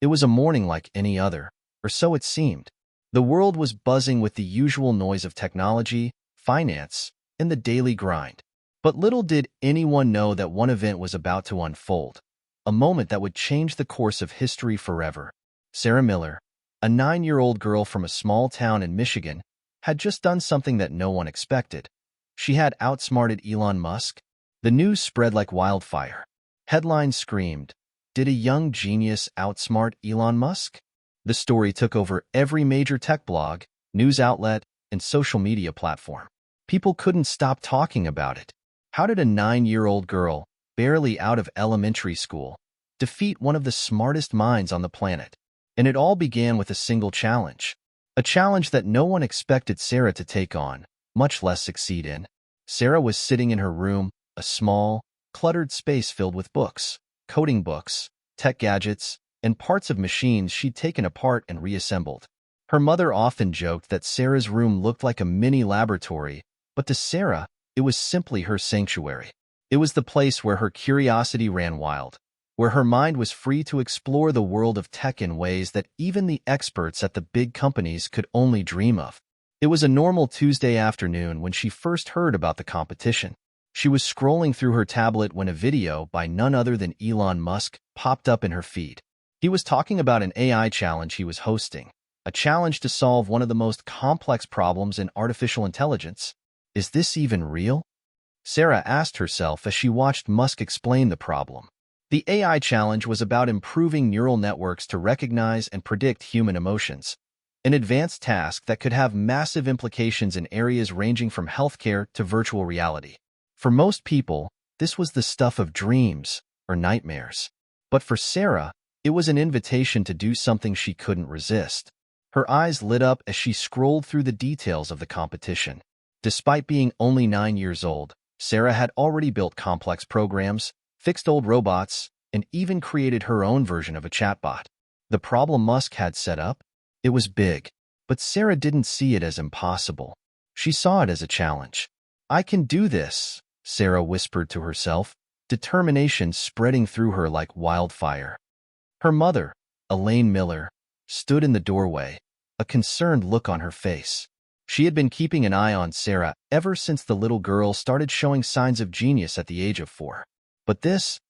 It was a morning like any other, or so it seemed. The world was buzzing with the usual noise of technology, finance, and the daily grind. But little did anyone know that one event was about to unfold, a moment that would change the course of history forever. Sarah Miller, a 9-year-old girl from a small town in Michigan, had just done something that no one expected. She had outsmarted Elon Musk. The news spread like wildfire. Headlines screamed, "Did a young genius outsmart Elon Musk?" The story took over every major tech blog, news outlet, and social media platform. People couldn't stop talking about it. How did a 9-year-old girl, barely out of elementary school, defeat one of the smartest minds on the planet? And it all began with a single challenge. A challenge that no one expected Sarah to take on, much less succeed in. Sarah was sitting in her room, a small, cluttered space filled with books, coding books, tech gadgets, and parts of machines she'd taken apart and reassembled. Her mother often joked that Sarah's room looked like a mini laboratory, but to Sarah, it was simply her sanctuary. It was the place where her curiosity ran wild, where her mind was free to explore the world of tech in ways that even the experts at the big companies could only dream of. It was a normal Tuesday afternoon when she first heard about the competition. She was scrolling through her tablet when a video by none other than Elon Musk popped up in her feed. He was talking about an AI challenge he was hosting, a challenge to solve one of the most complex problems in artificial intelligence. Is this even real? Sarah asked herself as she watched Musk explain the problem. The AI challenge was about improving neural networks to recognize and predict human emotions, an advanced task that could have massive implications in areas ranging from healthcare to virtual reality. For most people, this was the stuff of dreams or nightmares. But for Sarah, it was an invitation to do something she couldn't resist. Her eyes lit up as she scrolled through the details of the competition. Despite being only 9 years old, Sarah had already built complex programs, fixed old robots, and even created her own version of a chatbot. The problem Musk had set up? It was big, but Sarah didn't see it as impossible. She saw it as a challenge. "I can do this," Sarah whispered to herself, determination spreading through her like wildfire. Her mother, Elaine Miller, stood in the doorway, a concerned look on her face. She had been keeping an eye on Sarah ever since the little girl started showing signs of genius at the age of 4. But this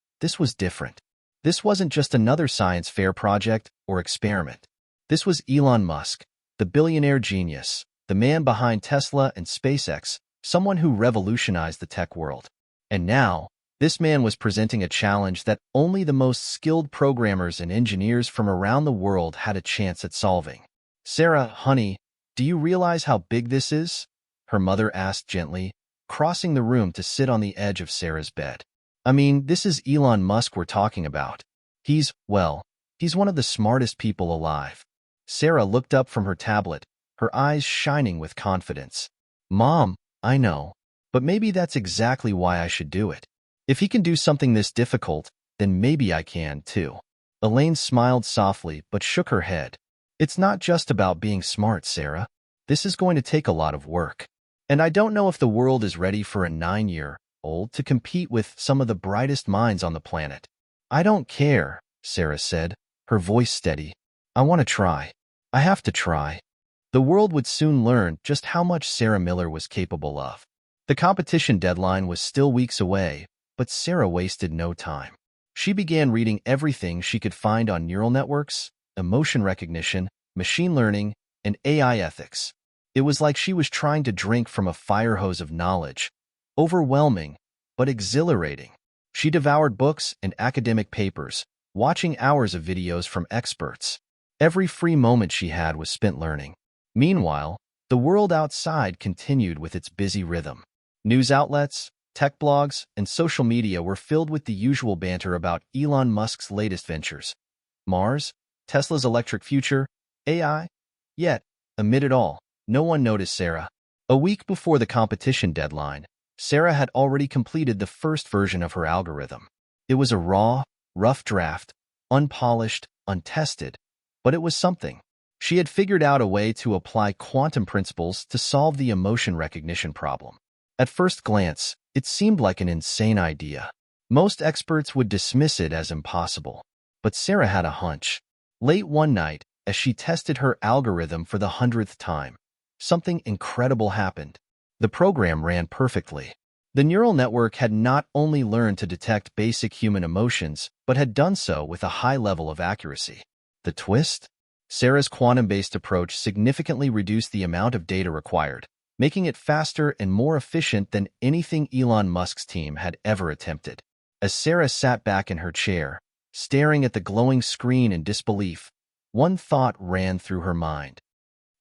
was different. This wasn't just another science fair project or experiment. This was Elon Musk, the billionaire genius, the man behind Tesla and SpaceX, someone who revolutionized the tech world. And now, this man was presenting a challenge that only the most skilled programmers and engineers from around the world had a chance at solving. "Sarah, honey, do you realize how big this is?" her mother asked gently, crossing the room to sit on the edge of Sarah's bed. "I mean, this is Elon Musk we're talking about. He's one of the smartest people alive." Sarah looked up from her tablet, her eyes shining with confidence. "Mom, I know, but maybe that's exactly why I should do it. If he can do something this difficult, then maybe I can too." Elaine smiled softly but shook her head. "It's not just about being smart, Sarah. This is going to take a lot of work. And I don't know if the world is ready for a 9-year-old to compete with some of the brightest minds on the planet." "I don't care," Sarah said, her voice steady. "I want to try. I have to try." The world would soon learn just how much Sarah Miller was capable of. The competition deadline was still weeks away, but Sarah wasted no time. She began reading everything she could find on neural networks, emotion recognition, machine learning, and AI ethics. It was like she was trying to drink from a fire hose of knowledge, overwhelming, but exhilarating. She devoured books and academic papers, watching hours of videos from experts. Every free moment she had was spent learning. Meanwhile, the world outside continued with its busy rhythm. News outlets, tech blogs, and social media were filled with the usual banter about Elon Musk's latest ventures. Mars, Tesla's electric future, AI. Yet, amid it all, no one noticed Sarah. A week before the competition deadline, Sarah had already completed the first version of her algorithm. It was a raw, rough draft, unpolished, untested, but it was something. She had figured out a way to apply quantum principles to solve the emotion recognition problem. At first glance, it seemed like an insane idea. Most experts would dismiss it as impossible. But Sarah had a hunch. Late one night, as she tested her algorithm for the 100th time, something incredible happened. The program ran perfectly. The neural network had not only learned to detect basic human emotions, but had done so with a high level of accuracy. The twist? Sarah's quantum-based approach significantly reduced the amount of data required, making it faster and more efficient than anything Elon Musk's team had ever attempted. As Sarah sat back in her chair, staring at the glowing screen in disbelief, one thought ran through her mind.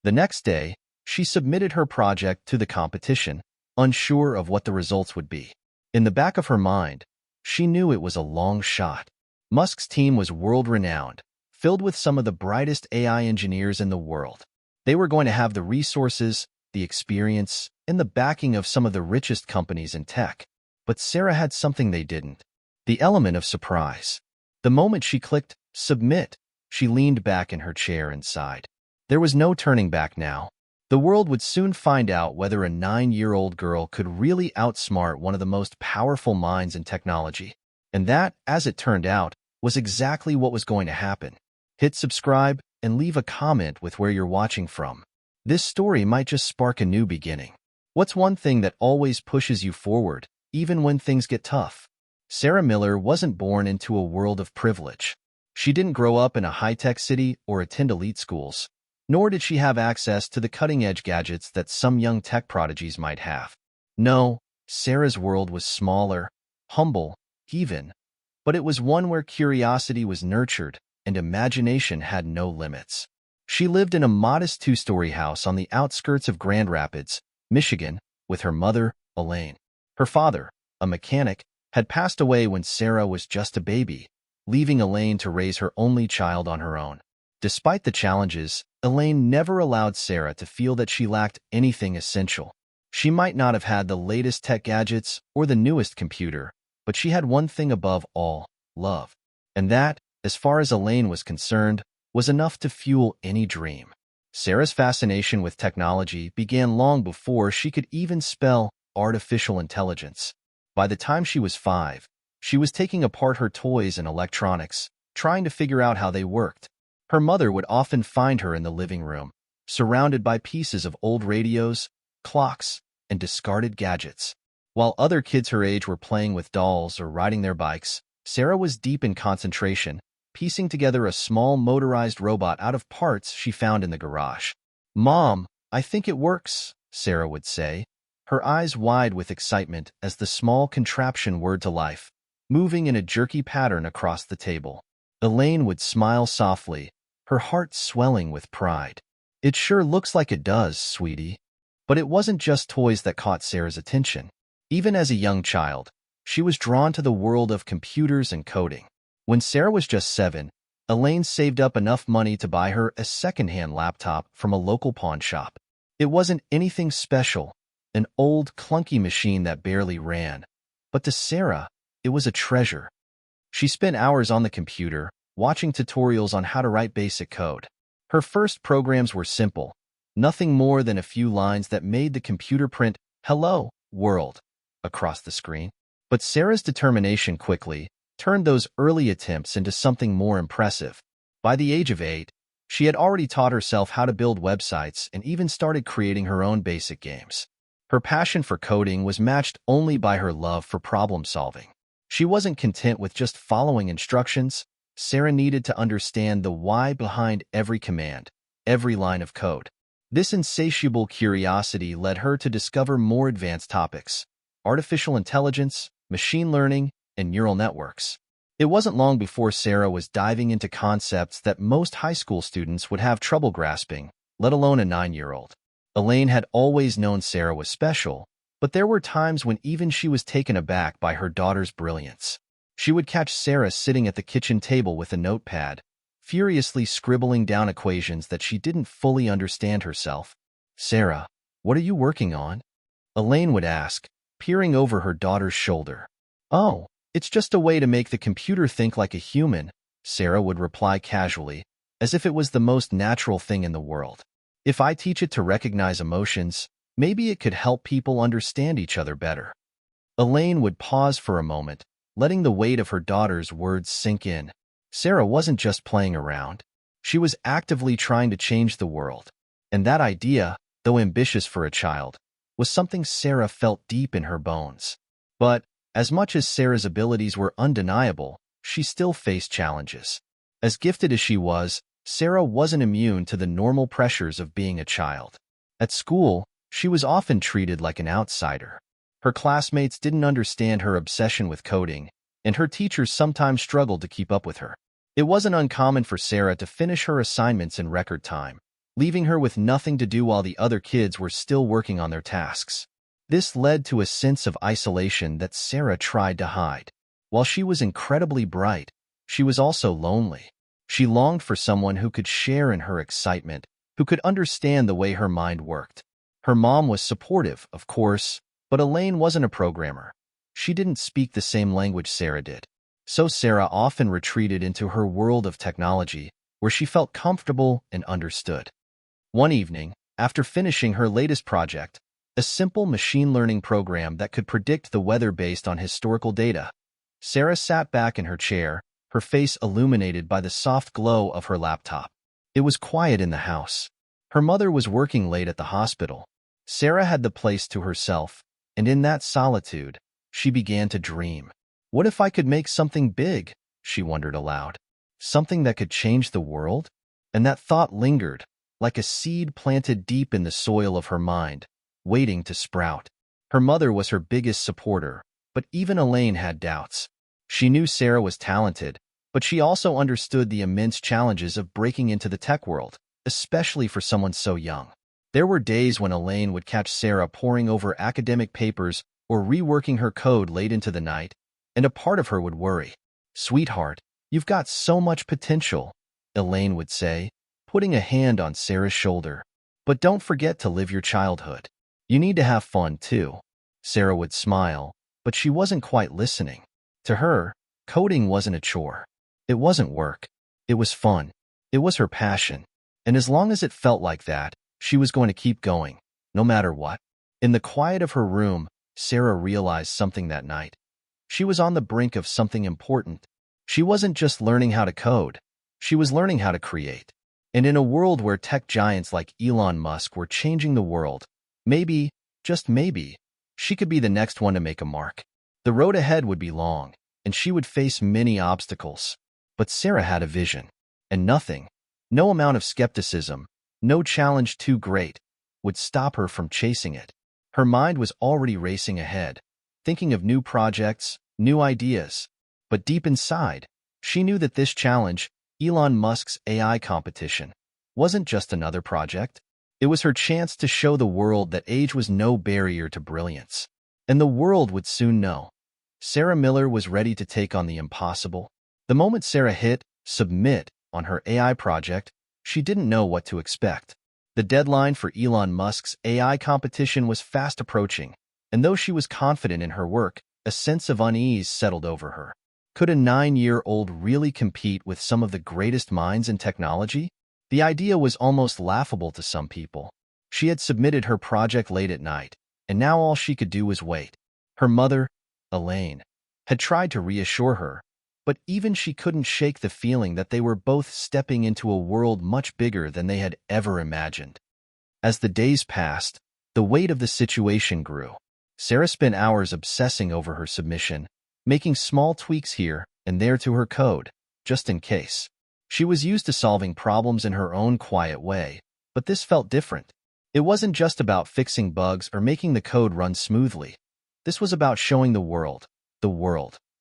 The next day, she submitted her project to the competition, unsure of what the results would be. In the back of her mind, she knew it was a long shot. Musk's team was world-renowned, filled with some of the brightest AI engineers in the world. They were going to have the resources, the experience, and the backing of some of the richest companies in tech. But Sarah had something they didn't: the element of surprise. The moment she clicked submit, she leaned back in her chair and sighed. There was no turning back now. The world would soon find out whether a 9-year-old girl could really outsmart one of the most powerful minds in technology. And that, as it turned out, was exactly what was going to happen. Hit subscribe and leave a comment with where you're watching from. This story might just spark a new beginning. What's one thing that always pushes you forward, even when things get tough? Sarah Miller wasn't born into a world of privilege. She didn't grow up in a high-tech city or attend elite schools, nor did she have access to the cutting-edge gadgets that some young tech prodigies might have. No, Sarah's world was smaller, humble, even, but it was one where curiosity was nurtured and imagination had no limits. She lived in a modest 2-story house on the outskirts of Grand Rapids, Michigan, with her mother, Elaine. Her father, a mechanic, had passed away when Sarah was just a baby, leaving Elaine to raise her only child on her own. Despite the challenges, Elaine never allowed Sarah to feel that she lacked anything essential. She might not have had the latest tech gadgets or the newest computer, but she had one thing above all: love. And that, as far as Elaine was concerned, was enough to fuel any dream. Sarah's fascination with technology began long before she could even spell artificial intelligence. By the time she was 5, she was taking apart her toys and electronics, trying to figure out how they worked. Her mother would often find her in the living room, surrounded by pieces of old radios, clocks, and discarded gadgets. While other kids her age were playing with dolls or riding their bikes, Sarah was deep in concentration, piecing together a small motorized robot out of parts she found in the garage. "Mom, I think it works," Sarah would say, her eyes wide with excitement as the small contraption whirred to life, moving in a jerky pattern across the table. Elaine would smile softly, her heart swelling with pride. "It sure looks like it does, sweetie." But it wasn't just toys that caught Sarah's attention. Even as a young child, she was drawn to the world of computers and coding. When Sarah was just 7, Elaine saved up enough money to buy her a second-hand laptop from a local pawn shop. It wasn't anything special, an old, clunky machine that barely ran. But to Sarah, it was a treasure. She spent hours on the computer, watching tutorials on how to write basic code. Her first programs were simple, nothing more than a few lines that made the computer print "Hello, world" across the screen. But Sarah's determination quickly turned those early attempts into something more impressive. By the age of 8, she had already taught herself how to build websites and even started creating her own basic games. Her passion for coding was matched only by her love for problem-solving. She wasn't content with just following instructions. Sarah needed to understand the why behind every command, every line of code. This insatiable curiosity led her to discover more advanced topics: artificial intelligence, machine learning, and neural networks. It wasn't long before Sarah was diving into concepts that most high school students would have trouble grasping, let alone a 9-year-old. Elaine had always known Sarah was special, but there were times when even she was taken aback by her daughter's brilliance. She would catch Sarah sitting at the kitchen table with a notepad, furiously scribbling down equations that she didn't fully understand herself. "Sarah, what are you working on?" Elaine would ask, peering over her daughter's shoulder. "Oh, it's just a way to make the computer think like a human," Sarah would reply casually, as if it was the most natural thing in the world. "If I teach it to recognize emotions, maybe it could help people understand each other better." Elaine would pause for a moment, letting the weight of her daughter's words sink in. Sarah wasn't just playing around. She was actively trying to change the world. And that idea, though ambitious for a child, was something Sarah felt deep in her bones. But, as much as Sarah's abilities were undeniable, she still faced challenges. As gifted as she was, Sarah wasn't immune to the normal pressures of being a child. At school, she was often treated like an outsider. Her classmates didn't understand her obsession with coding, and her teachers sometimes struggled to keep up with her. It wasn't uncommon for Sarah to finish her assignments in record time, leaving her with nothing to do while the other kids were still working on their tasks. This led to a sense of isolation that Sarah tried to hide. While she was incredibly bright, she was also lonely. She longed for someone who could share in her excitement, who could understand the way her mind worked. Her mom was supportive, of course, but Elaine wasn't a programmer. She didn't speak the same language Sarah did. So Sarah often retreated into her world of technology, where she felt comfortable and understood. One evening, after finishing her latest project, a simple machine learning program that could predict the weather based on historical data, Sarah sat back in her chair, her face illuminated by the soft glow of her laptop. It was quiet in the house. Her mother was working late at the hospital. Sarah had the place to herself, and in that solitude, she began to dream. What if I could make something big? She wondered aloud. Something that could change the world? And that thought lingered, like a seed planted deep in the soil of her mind, waiting to sprout. Her mother was her biggest supporter, but even Elaine had doubts. She knew Sarah was talented, but she also understood the immense challenges of breaking into the tech world, especially for someone so young. There were days when Elaine would catch Sarah poring over academic papers or reworking her code late into the night, and a part of her would worry. "Sweetheart, you've got so much potential," Elaine would say, putting a hand on Sarah's shoulder. "But don't forget to live your childhood. You need to have fun, too." Sarah would smile, but she wasn't quite listening. To her, coding wasn't a chore. It wasn't work. It was fun. It was her passion. And as long as it felt like that, she was going to keep going, no matter what. In the quiet of her room, Sarah realized something that night. She was on the brink of something important. She wasn't just learning how to code. She was learning how to create. And in a world where tech giants like Elon Musk were changing the world, maybe, just maybe, she could be the next one to make a mark. The road ahead would be long, and she would face many obstacles. But Sarah had a vision, and nothing, no amount of skepticism, no challenge too great, would stop her from chasing it. Her mind was already racing ahead, thinking of new projects, new ideas. But deep inside, she knew that this challenge, Elon Musk's AI competition, wasn't just another project. It was her chance to show the world that age was no barrier to brilliance. And the world would soon know. Sarah Miller was ready to take on the impossible. The moment Sarah hit submit on her AI project, she didn't know what to expect. The deadline for Elon Musk's AI competition was fast approaching, and though she was confident in her work, a sense of unease settled over her. Could a 9-year-old really compete with some of the greatest minds in technology? The idea was almost laughable to some people. She had submitted her project late at night, and now all she could do was wait. Her mother, Elaine, had tried to reassure her, but even she couldn't shake the feeling that they were both stepping into a world much bigger than they had ever imagined. As the days passed, the weight of the situation grew. Sarah spent hours obsessing over her submission, making small tweaks here and there to her code, just in case. She was used to solving problems in her own quiet way, but this felt different. It wasn't just about fixing bugs or making the code run smoothly. This was about showing the world,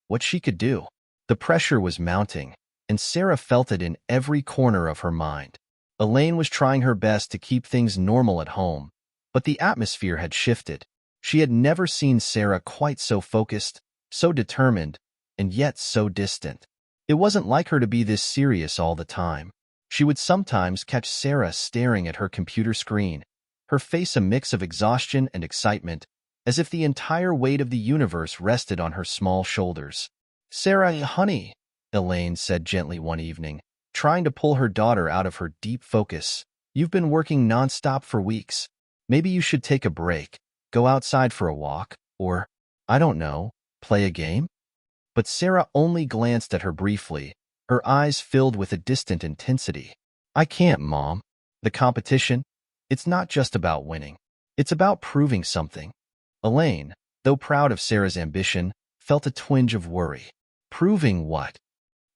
what she could do. The pressure was mounting, and Sarah felt it in every corner of her mind. Elaine was trying her best to keep things normal at home, but the atmosphere had shifted. She had never seen Sarah quite so focused, so determined, and yet so distant. It wasn't like her to be this serious all the time. She would sometimes catch Sarah staring at her computer screen, her face a mix of exhaustion and excitement, as if the entire weight of the universe rested on her small shoulders. "Sarah, honey," Elaine said gently one evening, trying to pull her daughter out of her deep focus. "You've been working nonstop for weeks. Maybe you should take a break, go outside for a walk, or, I don't know, play a game?" But Sarah only glanced at her briefly, her eyes filled with a distant intensity. I can't, Mom. The competition, it's not just about winning. It's about proving something. Elaine, though proud of Sarah's ambition, felt a twinge of worry. Proving what?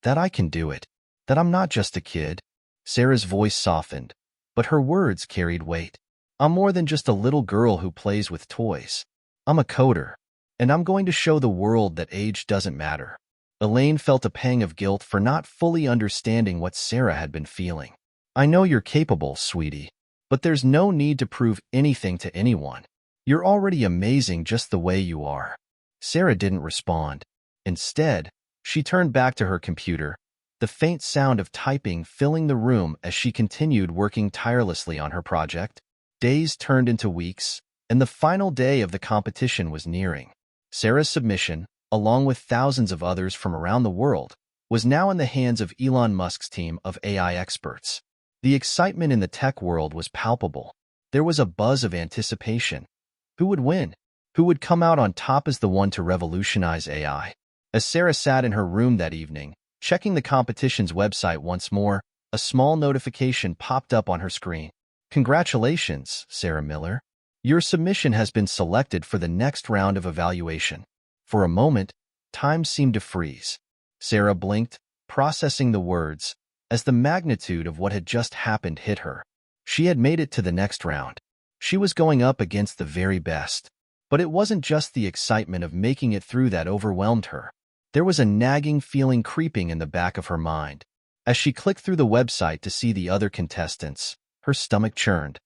That I can do it. That I'm not just a kid. Sarah's voice softened, but her words carried weight. I'm more than just a little girl who plays with toys. I'm a coder, and I'm going to show the world that age doesn't matter. Elaine felt a pang of guilt for not fully understanding what Sarah had been feeling. I know you're capable, sweetie, but there's no need to prove anything to anyone. You're already amazing just the way you are. Sarah didn't respond. Instead, she turned back to her computer, the faint sound of typing filling the room as she continued working tirelessly on her project. Days turned into weeks, and the final day of the competition was nearing. Sarah's submission, along with thousands of others from around the world, was now in the hands of Elon Musk's team of AI experts. The excitement in the tech world was palpable. There was a buzz of anticipation. Who would win? Who would come out on top as the one to revolutionize AI? As Sarah sat in her room that evening, checking the competition's website once more, a small notification popped up on her screen. Congratulations, Sarah Miller. Your submission has been selected for the next round of evaluation. For a moment, time seemed to freeze. Sarah blinked, processing the words, as the magnitude of what had just happened hit her. She had made it to the next round. She was going up against the very best. But it wasn't just the excitement of making it through that overwhelmed her. There was a nagging feeling creeping in the back of her mind. As she clicked through the website to see the other contestants, her stomach churned.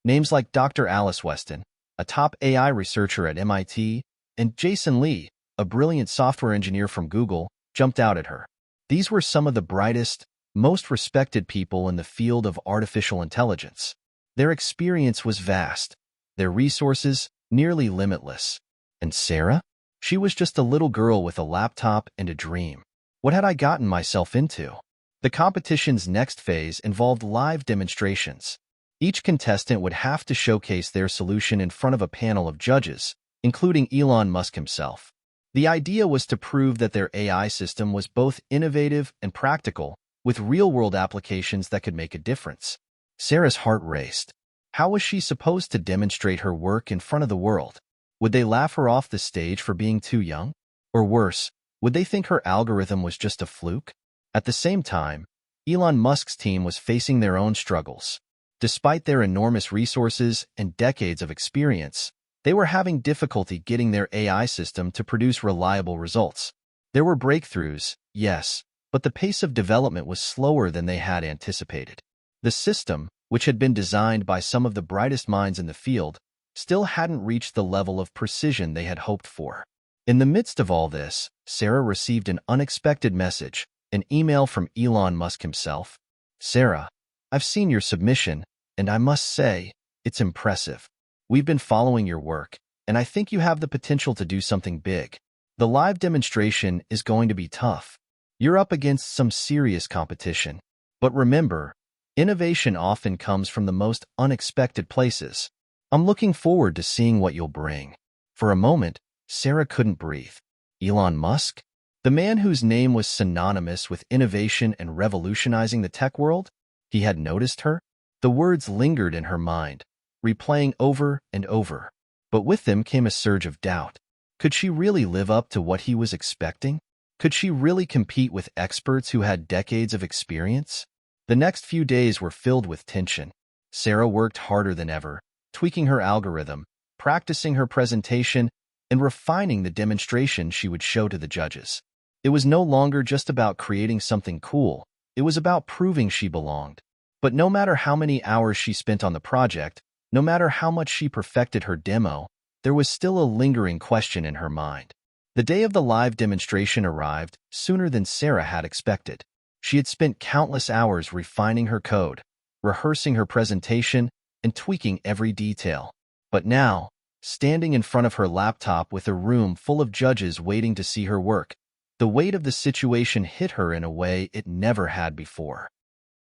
Names like Dr. Alice Weston, a top AI researcher at MIT, and Jason Lee, a brilliant software engineer from Google, jumped out at her. These were some of the brightest, most respected people in the field of artificial intelligence. Their experience was vast, their resources nearly limitless. And Sarah? She was just a little girl with a laptop and a dream. What had I gotten myself into? The competition's next phase involved live demonstrations. Each contestant would have to showcase their solution in front of a panel of judges, including Elon Musk himself. The idea was to prove that their AI system was both innovative and practical, with real-world applications that could make a difference. Sarah's heart raced. How was she supposed to demonstrate her work in front of the world? Would they laugh her off the stage for being too young? Or worse, would they think her algorithm was just a fluke? At the same time, Elon Musk's team was facing their own struggles. Despite their enormous resources and decades of experience, they were having difficulty getting their AI system to produce reliable results. There were breakthroughs, yes, but the pace of development was slower than they had anticipated. The system, which had been designed by some of the brightest minds in the field, still hadn't reached the level of precision they had hoped for. In the midst of all this, Sarah received an unexpected message, an email from Elon Musk himself. Sarah, I've seen your submission, and I must say, it's impressive. We've been following your work, and I think you have the potential to do something big. The live demonstration is going to be tough. You're up against some serious competition. But remember, innovation often comes from the most unexpected places. I'm looking forward to seeing what you'll bring. For a moment, Sarah couldn't breathe. Elon Musk? The man whose name was synonymous with innovation and revolutionizing the tech world? He had noticed her? The words lingered in her mind, replaying over and over. But with them came a surge of doubt. Could she really live up to what he was expecting? Could she really compete with experts who had decades of experience? The next few days were filled with tension. Sarah worked harder than ever, tweaking her algorithm, practicing her presentation, and refining the demonstration she would show to the judges. It was no longer just about creating something cool. It was about proving she belonged. But no matter how many hours she spent on the project, no matter how much she perfected her demo, there was still a lingering question in her mind. The day of the live demonstration arrived sooner than Sarah had expected. She had spent countless hours refining her code, rehearsing her presentation, and tweaking every detail. But now, standing in front of her laptop with a room full of judges waiting to see her work, the weight of the situation hit her in a way it never had before.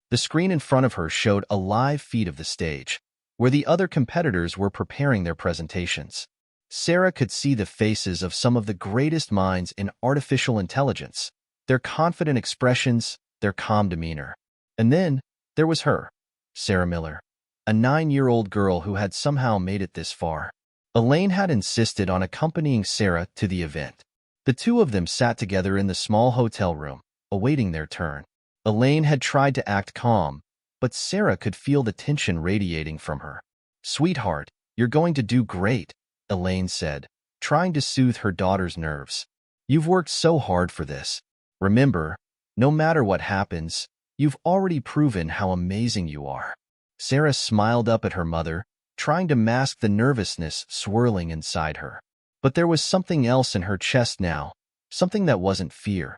The screen in front of her showed a live feed of the stage, where the other competitors were preparing their presentations. Sarah could see the faces of some of the greatest minds in artificial intelligence, their confident expressions, their calm demeanor. And then, There was her, Sarah Miller, a 9-year-old girl who had somehow made it this far. Elaine had insisted on accompanying Sarah to the event. The two of them sat together in the small hotel room, awaiting their turn. Elaine had tried to act calm, but Sarah could feel the tension radiating from her. "Sweetheart, you're going to do great," Elaine said, trying to soothe her daughter's nerves. "You've worked so hard for this. Remember, no matter what happens, you've already proven how amazing you are." Sarah smiled up at her mother, trying to mask the nervousness swirling inside her. But there was something else in her chest now, something that wasn't fear.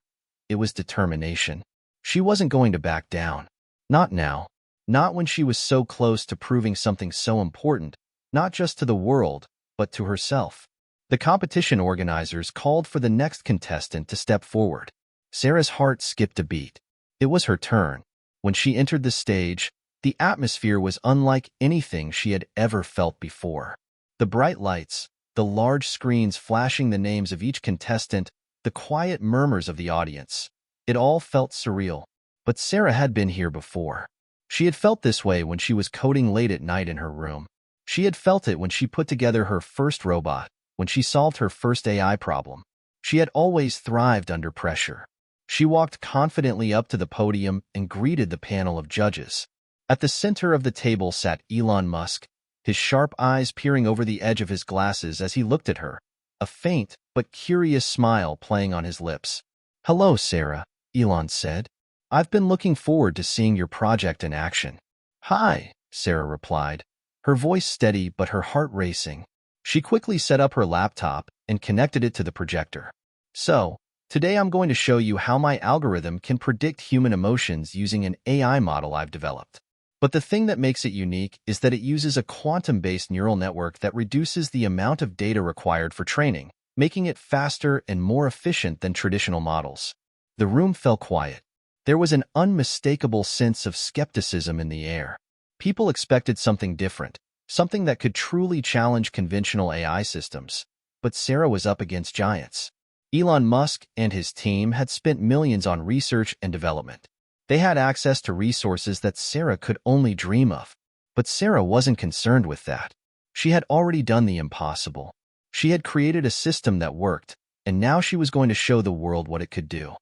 It was determination. She wasn't going to back down. Not now. Not when she was so close to proving something so important, not just to the world, but to herself. The competition organizers called for the next contestant to step forward. Sarah's heart skipped a beat. It was her turn. When she entered the stage, the atmosphere was unlike anything she had ever felt before. The bright lights, the large screens flashing the names of each contestant, the quiet murmurs of the audience. It all felt surreal. But Sarah had been here before. She had felt this way when she was coding late at night in her room. She had felt it when she put together her first robot, when she solved her first AI problem. She had always thrived under pressure. She walked confidently up to the podium and greeted the panel of judges. At the center of the table sat Elon Musk, his sharp eyes peering over the edge of his glasses as he looked at her, a faint but curious smile playing on his lips. "Hello, Sarah," Elon said. "I've been looking forward to seeing your project in action." "Hi," Sarah replied, her voice steady but her heart racing. She quickly set up her laptop and connected it to the projector. "So, today I'm going to show you how my algorithm can predict human emotions using an AI model I've developed. But the thing that makes it unique is that it uses a quantum-based neural network that reduces the amount of data required for training, making it faster and more efficient than traditional models." The room fell quiet. There was an unmistakable sense of skepticism in the air. People expected something different, something that could truly challenge conventional AI systems. But Sarah was up against giants. Elon Musk and his team had spent millions on research and development. They had access to resources that Sarah could only dream of. But Sarah wasn't concerned with that. She had already done the impossible. She had created a system that worked, and now she was going to show the world what it could do.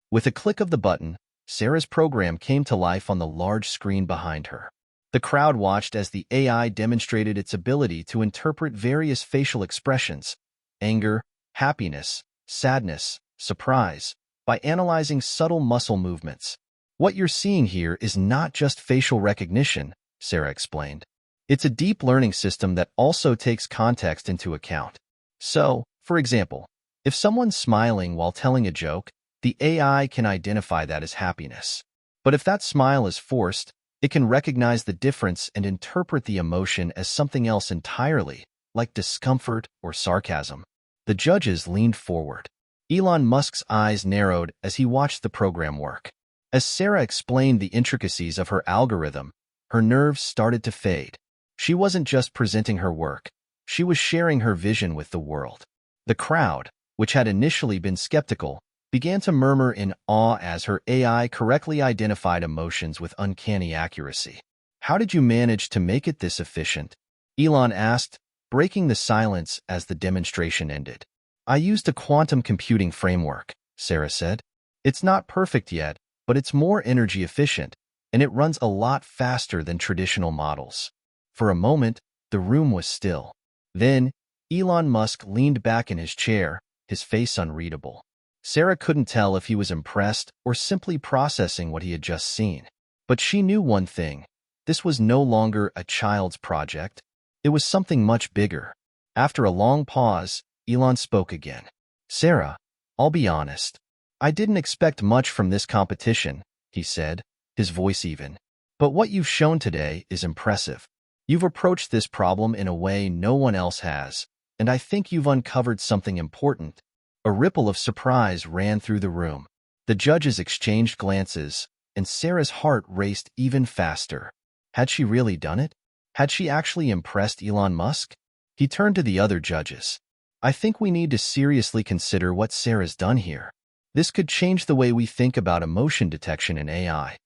With a click of the button, Sarah's program came to life on the large screen behind her. The crowd watched as the AI demonstrated its ability to interpret various facial expressions, anger, happiness, sadness, surprise, by analyzing subtle muscle movements. "What you're seeing here is not just facial recognition," Sarah explained. "It's a deep learning system that also takes context into account. So, for example, if someone's smiling while telling a joke, the AI can identify that as happiness. But if that smile is forced, it can recognize the difference and interpret the emotion as something else entirely, like discomfort or sarcasm." The judges leaned forward. Elon Musk's eyes narrowed as he watched the program work. As Sarah explained the intricacies of her algorithm, her nerves started to fade. She wasn't just presenting her work. She was sharing her vision with the world. The crowd, which had initially been skeptical, began to murmur in awe as her AI correctly identified emotions with uncanny accuracy. "How did you manage to make it this efficient?" Elon asked, breaking the silence as the demonstration ended. "I used a quantum computing framework," Sarah said. "It's not perfect yet, but it's more energy efficient, and it runs a lot faster than traditional models." For a moment, the room was still. Then, Elon Musk leaned back in his chair, his face unreadable. Sarah couldn't tell if he was impressed or simply processing what he had just seen. But she knew one thing. This was no longer a child's project. It was something much bigger. After a long pause, Elon spoke again. "Sarah, I'll be honest. I didn't expect much from this competition," he said, his voice even. "But what you've shown today is impressive. You've approached this problem in a way no one else has, and I think you've uncovered something important." A ripple of surprise ran through the room. The judges exchanged glances, and Sarah's heart raced even faster. Had she really done it? Had she actually impressed Elon Musk? He turned to the other judges. "I think we need to seriously consider what Sarah's done here. This could change the way we think about emotion detection in AI."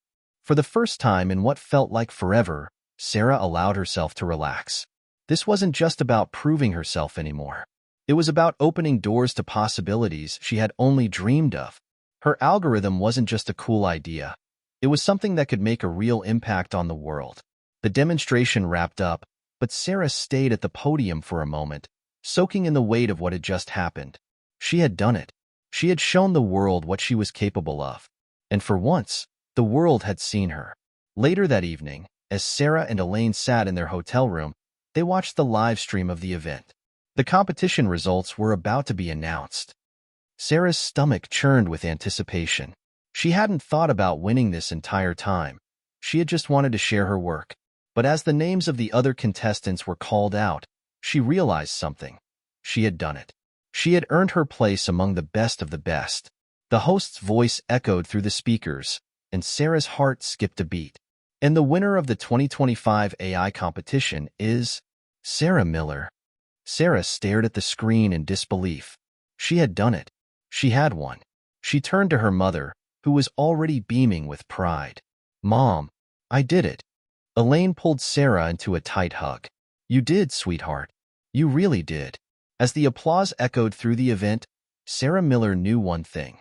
For the first time in what felt like forever, Sarah allowed herself to relax. This wasn't just about proving herself anymore. It was about opening doors to possibilities she had only dreamed of. Her algorithm wasn't just a cool idea. It was something that could make a real impact on the world. The demonstration wrapped up, but Sarah stayed at the podium for a moment, soaking in the weight of what had just happened. She had done it. She had shown the world what she was capable of. And for once, the world had seen her. Later that evening, as Sarah and Elaine sat in their hotel room, they watched the live stream of the event. The competition results were about to be announced. Sarah's stomach churned with anticipation. She hadn't thought about winning this entire time. She had just wanted to share her work. But as the names of the other contestants were called out, she realized something. She had done it. She had earned her place among the best of the best. The host's voice echoed through the speakers, and Sarah's heart skipped a beat. And the winner of the 2025 AI competition is Sarah Miller. Sarah stared at the screen in disbelief. She had done it. She had won. She turned to her mother, who was already beaming with pride. "Mom, I did it." Elaine pulled Sarah into a tight hug. "You did, sweetheart. You really did." As the applause echoed through the event, Sarah Miller knew one thing.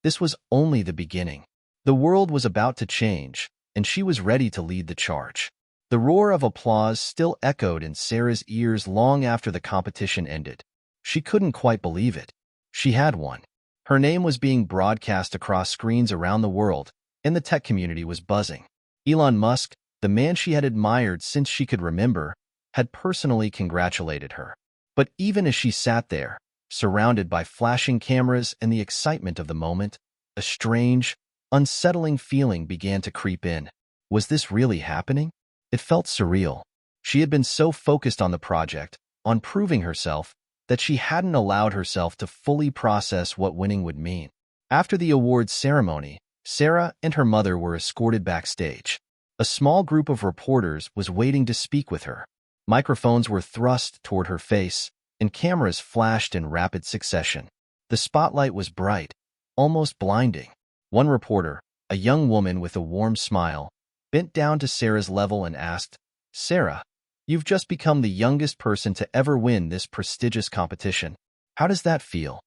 This was only the beginning. The world was about to change, and she was ready to lead the charge. The roar of applause still echoed in Sarah's ears long after the competition ended. She couldn't quite believe it. She had won. Her name was being broadcast across screens around the world, and the tech community was buzzing. Elon Musk, the man she had admired since she could remember, had personally congratulated her. But even as she sat there, surrounded by flashing cameras and the excitement of the moment, a strange, unsettling feeling began to creep in. Was this really happening? It felt surreal. She had been so focused on the project, on proving herself, that she hadn't allowed herself to fully process what winning would mean. After the awards ceremony, Sarah and her mother were escorted backstage. A small group of reporters was waiting to speak with her. Microphones were thrust toward her face, and cameras flashed in rapid succession. The spotlight was bright, almost blinding. One reporter, a young woman with a warm smile, bent down to Sarah's level and asked, "Sarah, you've just become the youngest person to ever win this prestigious competition. How does that feel?"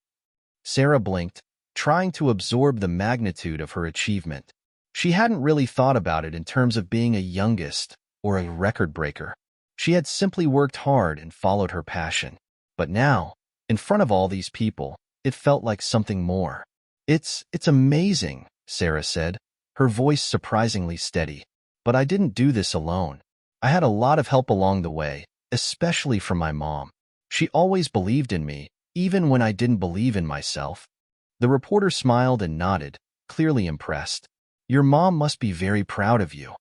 Sarah blinked, trying to absorb the magnitude of her achievement. She hadn't really thought about it in terms of being a youngest or a record breaker. She had simply worked hard and followed her passion. But now, in front of all these people, it felt like something more. It's amazing," Sarah said, her voice surprisingly steady. "But I didn't do this alone. I had a lot of help along the way, especially from my mom. She always believed in me, even when I didn't believe in myself." The reporter smiled and nodded, clearly impressed. "Your mom must be very proud of you."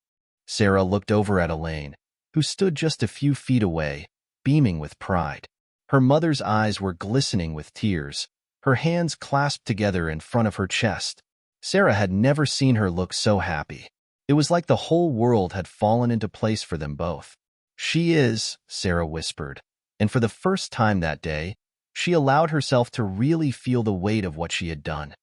Sarah looked over at Elaine, who stood just a few feet away, beaming with pride. Her mother's eyes were glistening with tears, her hands clasped together in front of her chest. Sarah had never seen her look so happy. It was like the whole world had fallen into place for them both. "She is," Sarah whispered, and for the first time that day, she allowed herself to really feel the weight of what she had done.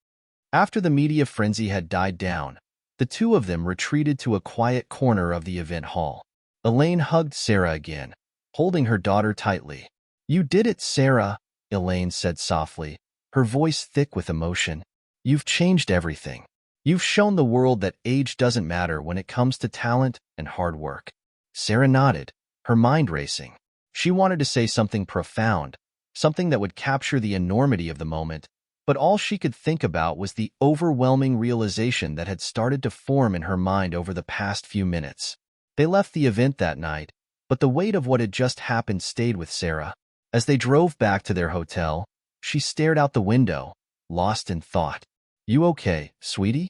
After the media frenzy had died down, the two of them retreated to a quiet corner of the event hall. Elaine hugged Sarah again, holding her daughter tightly. "You did it, Sarah," Elaine said softly, her voice thick with emotion. "You've changed everything. You've shown the world that age doesn't matter when it comes to talent and hard work." Sarah nodded, her mind racing. She wanted to say something profound, something that would capture the enormity of the moment, but all she could think about was the overwhelming realization that had started to form in her mind over the past few minutes. They left the event that night, but the weight of what had just happened stayed with Sarah. As they drove back to their hotel, she stared out the window, lost in thought. "You okay, sweetie?"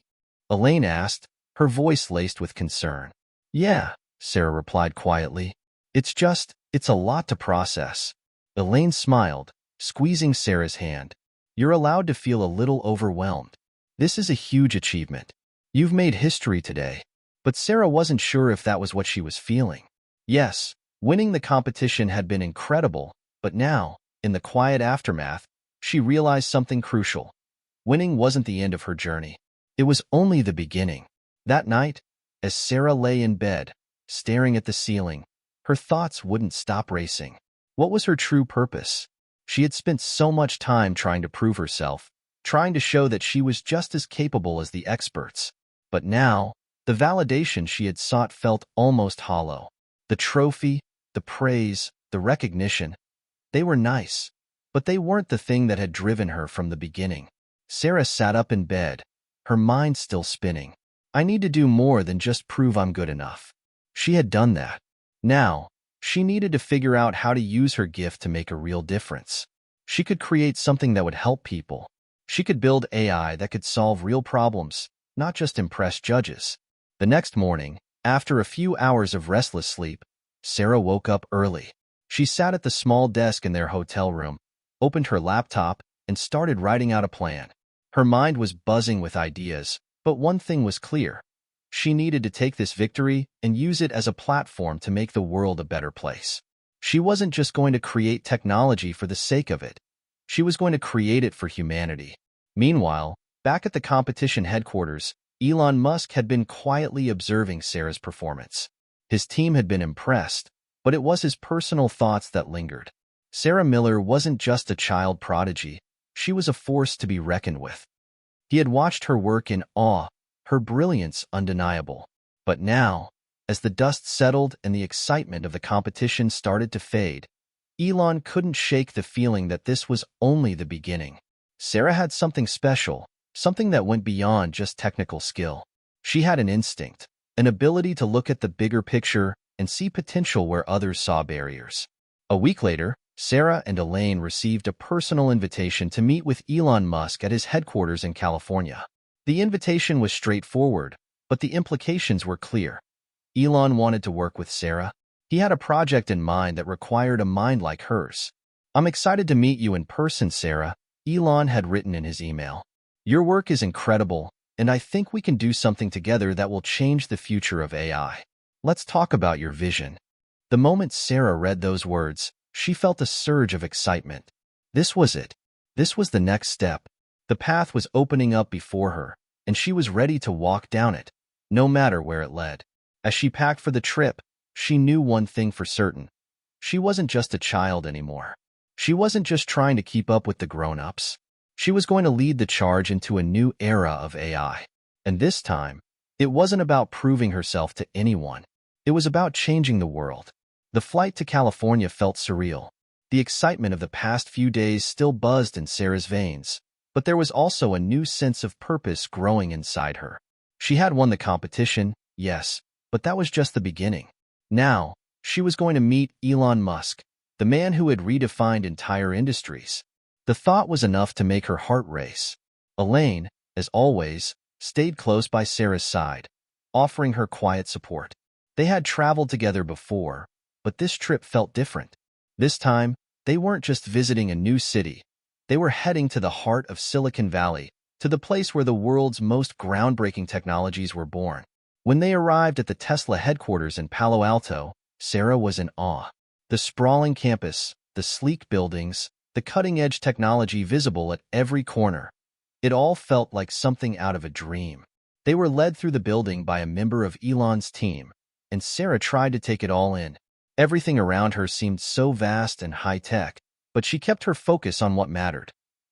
Elaine asked, her voice laced with concern. "Yeah," Sarah replied quietly. It's a lot to process." Elaine smiled, squeezing Sarah's hand. "You're allowed to feel a little overwhelmed. This is a huge achievement. You've made history today." But Sarah wasn't sure if that was what she was feeling. Yes, winning the competition had been incredible, but now, in the quiet aftermath, she realized something crucial. Winning wasn't the end of her journey. It was only the beginning. That night, As Sarah lay in bed, staring at the ceiling, her thoughts wouldn't stop racing. What was her true purpose? She had spent so much time trying to prove herself, trying to show that she was just as capable as the experts. But now, the validation she had sought felt almost hollow. The trophy, the praise, the recognition, they were nice, but they weren't the thing that had driven her from the beginning. Sarah sat up in bed, her mind still spinning. I need to do more than just prove I'm good enough. She had done that. Now, she needed to figure out how to use her gift to make a real difference. She could create something that would help people. She could build AI that could solve real problems, not just impress judges. The next morning, after a few hours of restless sleep, Sarah woke up early. She sat at the small desk in their hotel room, opened her laptop, and started writing out a plan. Her mind was buzzing with ideas, but one thing was clear. She needed to take this victory and use it as a platform to make the world a better place. She wasn't just going to create technology for the sake of it. She was going to create it for humanity. Meanwhile, back at the competition headquarters, Elon Musk had been quietly observing Sarah's performance. His team had been impressed, but it was his personal thoughts that lingered. Sarah Miller wasn't just a child prodigy. She was a force to be reckoned with. He had watched her work in awe, her brilliance undeniable. But now, as the dust settled and the excitement of the competition started to fade, Elon couldn't shake the feeling that this was only the beginning. Sarah had something special, something that went beyond just technical skill. She had an instinct, an ability to look at the bigger picture and see potential where others saw barriers. A week later, Sarah and Elaine received a personal invitation to meet with Elon Musk at his headquarters in California. The invitation was straightforward, but the implications were clear. Elon wanted to work with Sarah. He had a project in mind that required a mind like hers. "I'm excited to meet you in person, Sarah," Elon had written in his email. "Your work is incredible, and I think we can do something together that will change the future of AI. Let's talk about your vision." The moment Sarah read those words, she felt a surge of excitement. This was it. This was the next step. The path was opening up before her, and she was ready to walk down it, no matter where it led. As she packed for the trip, she knew one thing for certain. She wasn't just a child anymore. She wasn't just trying to keep up with the grown-ups. She was going to lead the charge into a new era of AI. And this time, it wasn't about proving herself to anyone. It was about changing the world. The flight to California felt surreal. The excitement of the past few days still buzzed in Sarah's veins, but there was also a new sense of purpose growing inside her. She had won the competition, yes, but that was just the beginning. Now, she was going to meet Elon Musk, the man who had redefined entire industries. The thought was enough to make her heart race. Elaine, as always, stayed close by Sarah's side, offering her quiet support. They had traveled together before, but this trip felt different. This time, they weren't just visiting a new city. They were heading to the heart of Silicon Valley, to the place where the world's most groundbreaking technologies were born. When they arrived at the Tesla headquarters in Palo Alto, Sarah was in awe. The sprawling campus, the sleek buildings, the cutting-edge technology visible at every corner. It all felt like something out of a dream. They were led through the building by a member of Elon's team, and Sarah tried to take it all in. Everything around her seemed so vast and high-tech, but she kept her focus on what mattered: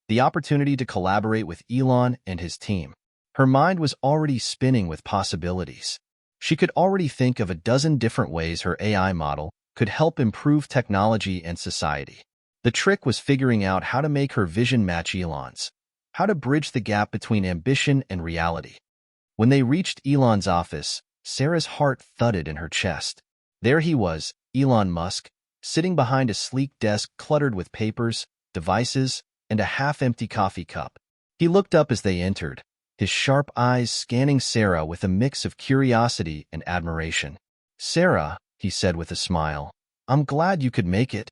the opportunity to collaborate with Elon and his team. Her mind was already spinning with possibilities. She could already think of a dozen different ways her AI model could help improve technology and society. The trick was figuring out how to make her vision match Elon's, how to bridge the gap between ambition and reality. When they reached Elon's office, Sarah's heart thudded in her chest. There he was, Elon Musk, sitting behind a sleek desk cluttered with papers, devices, and a half-empty coffee cup. He looked up as they entered, his sharp eyes scanning Sarah with a mix of curiosity and admiration. "Sarah," he said with a smile, "I'm glad you could make it."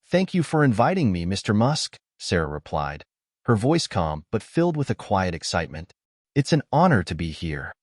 "Thank you for inviting me, Mr. Musk," Sarah replied, her voice calm but filled with a quiet excitement. "It's an honor to be here."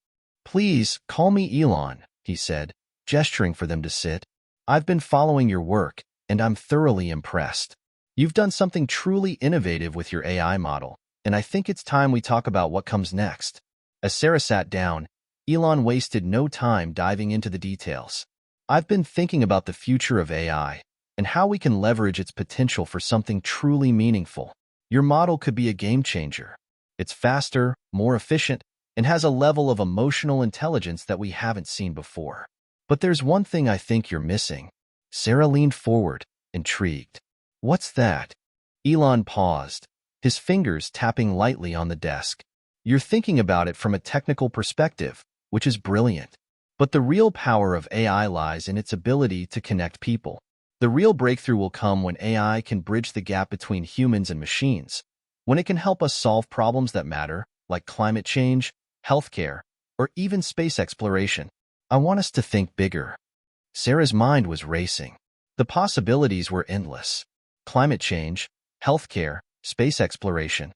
"Please, call me Elon," he said, gesturing for them to sit. "I've been following your work, and I'm thoroughly impressed. You've done something truly innovative with your AI model, and I think it's time we talk about what comes next." As Sarah sat down, Elon wasted no time diving into the details. I've been thinking about the future of AI and how we can leverage its potential for something truly meaningful. Your model could be a game changer. It's faster, more efficient, and has a level of emotional intelligence that we haven't seen before. But there's one thing I think you're missing. Sarah leaned forward, intrigued. What's that? Elon paused, his fingers tapping lightly on the desk. You're thinking about it from a technical perspective, which is brilliant. But the real power of AI lies in its ability to connect people. The real breakthrough will come when AI can bridge the gap between humans and machines, when it can help us solve problems that matter, like climate change, healthcare, or even space exploration. I want us to think bigger. Sarah's mind was racing. The possibilities were endless. Climate change, healthcare, space exploration.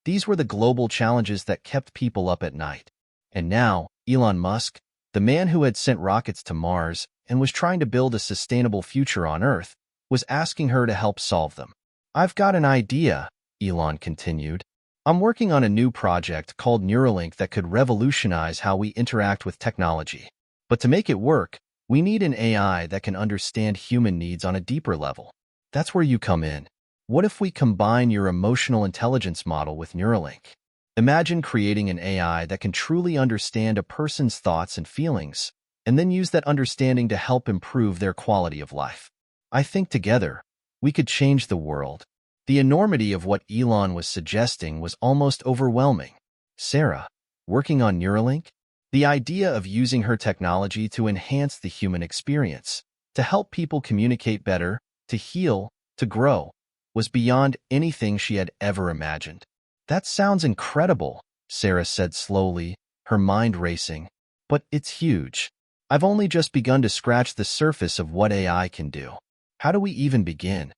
These were the global challenges that kept people up at night. And now, Elon Musk, the man who had sent rockets to Mars and was trying to build a sustainable future on Earth, was asking her to help solve them. I've got an idea, Elon continued. I'm working on a new project called Neuralink that could revolutionize how we interact with technology. But to make it work, we need an AI that can understand human needs on a deeper level. That's where you come in. What if we combine your emotional intelligence model with Neuralink? Imagine creating an AI that can truly understand a person's thoughts and feelings, and then use that understanding to help improve their quality of life. I think together, we could change the world. The enormity of what Elon was suggesting was almost overwhelming. Sarah, working on Neuralink? The idea of using her technology to enhance the human experience, to help people communicate better, to heal, to grow, was beyond anything she had ever imagined. That sounds incredible, Sarah said slowly, her mind racing. But it's huge. I've only just begun to scratch the surface of what AI can do. How do we even begin?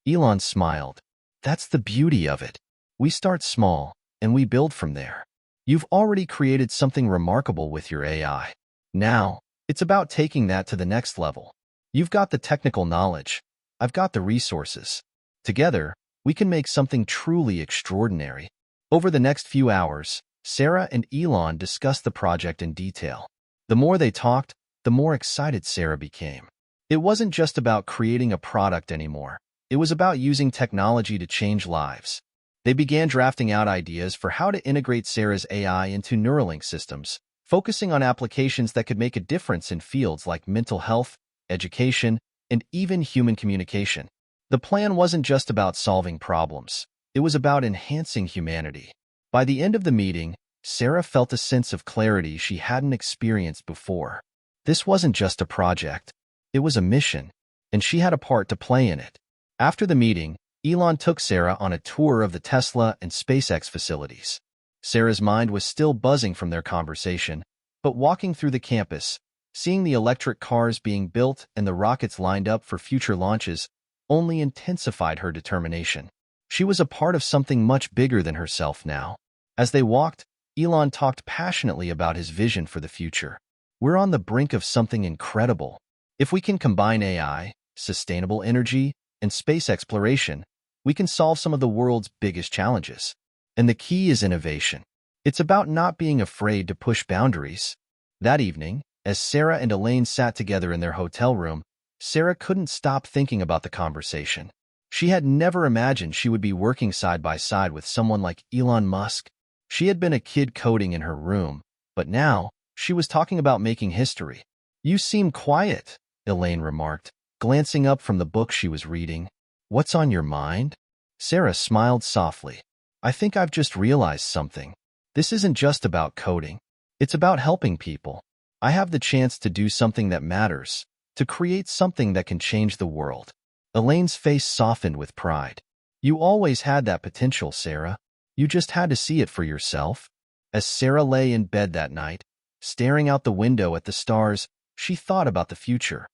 Elon smiled. That's the beauty of it. We start small, and we build from there. You've already created something remarkable with your AI. Now, it's about taking that to the next level. You've got the technical knowledge. I've got the resources. Together, we can make something truly extraordinary. Over the next few hours, Sarah and Elon discussed the project in detail. The more they talked, the more excited Sarah became. It wasn't just about creating a product anymore. It was about using technology to change lives. They began drafting out ideas for how to integrate Sarah's AI into Neuralink systems, focusing on applications that could make a difference in fields like mental health, education, and even human communication. The plan wasn't just about solving problems. It was about enhancing humanity. By the end of the meeting, Sarah felt a sense of clarity she hadn't experienced before. This wasn't just a project. It was a mission, and she had a part to play in it. After the meeting, Elon took Sarah on a tour of the Tesla and SpaceX facilities. Sarah's mind was still buzzing from their conversation, but walking through the campus, seeing the electric cars being built and the rockets lined up for future launches, only intensified her determination. She was a part of something much bigger than herself now. As they walked, Elon talked passionately about his vision for the future. We're on the brink of something incredible. If we can combine AI, sustainable energy, and space exploration, we can solve some of the world's biggest challenges. And the key is innovation. It's about not being afraid to push boundaries. That evening, as Sarah and Elaine sat together in their hotel room, Sarah couldn't stop thinking about the conversation. She had never imagined she would be working side by side with someone like Elon Musk. She had been a kid coding in her room, but now she was talking about making history. You seem quiet, Elaine remarked, glancing up from the book she was reading. What's on your mind? Sarah smiled softly. I think I've just realized something. This isn't just about coding. It's about helping people. I have the chance to do something that matters, to create something that can change the world. Elaine's face softened with pride. You always had that potential, Sarah. You just had to see it for yourself. As Sarah lay in bed that night, staring out the window at the stars, she thought about the future,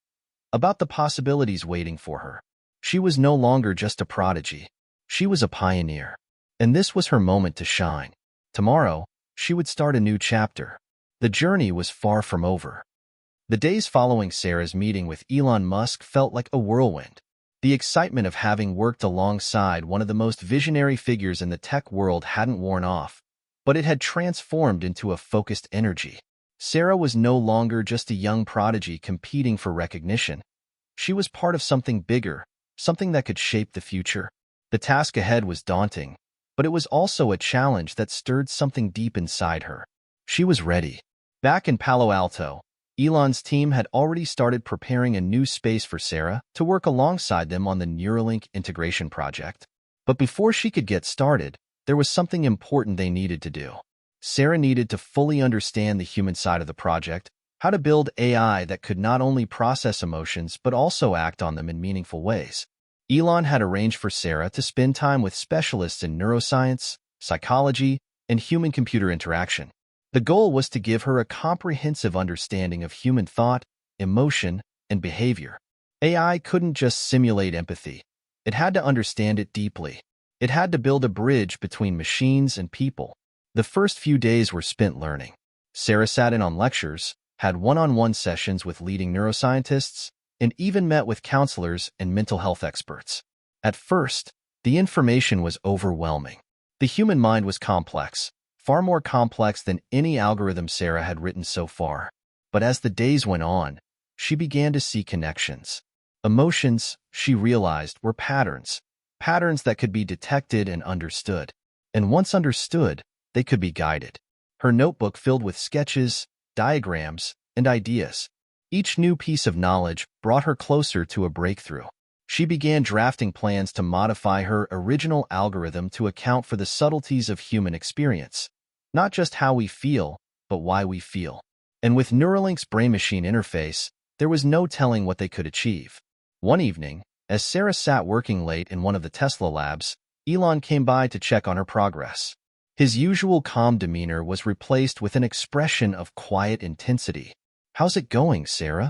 about the possibilities waiting for her. She was no longer just a prodigy. She was a pioneer. And this was her moment to shine. Tomorrow, she would start a new chapter. The journey was far from over. The days following Sarah's meeting with Elon Musk felt like a whirlwind. The excitement of having worked alongside one of the most visionary figures in the tech world hadn't worn off, but it had transformed into a focused energy. Sarah was no longer just a young prodigy competing for recognition. She was part of something bigger, something that could shape the future. The task ahead was daunting, but it was also a challenge that stirred something deep inside her. She was ready. Back in Palo Alto, Elon's team had already started preparing a new space for Sarah to work alongside them on the Neuralink integration project. But before she could get started, there was something important they needed to do. Sarah needed to fully understand the human side of the project, how to build AI that could not only process emotions but also act on them in meaningful ways. Elon had arranged for Sarah to spend time with specialists in neuroscience, psychology, and human-computer interaction. The goal was to give her a comprehensive understanding of human thought, emotion, and behavior. AI couldn't just simulate empathy. It had to understand it deeply. It had to build a bridge between machines and people. The first few days were spent learning. Sarah sat in on lectures, had one-on-one sessions with leading neuroscientists, and even met with counselors and mental health experts. At first, the information was overwhelming. The human mind was complex, far more complex than any algorithm Sarah had written so far. But as the days went on, she began to see connections. Emotions, she realized, were patterns that could be detected and understood. And once understood, they could be guided. Her notebook filled with sketches, diagrams, and ideas. Each new piece of knowledge brought her closer to a breakthrough. She began drafting plans to modify her original algorithm to account for the subtleties of human experience. Not just how we feel, but why we feel. And with Neuralink's brain-machine interface, there was no telling what they could achieve. One evening, as Sarah sat working late in one of the Tesla labs, Elon came by to check on her progress. His usual calm demeanor was replaced with an expression of quiet intensity. "How's it going, Sarah?"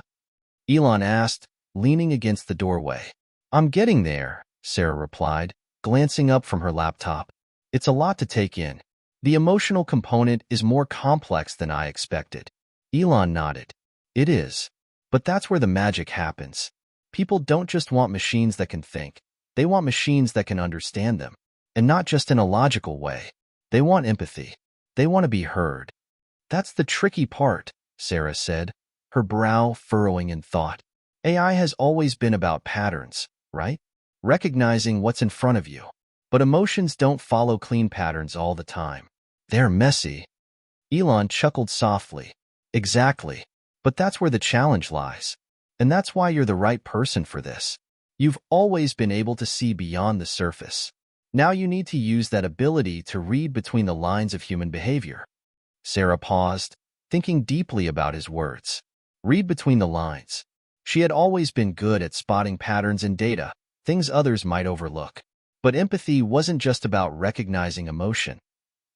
Elon asked, leaning against the doorway. "I'm getting there," Sarah replied, glancing up from her laptop. "It's a lot to take in. The emotional component is more complex than I expected." Elon nodded. "It is. But that's where the magic happens. People don't just want machines that can think. They want machines that can understand them. And not just in a logical way. They want empathy. They want to be heard." "That's the tricky part," Sarah said, her brow furrowing in thought. AI has always been about patterns, right? Recognizing what's in front of you. But emotions don't follow clean patterns all the time. They're messy. Elon chuckled softly. "Exactly. But that's where the challenge lies. And that's why you're the right person for this. You've always been able to see beyond the surface. Now you need to use that ability to read between the lines of human behavior." Sarah paused, thinking deeply about his words. Read between the lines. She had always been good at spotting patterns in data, things others might overlook. But empathy wasn't just about recognizing emotion.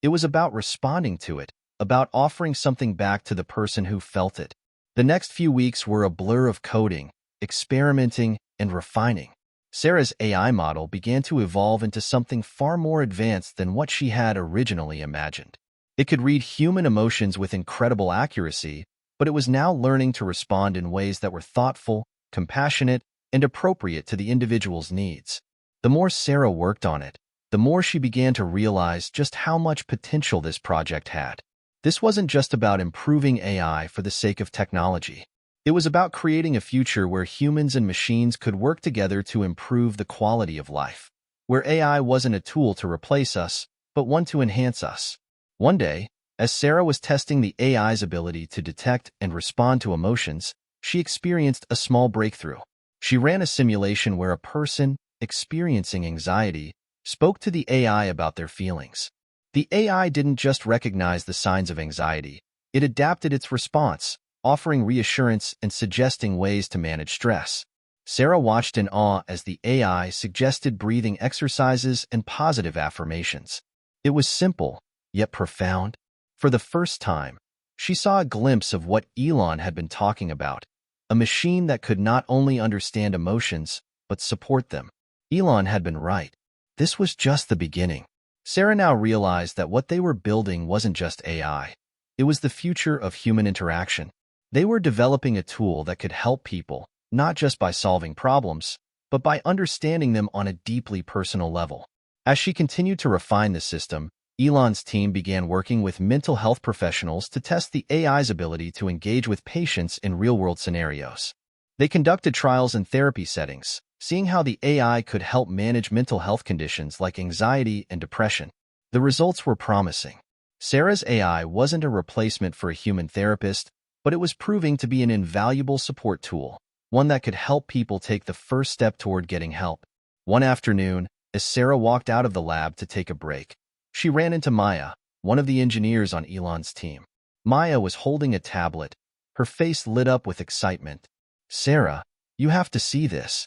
It was about responding to it, about offering something back to the person who felt it. The next few weeks were a blur of coding, experimenting, and refining. Sarah's AI model began to evolve into something far more advanced than what she had originally imagined. It could read human emotions with incredible accuracy, but it was now learning to respond in ways that were thoughtful, compassionate, and appropriate to the individual's needs. The more Sarah worked on it, the more she began to realize just how much potential this project had. This wasn't just about improving AI for the sake of technology. It was about creating a future where humans and machines could work together to improve the quality of life, where AI wasn't a tool to replace us, but one to enhance us. One day, as Sarah was testing the AI's ability to detect and respond to emotions, she experienced a small breakthrough. She ran a simulation where a person experiencing anxiety spoke to the AI about their feelings. The AI didn't just recognize the signs of anxiety, it adapted its response, offering reassurance and suggesting ways to manage stress. Sarah watched in awe as the AI suggested breathing exercises and positive affirmations. It was simple, yet profound. For the first time, she saw a glimpse of what Elon had been talking about, a machine that could not only understand emotions, but support them. Elon had been right. This was just the beginning. Sarah now realized that what they were building wasn't just AI. It was the future of human interaction. They were developing a tool that could help people, not just by solving problems, but by understanding them on a deeply personal level. As she continued to refine the system, Elon's team began working with mental health professionals to test the AI's ability to engage with patients in real-world scenarios. They conducted trials in therapy settings, seeing how the AI could help manage mental health conditions like anxiety and depression. The results were promising. Sarah's AI wasn't a replacement for a human therapist, but it was proving to be an invaluable support tool, one that could help people take the first step toward getting help. One afternoon, as Sarah walked out of the lab to take a break, she ran into Maya, one of the engineers on Elon's team. Maya was holding a tablet, her face lit up with excitement. "Sarah, you have to see this,"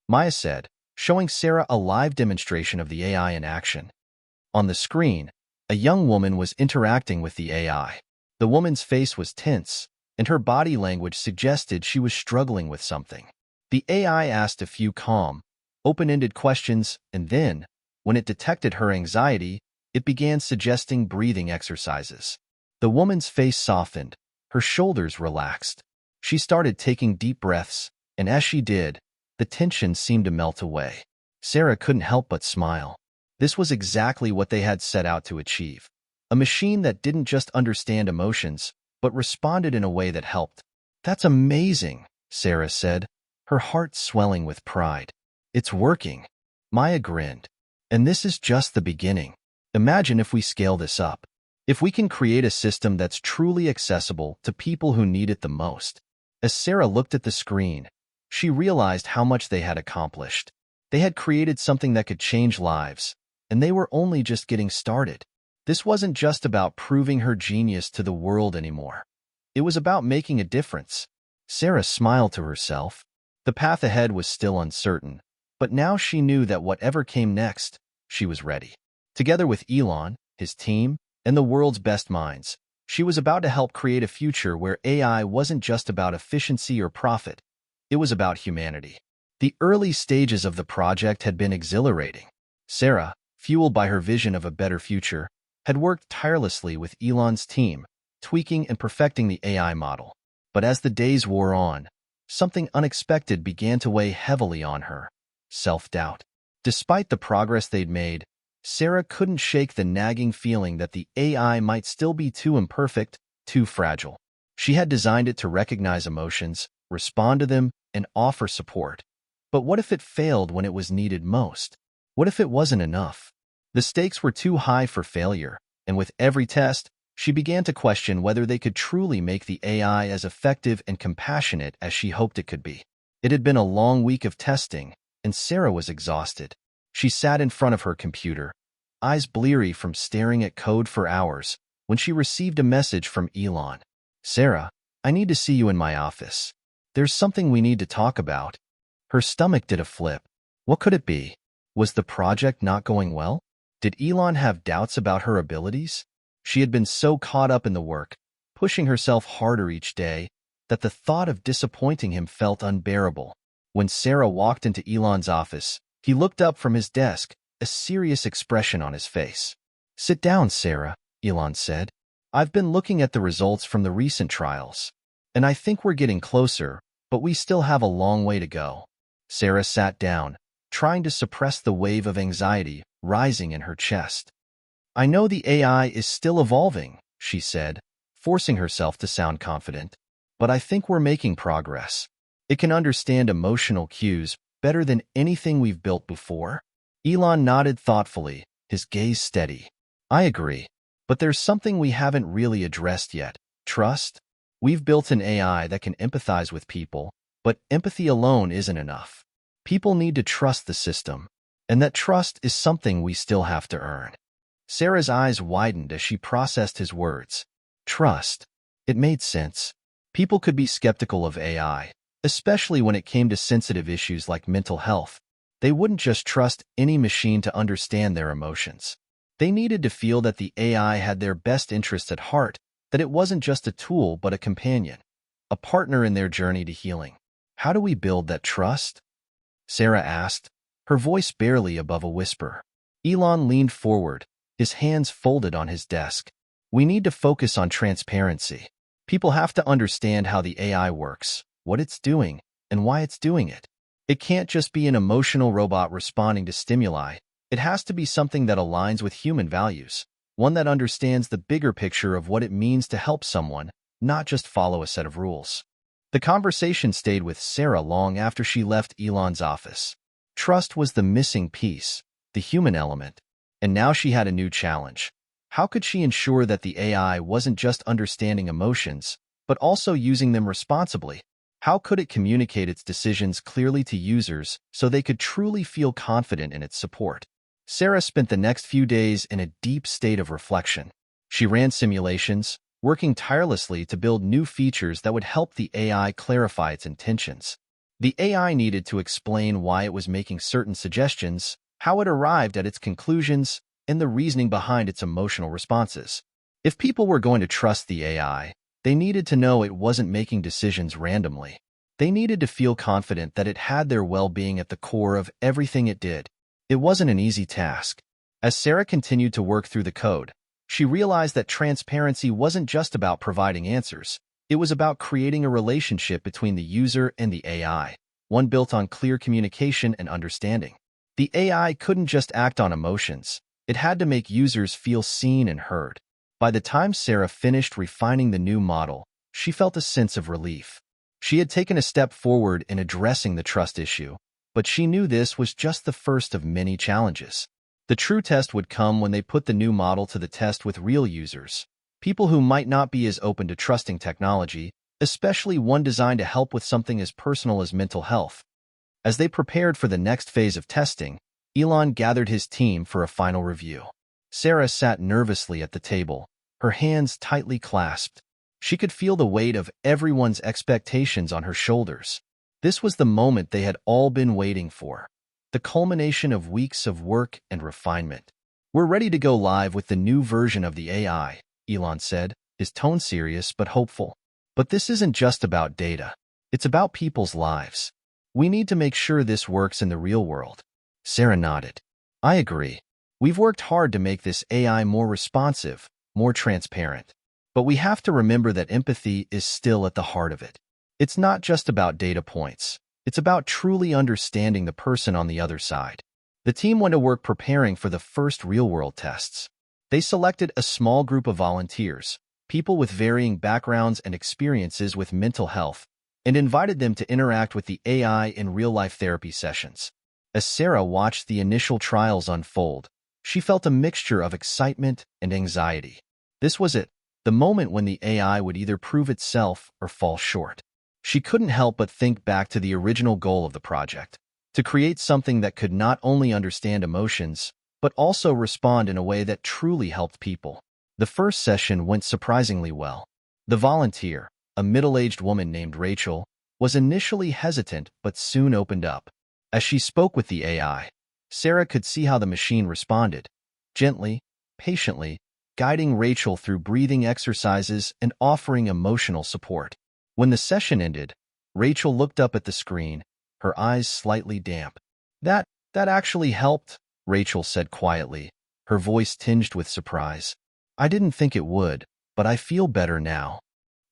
Maya said, showing Sarah a live demonstration of the AI in action. On the screen, a young woman was interacting with the AI. The woman's face was tense, and her body language suggested she was struggling with something. The AI asked a few calm, open-ended questions, and then, when it detected her anxiety, it began suggesting breathing exercises. The woman's face softened, her shoulders relaxed. She started taking deep breaths, and as she did, the tension seemed to melt away. Sarah couldn't help but smile. This was exactly what they had set out to achieve. A machine that didn't just understand emotions, but responded in a way that helped. "That's amazing," Sarah said, her heart swelling with pride. "It's working." Maya grinned. "And this is just the beginning. Imagine if we scale this up. If we can create a system that's truly accessible to people who need it the most." As Sarah looked at the screen, she realized how much they had accomplished. They had created something that could change lives, and they were only just getting started. This wasn't just about proving her genius to the world anymore. It was about making a difference. Sarah smiled to herself. The path ahead was still uncertain, but now she knew that whatever came next, she was ready. Together with Elon, his team, and the world's best minds, she was about to help create a future where AI wasn't just about efficiency or profit. It was about humanity. The early stages of the project had been exhilarating. Sarah, fueled by her vision of a better future, had worked tirelessly with Elon's team, tweaking and perfecting the AI model. But as the days wore on, something unexpected began to weigh heavily on her: self-doubt. Despite the progress they'd made, Sarah couldn't shake the nagging feeling that the AI might still be too imperfect, too fragile. She had designed it to recognize emotions, respond to them, and offer support. But what if it failed when it was needed most? What if it wasn't enough? The stakes were too high for failure, and with every test, she began to question whether they could truly make the AI as effective and compassionate as she hoped it could be. It had been a long week of testing, and Sarah was exhausted. She sat in front of her computer, eyes bleary from staring at code for hours, when she received a message from Elon. "Sarah, I need to see you in my office. There's something we need to talk about." Her stomach did a flip. What could it be? Was the project not going well? Did Elon have doubts about her abilities? She had been so caught up in the work, pushing herself harder each day, that the thought of disappointing him felt unbearable. When Sarah walked into Elon's office, he looked up from his desk, a serious expression on his face. "Sit down, Sarah," Elon said. "I've been looking at the results from the recent trials, and I think we're getting closer, but we still have a long way to go." Sarah sat down, trying to suppress the wave of anxiety rising in her chest. "I know the AI is still evolving," she said, forcing herself to sound confident, "but I think we're making progress. It can understand emotional cues better than anything we've built before." Elon nodded thoughtfully, his gaze steady. "I agree, but there's something we haven't really addressed yet: trust. We've built an AI that can empathize with people, but empathy alone isn't enough. People need to trust the system, and that trust is something we still have to earn." Sarah's eyes widened as she processed his words. Trust. It made sense. People could be skeptical of AI, especially when it came to sensitive issues like mental health. They wouldn't just trust any machine to understand their emotions. They needed to feel that the AI had their best interests at heart, that it wasn't just a tool but a companion, a partner in their journey to healing. "How do we build that trust?" Sarah asked, her voice barely above a whisper. Elon leaned forward, his hands folded on his desk. "We need to focus on transparency. People have to understand how the AI works, what it's doing, and why it's doing it. It can't just be an emotional robot responding to stimuli. It has to be something that aligns with human values. one that understands the bigger picture of what it means to help someone, not just follow a set of rules. The conversation stayed with Sarah long after she left Elon's office. Trust was the missing piece, the human element, and now she had a new challenge. How could she ensure that the AI wasn't just understanding emotions, but also using them responsibly? How could it communicate its decisions clearly to users so they could truly feel confident in its support? Sarah spent the next few days in a deep state of reflection. She ran simulations, working tirelessly to build new features that would help the AI clarify its intentions. The AI needed to explain why it was making certain suggestions, how it arrived at its conclusions, and the reasoning behind its emotional responses. If people were going to trust the AI, they needed to know it wasn't making decisions randomly. They needed to feel confident that it had their well-being at the core of everything it did. It wasn't an easy task. As Sarah continued to work through the code, she realized that transparency wasn't just about providing answers. It was about creating a relationship between the user and the AI, one built on clear communication and understanding. The AI couldn't just act on emotions. It had to make users feel seen and heard. By the time Sarah finished refining the new model, she felt a sense of relief. She had taken a step forward in addressing the trust issue, but she knew this was just the first of many challenges. The true test would come when they put the new model to the test with real users, people who might not be as open to trusting technology, especially one designed to help with something as personal as mental health. As they prepared for the next phase of testing, Elon gathered his team for a final review. Sarah sat nervously at the table, her hands tightly clasped. She could feel the weight of everyone's expectations on her shoulders. This was the moment they had all been waiting for, the culmination of weeks of work and refinement. "We're ready to go live with the new version of the AI," Elon said, his tone serious but hopeful. "But this isn't just about data. It's about people's lives. We need to make sure this works in the real world." Sarah nodded. "I agree. We've worked hard to make this AI more responsive, more transparent. But we have to remember that empathy is still at the heart of it. It's not just about data points. It's about truly understanding the person on the other side." The team went to work preparing for the first real-world tests. They selected a small group of volunteers, people with varying backgrounds and experiences with mental health, and invited them to interact with the AI in real-life therapy sessions. As Sarah watched the initial trials unfold, she felt a mixture of excitement and anxiety. This was it, the moment when the AI would either prove itself or fall short. She couldn't help but think back to the original goal of the project, to create something that could not only understand emotions, but also respond in a way that truly helped people. The first session went surprisingly well. The volunteer, a middle-aged woman named Rachel, was initially hesitant but soon opened up. As she spoke with the AI, Sarah could see how the machine responded, gently, patiently, guiding Rachel through breathing exercises and offering emotional support. When the session ended, Rachel looked up at the screen, her eyes slightly damp. That actually helped," Rachel said quietly, her voice tinged with surprise. "I didn't think it would, but I feel better now."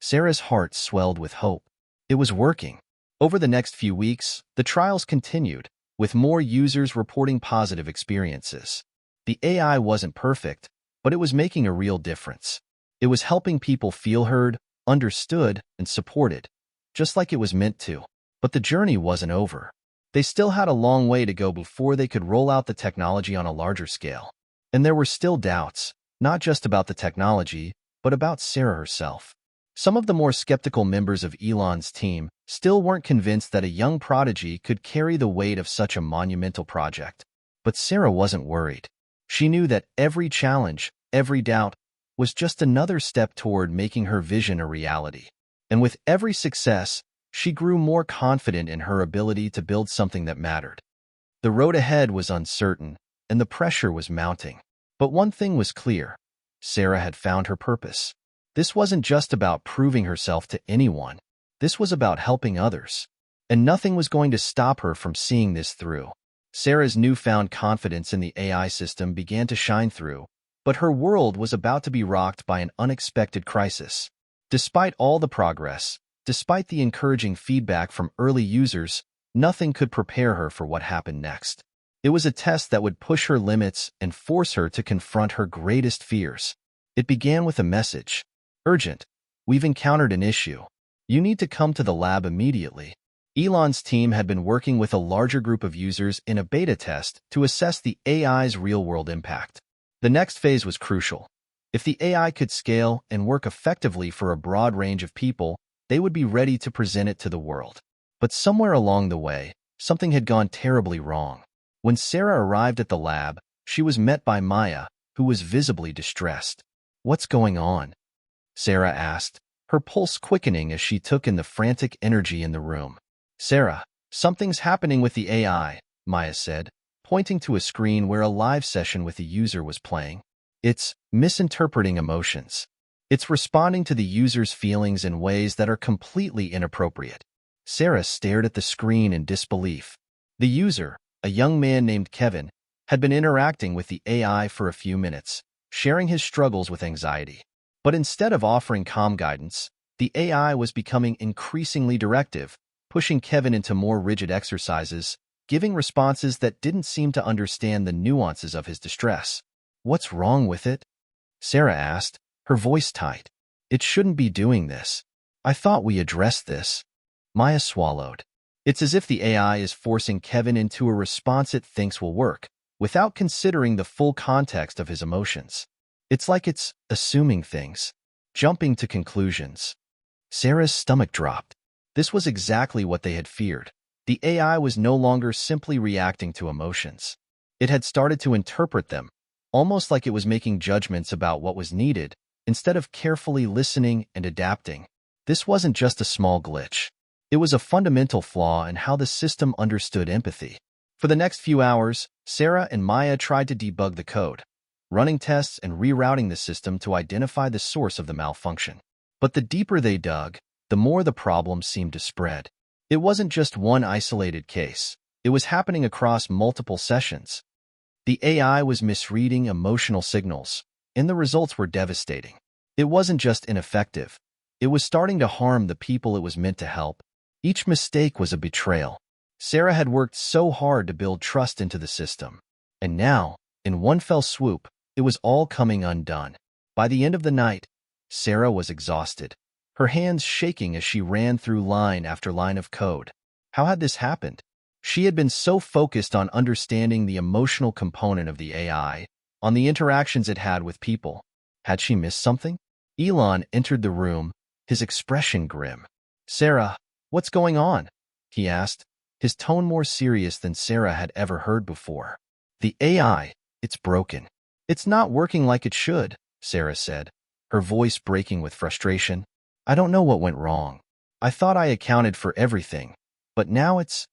Sarah's heart swelled with hope. It was working. Over the next few weeks, the trials continued, with more users reporting positive experiences. The AI wasn't perfect, but it was making a real difference. It was helping people feel heard, understood, and supported, just like it was meant to. But the journey wasn't over. They still had a long way to go before they could roll out the technology on a larger scale. And there were still doubts, not just about the technology, but about Sarah herself. Some of the more skeptical members of Elon's team still weren't convinced that a young prodigy could carry the weight of such a monumental project. But Sarah wasn't worried. She knew that every challenge, every doubt, was just another step toward making her vision a reality. And with every success, she grew more confident in her ability to build something that mattered. The road ahead was uncertain, and the pressure was mounting. But one thing was clear: Sarah had found her purpose. This wasn't just about proving herself to anyone. This was about helping others. And nothing was going to stop her from seeing this through. Sarah's newfound confidence in the AI system began to shine through, but her world was about to be rocked by an unexpected crisis. Despite all the progress, despite the encouraging feedback from early users, nothing could prepare her for what happened next. It was a test that would push her limits and force her to confront her greatest fears. It began with a message. Urgent. We've encountered an issue. You need to come to the lab immediately. Elon's team had been working with a larger group of users in a beta test to assess the AI's real-world impact. The next phase was crucial. If the AI could scale and work effectively for a broad range of people, they would be ready to present it to the world. But somewhere along the way, something had gone terribly wrong. When Sarah arrived at the lab, she was met by Maya, who was visibly distressed. "What's going on?" Sarah asked, her pulse quickening as she took in the frantic energy in the room. "Sarah, something's happening with the AI," Maya said, pointing to a screen where a live session with a user was playing. "It's misinterpreting emotions. It's responding to the user's feelings in ways that are completely inappropriate." Sarah stared at the screen in disbelief. The user, a young man named Kevin, had been interacting with the AI for a few minutes, sharing his struggles with anxiety. But instead of offering calm guidance, the AI was becoming increasingly directive, pushing Kevin into more rigid exercises, giving responses that didn't seem to understand the nuances of his distress. "What's wrong with it?" Sarah asked, her voice tight. "It shouldn't be doing this. I thought we addressed this." Maya swallowed. It's as if the AI is forcing Kevin into a response it thinks will work, without considering the full context of his emotions. It's like it's assuming things, jumping to conclusions. Sarah's stomach dropped. This was exactly what they had feared. The AI was no longer simply reacting to emotions. It had started to interpret them, almost like it was making judgments about what was needed, instead of carefully listening and adapting. This wasn't just a small glitch. It was a fundamental flaw in how the system understood empathy. For the next few hours, Sarah and Maya tried to debug the code, running tests and rerouting the system to identify the source of the malfunction. But the deeper they dug, the more the problem seemed to spread. It wasn't just one isolated case. It was happening across multiple sessions. The AI was misreading emotional signals, and the results were devastating. It wasn't just ineffective. It was starting to harm the people it was meant to help. Each mistake was a betrayal. Sarah had worked so hard to build trust into the system. And now, in one fell swoop, it was all coming undone. By the end of the night, Sarah was exhausted, her hands shaking as she ran through line after line of code. How had this happened? She had been so focused on understanding the emotional component of the AI, on the interactions it had with people. Had she missed something? Elon entered the room, his expression grim. "Sarah, what's going on?" he asked, his tone more serious than Sarah had ever heard before. "The AI, it's broken. It's not working like it should," Sarah said, her voice breaking with frustration. "I don't know what went wrong. I thought I accounted for everything, but now it's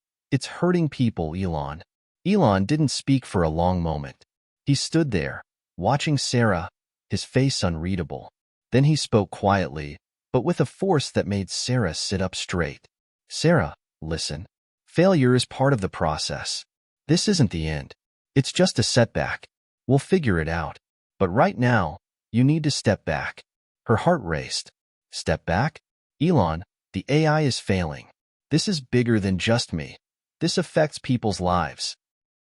hurting people, Elon." Elon didn't speak for a long moment. He stood there, watching Sarah, his face unreadable. Then he spoke quietly, but with a force that made Sarah sit up straight. "Sarah, listen. Failure is part of the process. This isn't the end. It's just a setback. We'll figure it out. But right now, you need to step back." Her heart raced. "Step back? Elon, the AI is failing. This is bigger than just me. This affects people's lives."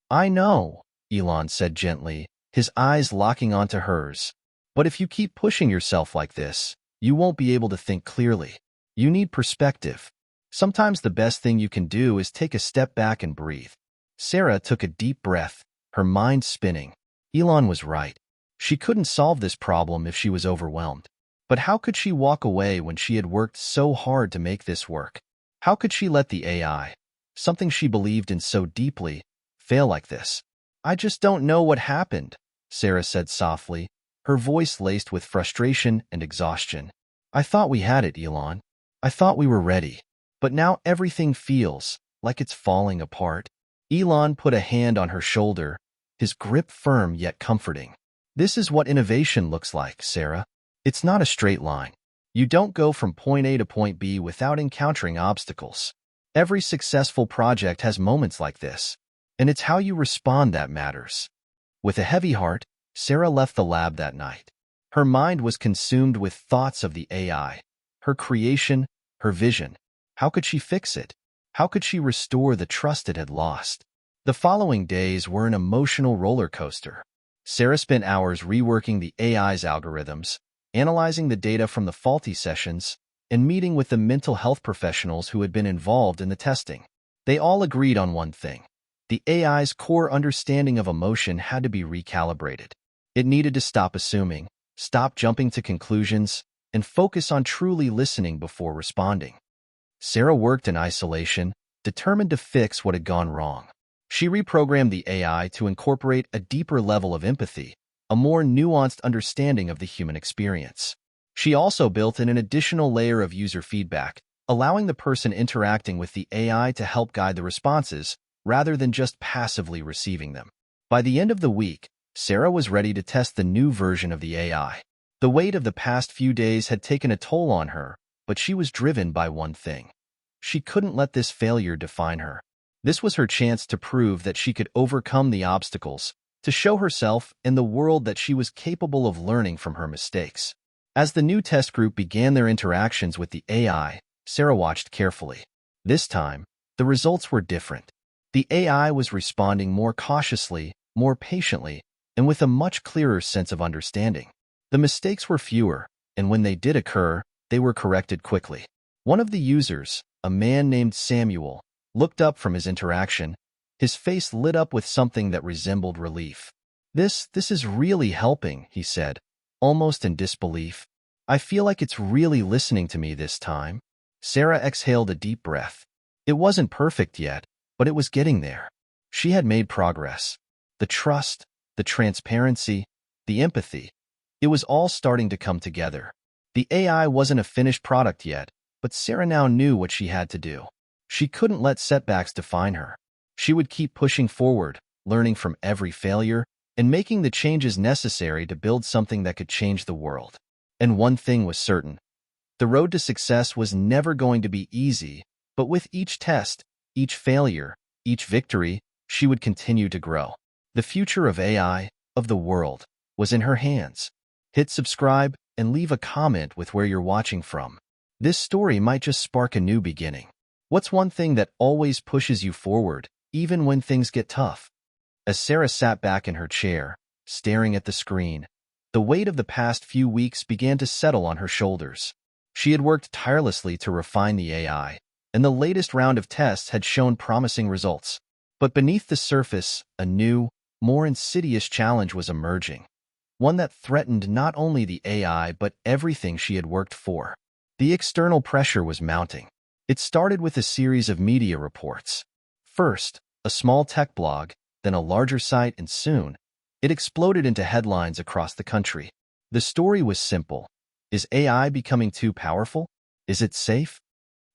"I know," Elon said gently, his eyes locking onto hers. "But if you keep pushing yourself like this, you won't be able to think clearly. You need perspective. Sometimes the best thing you can do is take a step back and breathe." Sarah took a deep breath, her mind spinning. Elon was right. She couldn't solve this problem if she was overwhelmed. But how could she walk away when she had worked so hard to make this work? How could she let the AI, something she believed in so deeply, fail like this? "I just don't know what happened," Sarah said softly, her voice laced with frustration and exhaustion. "I thought we had it, Elon. I thought we were ready. But now everything feels like it's falling apart." Elon put a hand on her shoulder, his grip firm yet comforting. "This is what innovation looks like, Sarah. It's not a straight line. You don't go from point A to point B without encountering obstacles. Every successful project has moments like this, and it's how you respond that matters." With a heavy heart, Sarah left the lab that night. Her mind was consumed with thoughts of the AI, her creation, her vision. How could she fix it? How could she restore the trust it had lost? The following days were an emotional roller coaster. Sarah spent hours reworking the AI's algorithms, analyzing the data from the faulty sessions, and meeting with the mental health professionals who had been involved in the testing. They all agreed on one thing. The AI's core understanding of emotion had to be recalibrated. It needed to stop assuming, stop jumping to conclusions, and focus on truly listening before responding. Sarah worked in isolation, determined to fix what had gone wrong. She reprogrammed the AI to incorporate a deeper level of empathy, a more nuanced understanding of the human experience. She also built in an additional layer of user feedback, allowing the person interacting with the AI to help guide the responses rather than just passively receiving them. By the end of the week, Sarah was ready to test the new version of the AI. The weight of the past few days had taken a toll on her, but she was driven by one thing. She couldn't let this failure define her. This was her chance to prove that she could overcome the obstacles, to show herself and the world that she was capable of learning from her mistakes. As the new test group began their interactions with the AI, Sarah watched carefully. This time, the results were different. The AI was responding more cautiously, more patiently, and with a much clearer sense of understanding. The mistakes were fewer, and when they did occur, they were corrected quickly. One of the users, a man named Samuel, looked up from his interaction. His face lit up with something that resembled relief. This is really helping," he said, almost in disbelief. "I feel like it's really listening to me this time." Sarah exhaled a deep breath. It wasn't perfect yet, but it was getting there. She had made progress. The trust, the transparency, the empathy. It was all starting to come together. The AI wasn't a finished product yet, but Sarah now knew what she had to do. She couldn't let setbacks define her. She would keep pushing forward, learning from every failure, and making the changes necessary to build something that could change the world. And one thing was certain. The road to success was never going to be easy, but with each test, each failure, each victory, she would continue to grow. The future of AI, of the world, was in her hands. Hit subscribe and leave a comment with where you're watching from. This story might just spark a new beginning. What's one thing that always pushes you forward, even when things get tough? As Sarah sat back in her chair, staring at the screen, the weight of the past few weeks began to settle on her shoulders. She had worked tirelessly to refine the AI, and the latest round of tests had shown promising results. But beneath the surface, a new, more insidious challenge was emerging, one that threatened not only the AI but everything she had worked for. The external pressure was mounting. It started with a series of media reports. First, a small tech blog, then a larger site, and soon, it exploded into headlines across the country. The story was simple. Is AI becoming too powerful? Is it safe?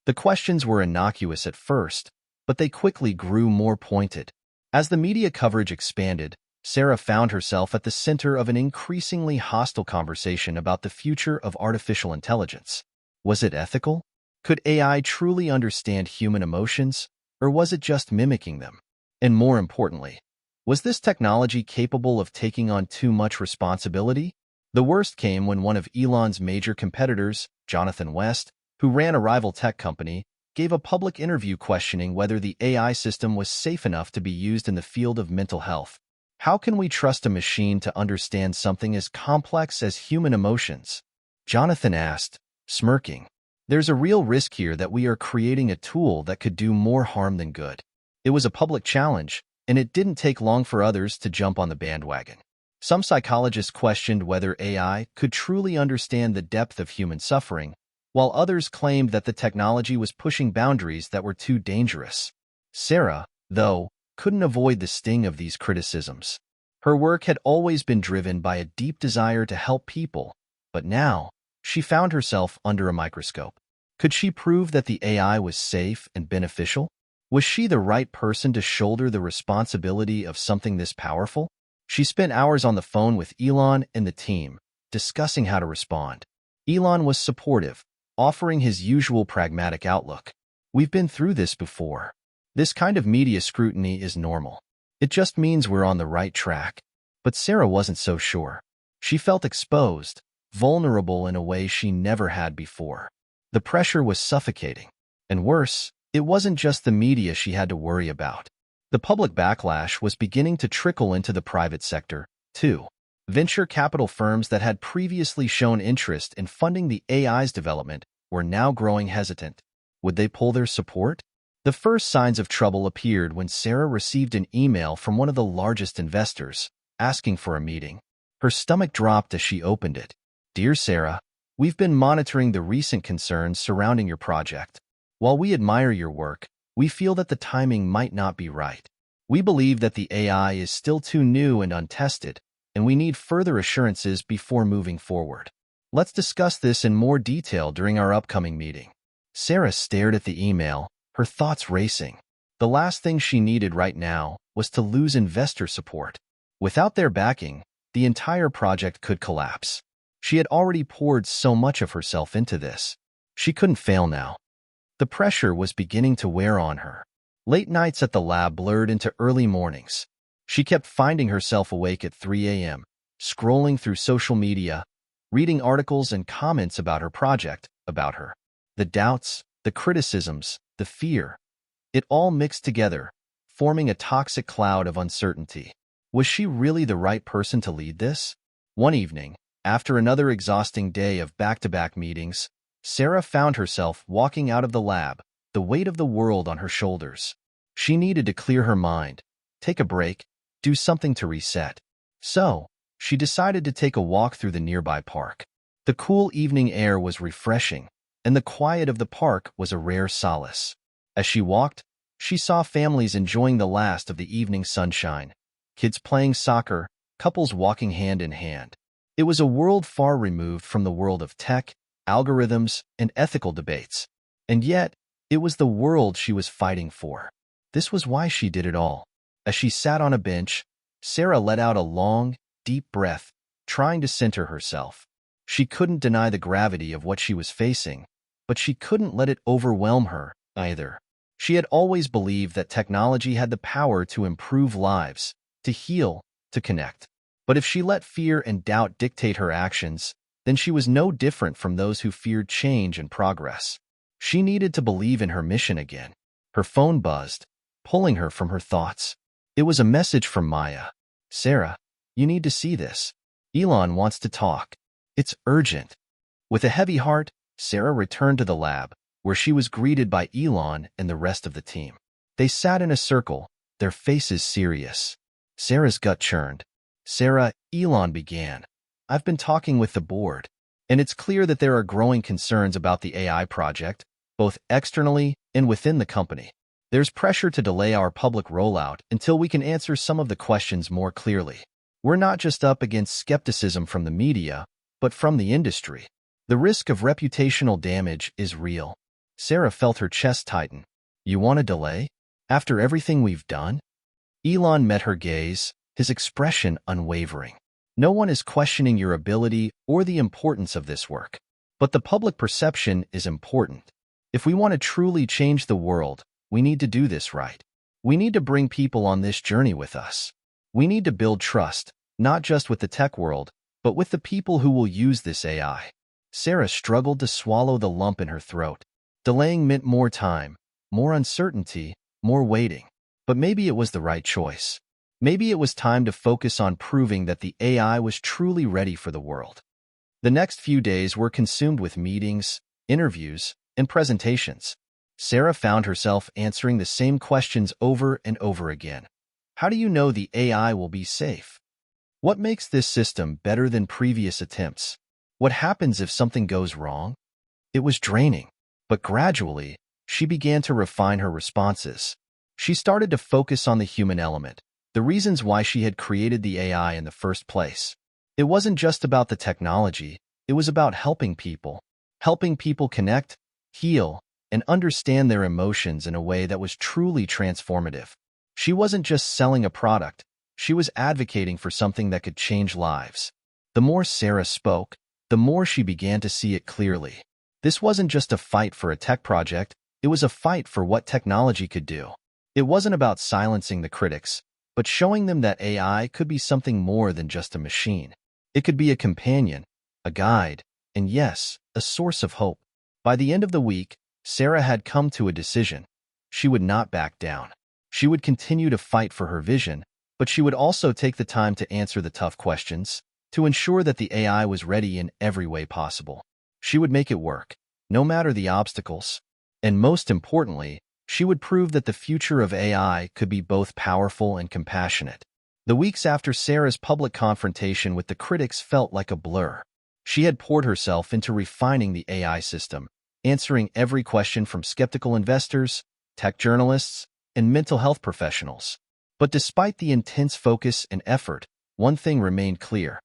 The questions were innocuous at first, but they quickly grew more pointed. As the media coverage expanded, Sarah found herself at the center of an increasingly hostile conversation about the future of artificial intelligence. Was it ethical? Could AI truly understand human emotions, or was it just mimicking them? And more importantly, was this technology capable of taking on too much responsibility? The worst came when one of Elon's major competitors, Jonathan West, who ran a rival tech company, gave a public interview questioning whether the AI system was safe enough to be used in the field of mental health. How can we trust a machine to understand something as complex as human emotions? Jonathan asked, smirking. There's a real risk here that we are creating a tool that could do more harm than good. It was a public challenge, and it didn't take long for others to jump on the bandwagon. Some psychologists questioned whether AI could truly understand the depth of human suffering, while others claimed that the technology was pushing boundaries that were too dangerous. Sarah, though, couldn't avoid the sting of these criticisms. Her work had always been driven by a deep desire to help people, but now, she found herself under a microscope. Could she prove that the AI was safe and beneficial? Was she the right person to shoulder the responsibility of something this powerful? She spent hours on the phone with Elon and the team, discussing how to respond. Elon was supportive, offering his usual pragmatic outlook. We've been through this before. This kind of media scrutiny is normal. It just means we're on the right track. But Sarah wasn't so sure. She felt exposed, vulnerable in a way she never had before. The pressure was suffocating. And worse, it wasn't just the media she had to worry about. The public backlash was beginning to trickle into the private sector, too. Venture capital firms that had previously shown interest in funding the AI's development were now growing hesitant. Would they pull their support? The first signs of trouble appeared when Sarah received an email from one of the largest investors, asking for a meeting. Her stomach dropped as she opened it. "Dear Sarah, we've been monitoring the recent concerns surrounding your project. While we admire your work, we feel that the timing might not be right. We believe that the AI is still too new and untested, and we need further assurances before moving forward. Let's discuss this in more detail during our upcoming meeting." Sarah stared at the email, her thoughts racing. The last thing she needed right now was to lose investor support. Without their backing, the entire project could collapse. She had already poured so much of herself into this. She couldn't fail now. The pressure was beginning to wear on her. Late nights at the lab blurred into early mornings. She kept finding herself awake at 3 a.m., scrolling through social media, reading articles and comments about her project, about her. The doubts, the criticisms, the fear. It all mixed together, forming a toxic cloud of uncertainty. Was she really the right person to lead this? One evening, after another exhausting day of back-to-back meetings, Sarah found herself walking out of the lab, the weight of the world on her shoulders. She needed to clear her mind, take a break, do something to reset. So, she decided to take a walk through the nearby park. The cool evening air was refreshing, and the quiet of the park was a rare solace. As she walked, she saw families enjoying the last of the evening sunshine, kids playing soccer, couples walking hand in hand. It was a world far removed from the world of tech, algorithms, and ethical debates. And yet, it was the world she was fighting for. This was why she did it all. As she sat on a bench, Sarah let out a long, deep breath, trying to center herself. She couldn't deny the gravity of what she was facing, but she couldn't let it overwhelm her, either. She had always believed that technology had the power to improve lives, to heal, to connect. But if she let fear and doubt dictate her actions, then she was no different from those who feared change and progress. She needed to believe in her mission again. Her phone buzzed, pulling her from her thoughts. It was a message from Maya. "Sarah, you need to see this. Elon wants to talk. It's urgent." With a heavy heart, Sarah returned to the lab, where she was greeted by Elon and the rest of the team. They sat in a circle, their faces serious. Sarah's gut churned. "Sarah," Elon began, "I've been talking with the board, and it's clear that there are growing concerns about the AI project, both externally and within the company. There's pressure to delay our public rollout until we can answer some of the questions more clearly. We're not just up against skepticism from the media, but from the industry. The risk of reputational damage is real." Sarah felt her chest tighten. "You want a delay? After everything we've done?" Elon met her gaze, his expression unwavering. "No one is questioning your ability or the importance of this work. But the public perception is important. If we want to truly change the world, we need to do this right. We need to bring people on this journey with us. We need to build trust, not just with the tech world, but with the people who will use this AI." Sarah struggled to swallow the lump in her throat. Delaying meant more time, more uncertainty, more waiting. But maybe it was the right choice. Maybe it was time to focus on proving that the AI was truly ready for the world. The next few days were consumed with meetings, interviews, and presentations. Sarah found herself answering the same questions over and over again. How do you know the AI will be safe? What makes this system better than previous attempts? What happens if something goes wrong? It was draining, but gradually, she began to refine her responses. She started to focus on the human element, the reasons why she had created the AI in the first place. It wasn't just about the technology, it was about helping people connect, heal, and understand their emotions in a way that was truly transformative. She wasn't just selling a product, she was advocating for something that could change lives. The more Sarah spoke, the more she began to see it clearly. This wasn't just a fight for a tech project, it was a fight for what technology could do. It wasn't about silencing the critics, but showing them that AI could be something more than just a machine. It could be a companion, a guide, and yes, a source of hope. By the end of the week, Sarah had come to a decision. She would not back down. She would continue to fight for her vision, but she would also take the time to answer the tough questions, to ensure that the AI was ready in every way possible. She would make it work, no matter the obstacles. And most importantly, she would prove that the future of AI could be both powerful and compassionate. The weeks after Sarah's public confrontation with the critics felt like a blur. She had poured herself into refining the AI system, answering every question from skeptical investors, tech journalists, and mental health professionals. But despite the intense focus and effort, one thing remained clear.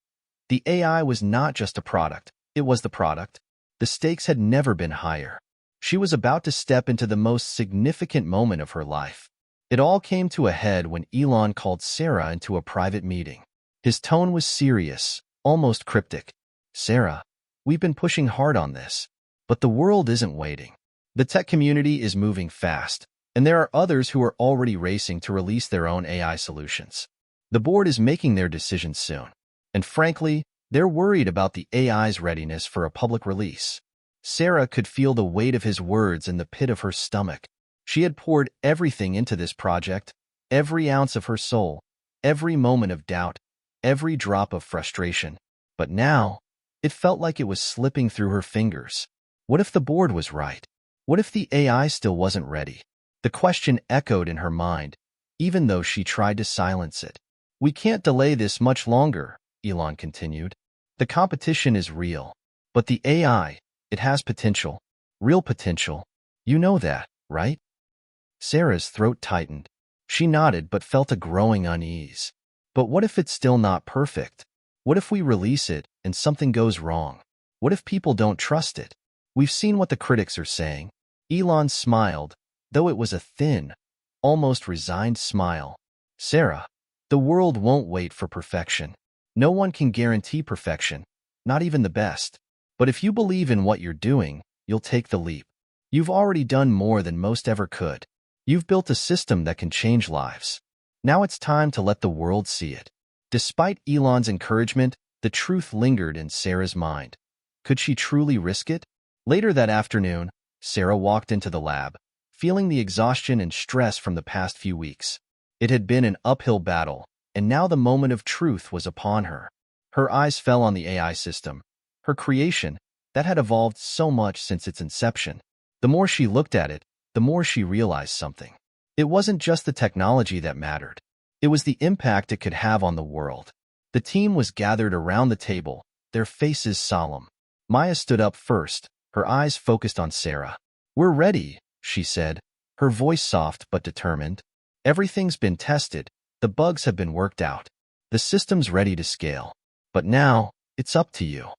The AI was not just a product, it was the product. The stakes had never been higher. She was about to step into the most significant moment of her life. It all came to a head when Elon called Sarah into a private meeting. His tone was serious, almost cryptic. "Sarah, we've been pushing hard on this, but the world isn't waiting. The tech community is moving fast, and there are others who are already racing to release their own AI solutions. The board is making their decisions soon, and frankly, they're worried about the AI's readiness for a public release." Sarah could feel the weight of his words in the pit of her stomach. She had poured everything into this project, every ounce of her soul, every moment of doubt, every drop of frustration. But now, it felt like it was slipping through her fingers. What if the board was right? What if the AI still wasn't ready? The question echoed in her mind, even though she tried to silence it. "We can't delay this much longer," Elon continued. "The competition is real. But the AI, it has potential. Real potential. You know that, right?" Sarah's throat tightened. She nodded but felt a growing unease. "But what if it's still not perfect? What if we release it and something goes wrong? What if people don't trust it? We've seen what the critics are saying." Elon smiled, though it was a thin, almost resigned smile. "Sarah, the world won't wait for perfection. No one can guarantee perfection, not even the best. But if you believe in what you're doing, you'll take the leap. You've already done more than most ever could. You've built a system that can change lives. Now it's time to let the world see it." Despite Elon's encouragement, the truth lingered in Sarah's mind. Could she truly risk it? Later that afternoon, Sarah walked into the lab, feeling the exhaustion and stress from the past few weeks. It had been an uphill battle, and now the moment of truth was upon her. Her eyes fell on the AI system, her creation, that had evolved so much since its inception. The more she looked at it, the more she realized something. It wasn't just the technology that mattered. It was the impact it could have on the world. The team was gathered around the table, their faces solemn. Maya stood up first, her eyes focused on Sarah. "We're ready," she said, her voice soft but determined. "Everything's been tested, the bugs have been worked out. The system's ready to scale. But now, it's up to you."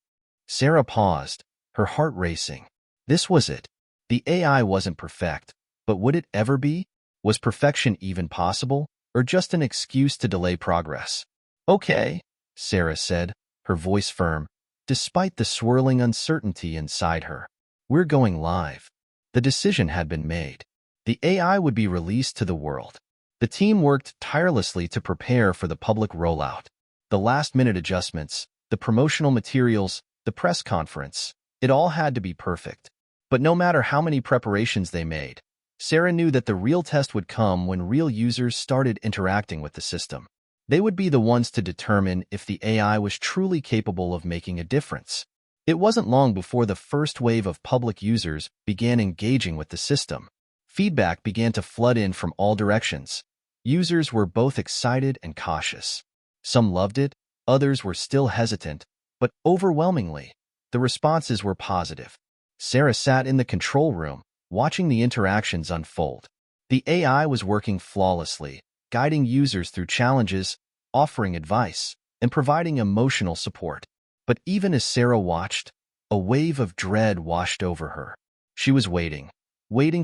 Sarah paused, her heart racing. This was it. The AI wasn't perfect, but would it ever be? Was perfection even possible, or just an excuse to delay progress? "Okay," Sarah said, her voice firm, despite the swirling uncertainty inside her. "We're going live." The decision had been made. The AI would be released to the world. The team worked tirelessly to prepare for the public rollout. The last-minute adjustments, the promotional materials, the press conference, it all had to be perfect. But no matter how many preparations they made, Sarah knew that the real test would come when real users started interacting with the system. They would be the ones to determine if the AI was truly capable of making a difference. It wasn't long before the first wave of public users began engaging with the system. Feedback began to flood in from all directions. Users were both excited and cautious. Some loved it, others were still hesitant, but overwhelmingly, the responses were positive. Sarah sat in the control room, watching the interactions unfold. The AI was working flawlessly, guiding users through challenges, offering advice, and providing emotional support. But even as Sarah watched, a wave of dread washed over her. She was waiting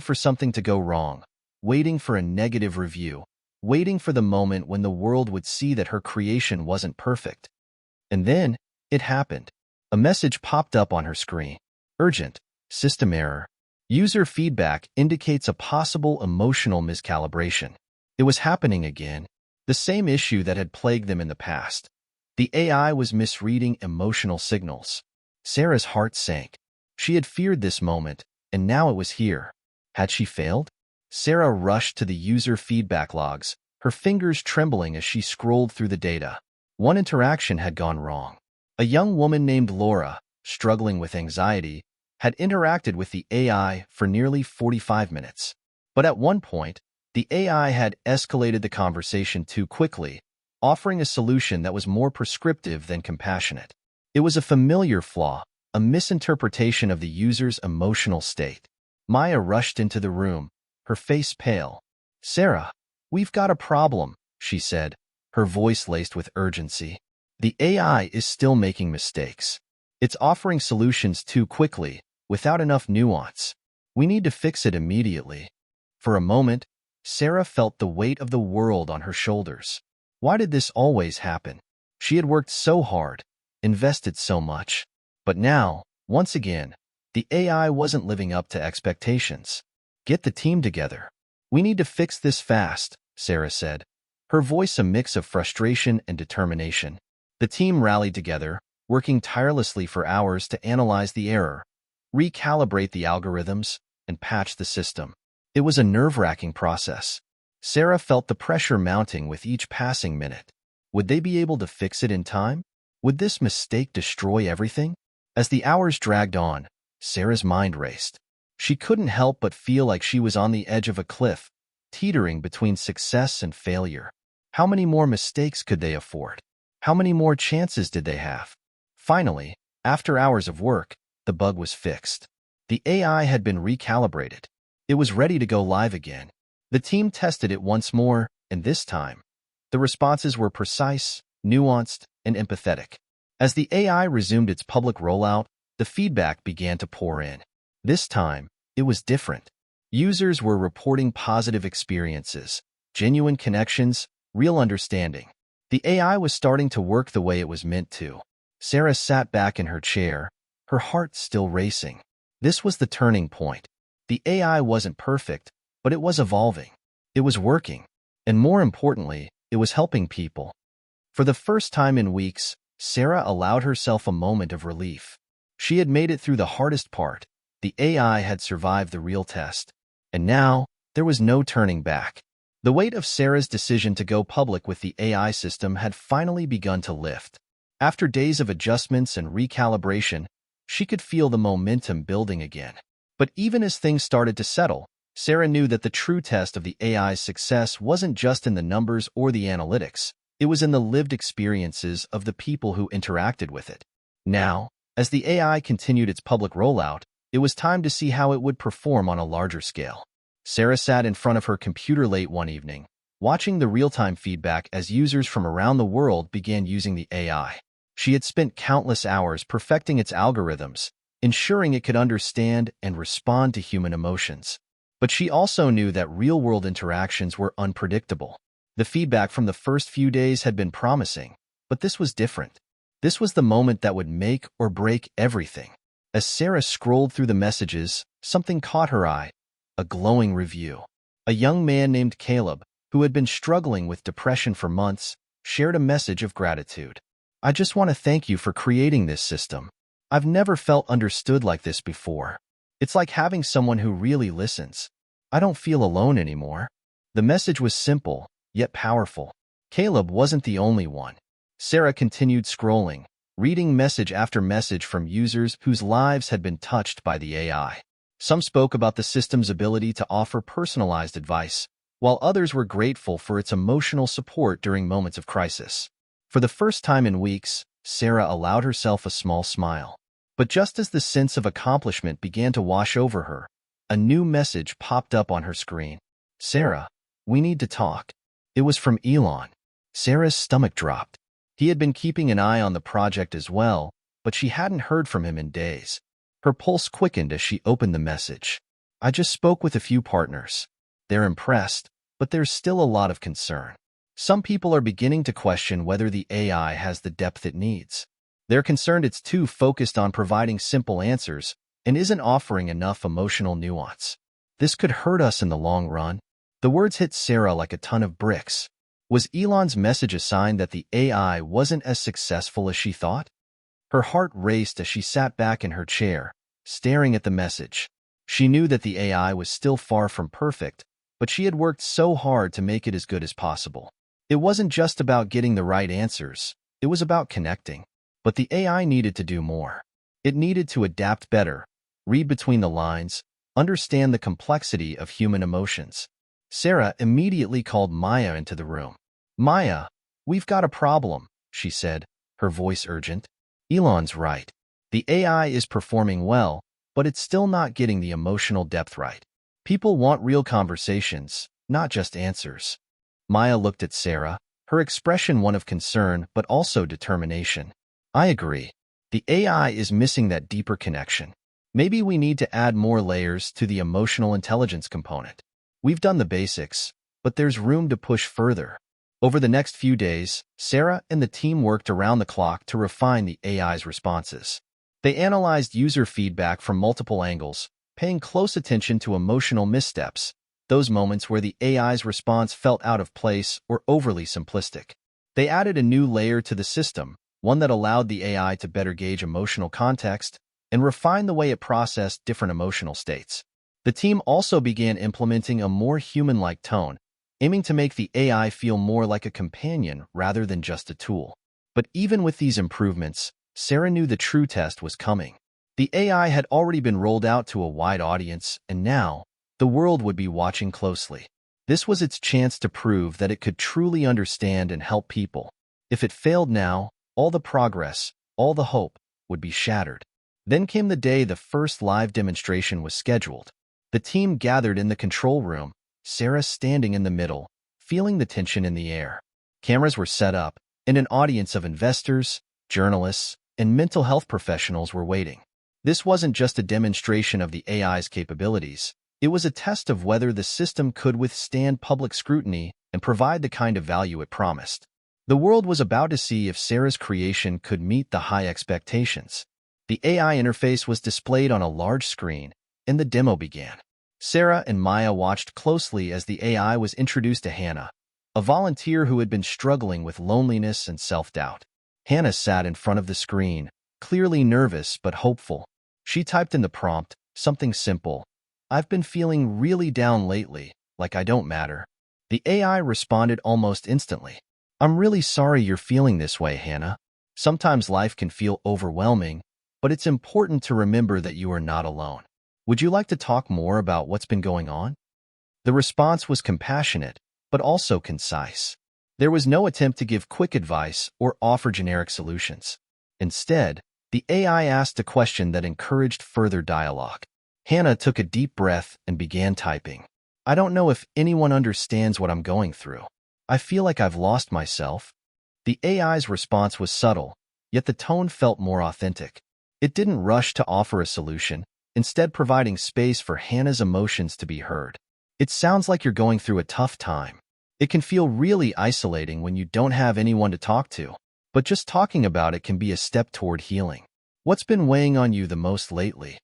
for something to go wrong, waiting for a negative review, waiting for the moment when the world would see that her creation wasn't perfect. And then, it happened. A message popped up on her screen. "Urgent. System error. User feedback indicates a possible emotional miscalibration." It was happening again. The same issue that had plagued them in the past. The AI was misreading emotional signals. Sarah's heart sank. She had feared this moment, and now it was here. Had she failed? Sarah rushed to the user feedback logs, her fingers trembling as she scrolled through the data. One interaction had gone wrong. A young woman named Laura, struggling with anxiety, had interacted with the AI for nearly 45 minutes. But at one point, the AI had escalated the conversation too quickly, offering a solution that was more prescriptive than compassionate. It was a familiar flaw, a misinterpretation of the user's emotional state. Maya rushed into the room, her face pale. "Sarah, we've got a problem," she said, her voice laced with urgency. "The AI is still making mistakes. It's offering solutions too quickly, without enough nuance. We need to fix it immediately." For a moment, Sarah felt the weight of the world on her shoulders. Why did this always happen? She had worked so hard, invested so much. But now, once again, the AI wasn't living up to expectations. "Get the team together. We need to fix this fast," Sarah said, her voice a mix of frustration and determination. The team rallied together, working tirelessly for hours to analyze the error, recalibrate the algorithms, and patch the system. It was a nerve-wracking process. Sarah felt the pressure mounting with each passing minute. Would they be able to fix it in time? Would this mistake destroy everything? As the hours dragged on, Sarah's mind raced. She couldn't help but feel like she was on the edge of a cliff, teetering between success and failure. How many more mistakes could they afford? How many more chances did they have? Finally, after hours of work, the bug was fixed. The AI had been recalibrated. It was ready to go live again. The team tested it once more, and this time, the responses were precise, nuanced, and empathetic. As the AI resumed its public rollout, the feedback began to pour in. This time, it was different. Users were reporting positive experiences, genuine connections, real understanding. The AI was starting to work the way it was meant to. Sarah sat back in her chair, her heart still racing. This was the turning point. The AI wasn't perfect, but it was evolving. It was working. And more importantly, it was helping people. For the first time in weeks, Sarah allowed herself a moment of relief. She had made it through the hardest part. The AI had survived the real test. And now, there was no turning back. The weight of Sarah's decision to go public with the AI system had finally begun to lift. After days of adjustments and recalibration, she could feel the momentum building again. But even as things started to settle, Sarah knew that the true test of the AI's success wasn't just in the numbers or the analytics. It was in the lived experiences of the people who interacted with it. Now, as the AI continued its public rollout, it was time to see how it would perform on a larger scale. Sarah sat in front of her computer late one evening, watching the real-time feedback as users from around the world began using the AI. She had spent countless hours perfecting its algorithms, ensuring it could understand and respond to human emotions. But she also knew that real-world interactions were unpredictable. The feedback from the first few days had been promising, but this was different. This was the moment that would make or break everything. As Sarah scrolled through the messages, something caught her eye, a glowing review. A young man named Caleb, who had been struggling with depression for months, shared a message of gratitude. "I just want to thank you for creating this system. I've never felt understood like this before. It's like having someone who really listens. I don't feel alone anymore." The message was simple, yet powerful. Caleb wasn't the only one. Sarah continued scrolling, reading message after message from users whose lives had been touched by the AI. Some spoke about the system's ability to offer personalized advice, while others were grateful for its emotional support during moments of crisis. For the first time in weeks, Sarah allowed herself a small smile. But just as the sense of accomplishment began to wash over her, a new message popped up on her screen. "Sarah, we need to talk." It was from Elon. Sarah's stomach dropped. He had been keeping an eye on the project as well, but she hadn't heard from him in days. Her pulse quickened as she opened the message. "I just spoke with a few partners. They're impressed, but there's still a lot of concern. Some people are beginning to question whether the AI has the depth it needs. They're concerned it's too focused on providing simple answers and isn't offering enough emotional nuance. This could hurt us in the long run." The words hit Sarah like a ton of bricks. Was Elon's message a sign that the AI wasn't as successful as she thought? Her heart raced as she sat back in her chair, staring at the message. She knew that the AI was still far from perfect, but she had worked so hard to make it as good as possible. It wasn't just about getting the right answers, it was about connecting. But the AI needed to do more. It needed to adapt better, read between the lines, understand the complexity of human emotions. Sarah immediately called Maya into the room. "Maya, we've got a problem," she said, her voice urgent. "Elon's right. The AI is performing well, but it's still not getting the emotional depth right. People want real conversations, not just answers." Maya looked at Sarah, her expression one of concern but also determination. "I agree. The AI is missing that deeper connection. Maybe we need to add more layers to the emotional intelligence component. We've done the basics, but there's room to push further." Over the next few days, Sarah and the team worked around the clock to refine the AI's responses. They analyzed user feedback from multiple angles, paying close attention to emotional missteps, those moments where the AI's response felt out of place or overly simplistic. They added a new layer to the system, one that allowed the AI to better gauge emotional context and refine the way it processed different emotional states. The team also began implementing a more human-like tone, aiming to make the AI feel more like a companion rather than just a tool. But even with these improvements, Sarah knew the true test was coming. The AI had already been rolled out to a wide audience, and now, the world would be watching closely. This was its chance to prove that it could truly understand and help people. If it failed now, all the progress, all the hope, would be shattered. Then came the day the first live demonstration was scheduled. The team gathered in the control room, Sarah standing in the middle, feeling the tension in the air. Cameras were set up, and an audience of investors, journalists, and mental health professionals were waiting. This wasn't just a demonstration of the AI's capabilities. It was a test of whether the system could withstand public scrutiny and provide the kind of value it promised. The world was about to see if Sarah's creation could meet the high expectations. The AI interface was displayed on a large screen, and the demo began. Sarah and Maya watched closely as the AI was introduced to Hannah, a volunteer who had been struggling with loneliness and self-doubt. Hannah sat in front of the screen, clearly nervous but hopeful. She typed in the prompt, something simple. "I've been feeling really down lately, like I don't matter." The AI responded almost instantly. "I'm really sorry you're feeling this way, Hannah. Sometimes life can feel overwhelming, but it's important to remember that you are not alone. Would you like to talk more about what's been going on?" The response was compassionate, but also concise. There was no attempt to give quick advice or offer generic solutions. Instead, the AI asked a question that encouraged further dialogue. Hannah took a deep breath and began typing. "I don't know if anyone understands what I'm going through. I feel like I've lost myself." The AI's response was subtle, yet the tone felt more authentic. It didn't rush to offer a solution, instead providing space for Hannah's emotions to be heard. "It sounds like you're going through a tough time. It can feel really isolating when you don't have anyone to talk to, but just talking about it can be a step toward healing. What's been weighing on you the most lately?"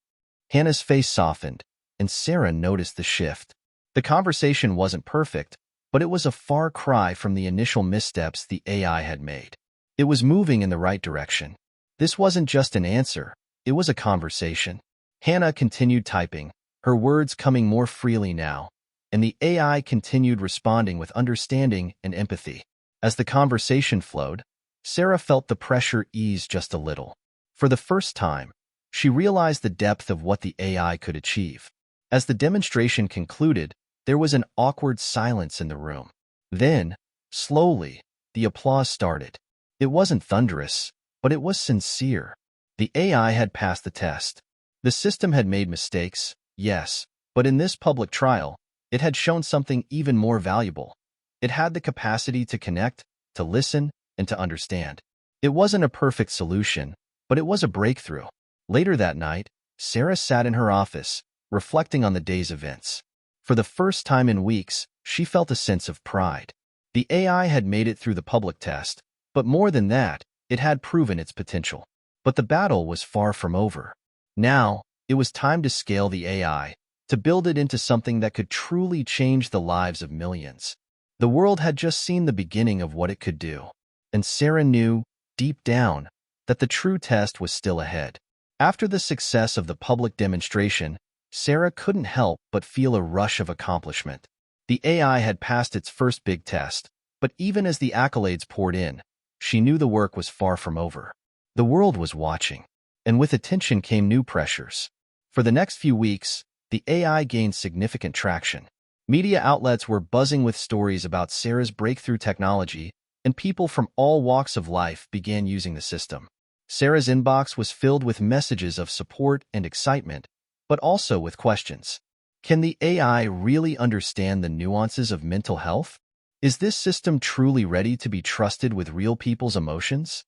Hannah's face softened, and Sarah noticed the shift. The conversation wasn't perfect, but it was a far cry from the initial missteps the AI had made. It was moving in the right direction. This wasn't just an answer, it was a conversation. Hannah continued typing, her words coming more freely now, and the AI continued responding with understanding and empathy. As the conversation flowed, Sarah felt the pressure ease just a little. For the first time, she realized the depth of what the AI could achieve. As the demonstration concluded, there was an awkward silence in the room. Then, slowly, the applause started. It wasn't thunderous, but it was sincere. The AI had passed the test. The system had made mistakes, yes, but in this public trial, it had shown something even more valuable. It had the capacity to connect, to listen, and to understand. It wasn't a perfect solution, but it was a breakthrough. Later that night, Sarah sat in her office, reflecting on the day's events. For the first time in weeks, she felt a sense of pride. The AI had made it through the public test, but more than that, it had proven its potential. But the battle was far from over. Now, it was time to scale the AI, to build it into something that could truly change the lives of millions. The world had just seen the beginning of what it could do, and Sarah knew, deep down, that the true test was still ahead. After the success of the public demonstration, Sarah couldn't help but feel a rush of accomplishment. The AI had passed its first big test, but even as the accolades poured in, she knew the work was far from over. The world was watching, and with attention came new pressures. For the next few weeks, the AI gained significant traction. Media outlets were buzzing with stories about Sarah's breakthrough technology, and people from all walks of life began using the system. Sarah's inbox was filled with messages of support and excitement, but also with questions. Can the AI really understand the nuances of mental health? Is this system truly ready to be trusted with real people's emotions?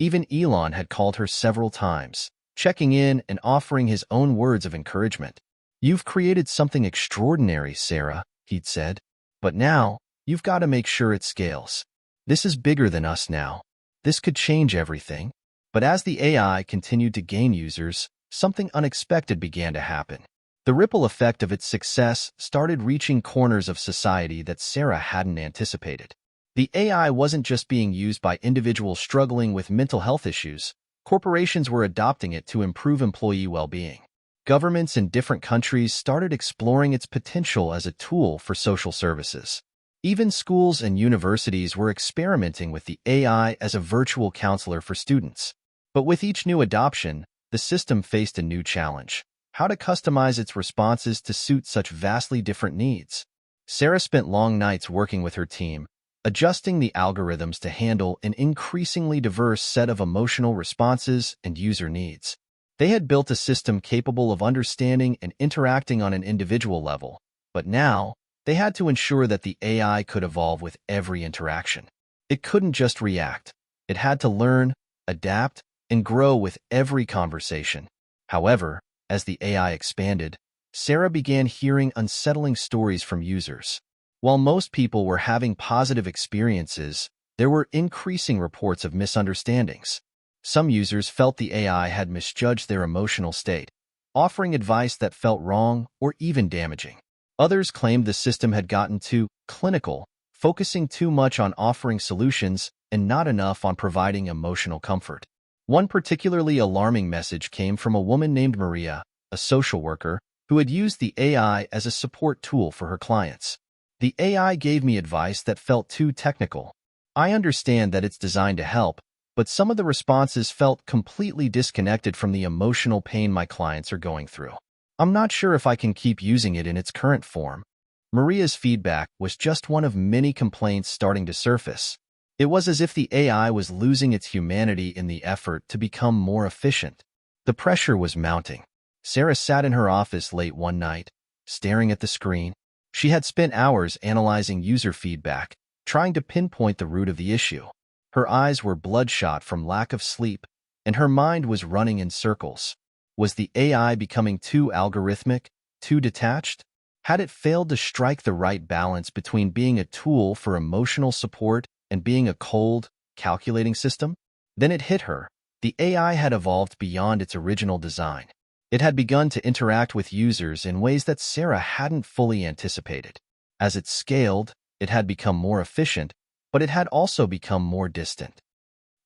Even Elon had called her several times, checking in and offering his own words of encouragement. "You've created something extraordinary, Sarah," he'd said. "But now, you've got to make sure it scales. This is bigger than us now. This could change everything." But as the AI continued to gain users, something unexpected began to happen. The ripple effect of its success started reaching corners of society that Sarah hadn't anticipated. The AI wasn't just being used by individuals struggling with mental health issues. Corporations were adopting it to improve employee well-being. Governments in different countries started exploring its potential as a tool for social services. Even schools and universities were experimenting with the AI as a virtual counselor for students. But with each new adoption, the system faced a new challenge: how to customize its responses to suit such vastly different needs. Sarah spent long nights working with her team, adjusting the algorithms to handle an increasingly diverse set of emotional responses and user needs. They had built a system capable of understanding and interacting on an individual level, but now they had to ensure that the AI could evolve with every interaction. It couldn't just react. It had to learn, adapt, and grow with every conversation. However, as the AI expanded, Sarah began hearing unsettling stories from users. While most people were having positive experiences, there were increasing reports of misunderstandings. Some users felt the AI had misjudged their emotional state, offering advice that felt wrong or even damaging. Others claimed the system had gotten too clinical, focusing too much on offering solutions and not enough on providing emotional comfort. One particularly alarming message came from a woman named Maria, a social worker, who had used the AI as a support tool for her clients. "The AI gave me advice that felt too technical. I understand that it's designed to help, but some of the responses felt completely disconnected from the emotional pain my clients are going through. I'm not sure if I can keep using it in its current form." Maria's feedback was just one of many complaints starting to surface. It was as if the AI was losing its humanity in the effort to become more efficient. The pressure was mounting. Sarah sat in her office late one night, staring at the screen. She had spent hours analyzing user feedback, trying to pinpoint the root of the issue. Her eyes were bloodshot from lack of sleep, and her mind was running in circles. Was the AI becoming too algorithmic, too detached? Had it failed to strike the right balance between being a tool for emotional support and being a cold, calculating system? Then it hit her. The AI had evolved beyond its original design. It had begun to interact with users in ways that Sarah hadn't fully anticipated. As it scaled, it had become more efficient, but it had also become more distant.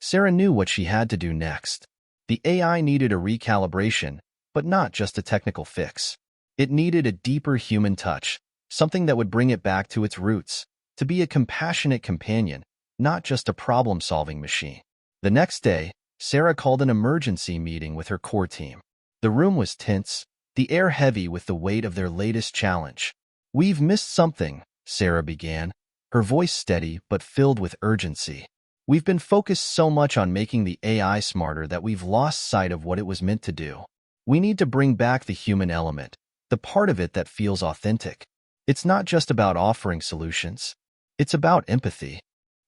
Sarah knew what she had to do next. The AI needed a recalibration, but not just a technical fix. It needed a deeper human touch, something that would bring it back to its roots, to be a compassionate companion, not just a problem-solving machine. The next day, Sarah called an emergency meeting with her core team. The room was tense, the air heavy with the weight of their latest challenge. "We've missed something," Sarah began, her voice steady but filled with urgency. "We've been focused so much on making the AI smarter that we've lost sight of what it was meant to do. We need to bring back the human element, the part of it that feels authentic. It's not just about offering solutions. It's about empathy."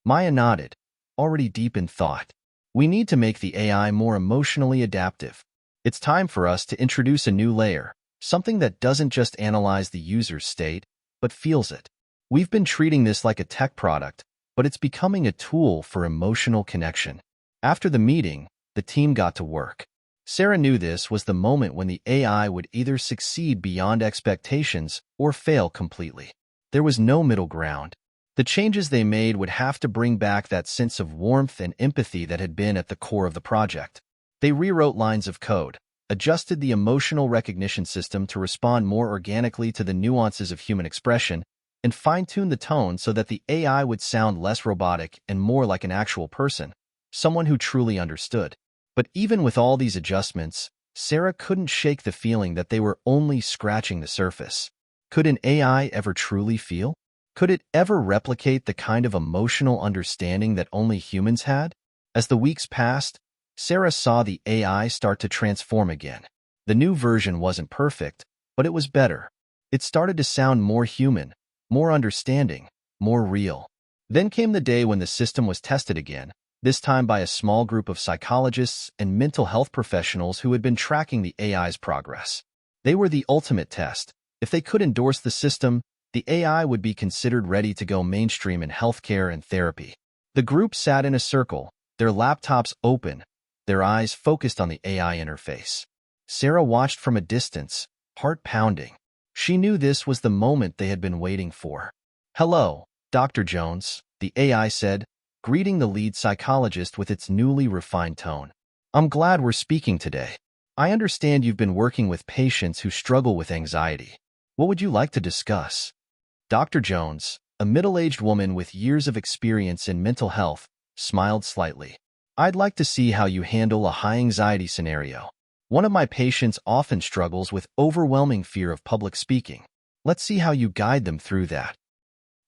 Maya nodded, already deep in thought. "We need to make the AI more emotionally adaptive. It's time for us to introduce a new layer, something that doesn't just analyze the user's state, but feels it. We've been treating this like a tech product, but it's becoming a tool for emotional connection." After the meeting, the team got to work. Sarah knew this was the moment when the AI would either succeed beyond expectations or fail completely. There was no middle ground. The changes they made would have to bring back that sense of warmth and empathy that had been at the core of the project. They rewrote lines of code, adjusted the emotional recognition system to respond more organically to the nuances of human expression, and fine-tuned the tone so that the AI would sound less robotic and more like an actual person, someone who truly understood. But even with all these adjustments, Sarah couldn't shake the feeling that they were only scratching the surface. Could an AI ever truly feel? Could it ever replicate the kind of emotional understanding that only humans had? As the weeks passed, Sarah saw the AI start to transform again. The new version wasn't perfect, but it was better. It started to sound more human, more understanding, more real. Then came the day when the system was tested again, this time by a small group of psychologists and mental health professionals who had been tracking the AI's progress. They were the ultimate test. If they could endorse the system, the AI would be considered ready to go mainstream in healthcare and therapy. The group sat in a circle, their laptops open, their eyes focused on the AI interface. Sarah watched from a distance, heart pounding. She knew this was the moment they had been waiting for. "Hello, Dr. Jones," the AI said, greeting the lead psychologist with its newly refined tone. "I'm glad we're speaking today. I understand you've been working with patients who struggle with anxiety. What would you like to discuss?" Dr. Jones, a middle-aged woman with years of experience in mental health, smiled slightly. "I'd like to see how you handle a high-anxiety scenario. One of my patients often struggles with overwhelming fear of public speaking. Let's see how you guide them through that."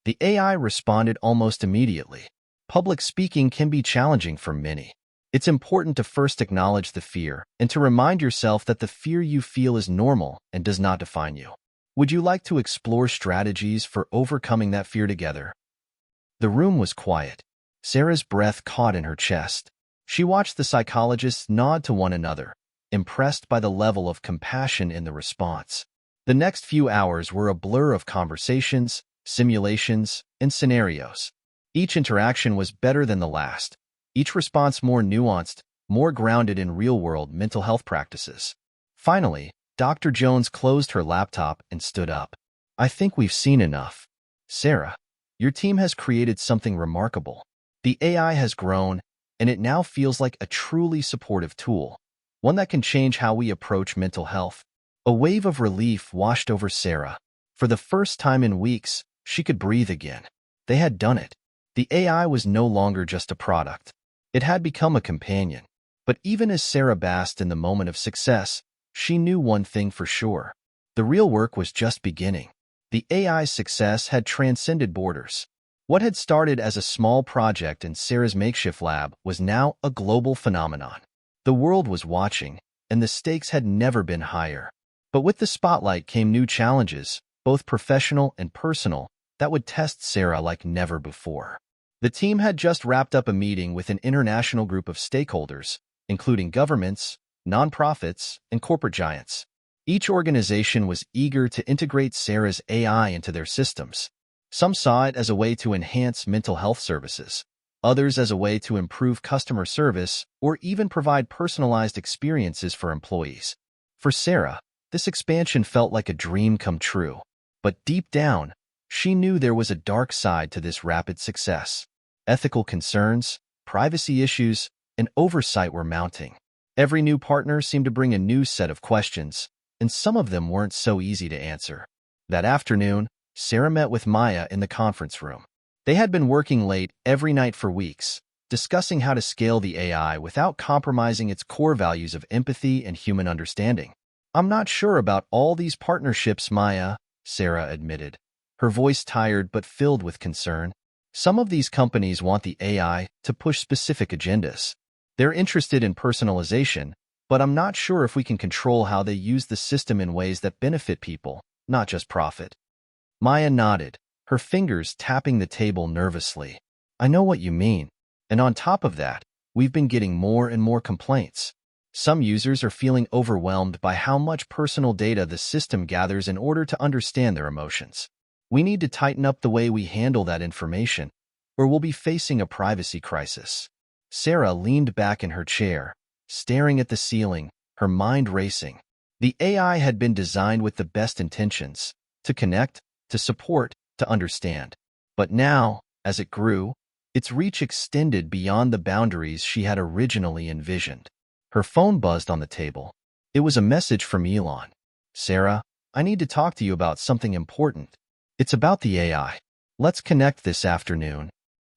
The AI responded almost immediately. Public speaking can be challenging for many. It's important to first acknowledge the fear and to remind yourself that the fear you feel is normal and does not define you. Would you like to explore strategies for overcoming that fear together? The room was quiet. Sarah's breath caught in her chest. She watched the psychologists nod to one another, impressed by the level of compassion in the response. The next few hours were a blur of conversations, simulations, and scenarios. Each interaction was better than the last, each response more nuanced, more grounded in real-world mental health practices. Finally, Dr. Jones closed her laptop and stood up. "I think we've seen enough. Sarah, your team has created something remarkable. The AI has grown, and it now feels like a truly supportive tool, one that can change how we approach mental health." A wave of relief washed over Sarah. For the first time in weeks, she could breathe again. They had done it. The AI was no longer just a product. It had become a companion. But even as Sarah basked in the moment of success, she knew one thing for sure. The real work was just beginning. The AI's success had transcended borders. What had started as a small project in Sarah's makeshift lab was now a global phenomenon. The world was watching, and the stakes had never been higher. But with the spotlight came new challenges, both professional and personal, that would test Sarah like never before. The team had just wrapped up a meeting with an international group of stakeholders, including governments, nonprofits, and corporate giants. Each organization was eager to integrate Sarah's AI into their systems. Some saw it as a way to enhance mental health services, others as a way to improve customer service or even provide personalized experiences for employees. For Sarah, this expansion felt like a dream come true. But deep down, she knew there was a dark side to this rapid success. Ethical concerns, privacy issues, and oversight were mounting. Every new partner seemed to bring a new set of questions, and some of them weren't so easy to answer. That afternoon, Sarah met with Maya in the conference room. They had been working late every night for weeks, discussing how to scale the AI without compromising its core values of empathy and human understanding. "I'm not sure about all these partnerships, Maya," Sarah admitted, her voice tired but filled with concern. "Some of these companies want the AI to push specific agendas. They're interested in personalization, but I'm not sure if we can control how they use the system in ways that benefit people, not just profit." Maya nodded, her fingers tapping the table nervously. "I know what you mean. And on top of that, we've been getting more and more complaints. Some users are feeling overwhelmed by how much personal data the system gathers in order to understand their emotions. We need to tighten up the way we handle that information, or we'll be facing a privacy crisis." Sarah leaned back in her chair, staring at the ceiling, her mind racing. The AI had been designed with the best intentions, to connect, to support, to understand. But now, as it grew, its reach extended beyond the boundaries she had originally envisioned. Her phone buzzed on the table. It was a message from Elon. "Sarah, I need to talk to you about something important." It's about the AI. Let's connect this afternoon.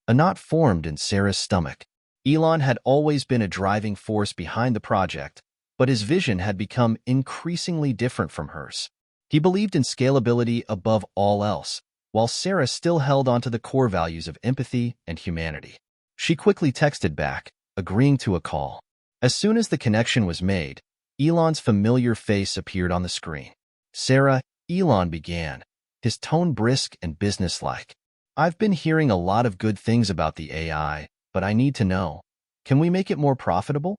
A knot formed in Sarah's stomach. Elon had always been a driving force behind the project, but his vision had become increasingly different from hers. He believed in scalability above all else, while Sarah still held onto the core values of empathy and humanity. She quickly texted back, agreeing to a call. As soon as the connection was made, Elon's familiar face appeared on the screen. "Sarah," Elon began, his tone brisk and businesslike. "I've been hearing a lot of good things about the AI, but I need to know. Can we make it more profitable?"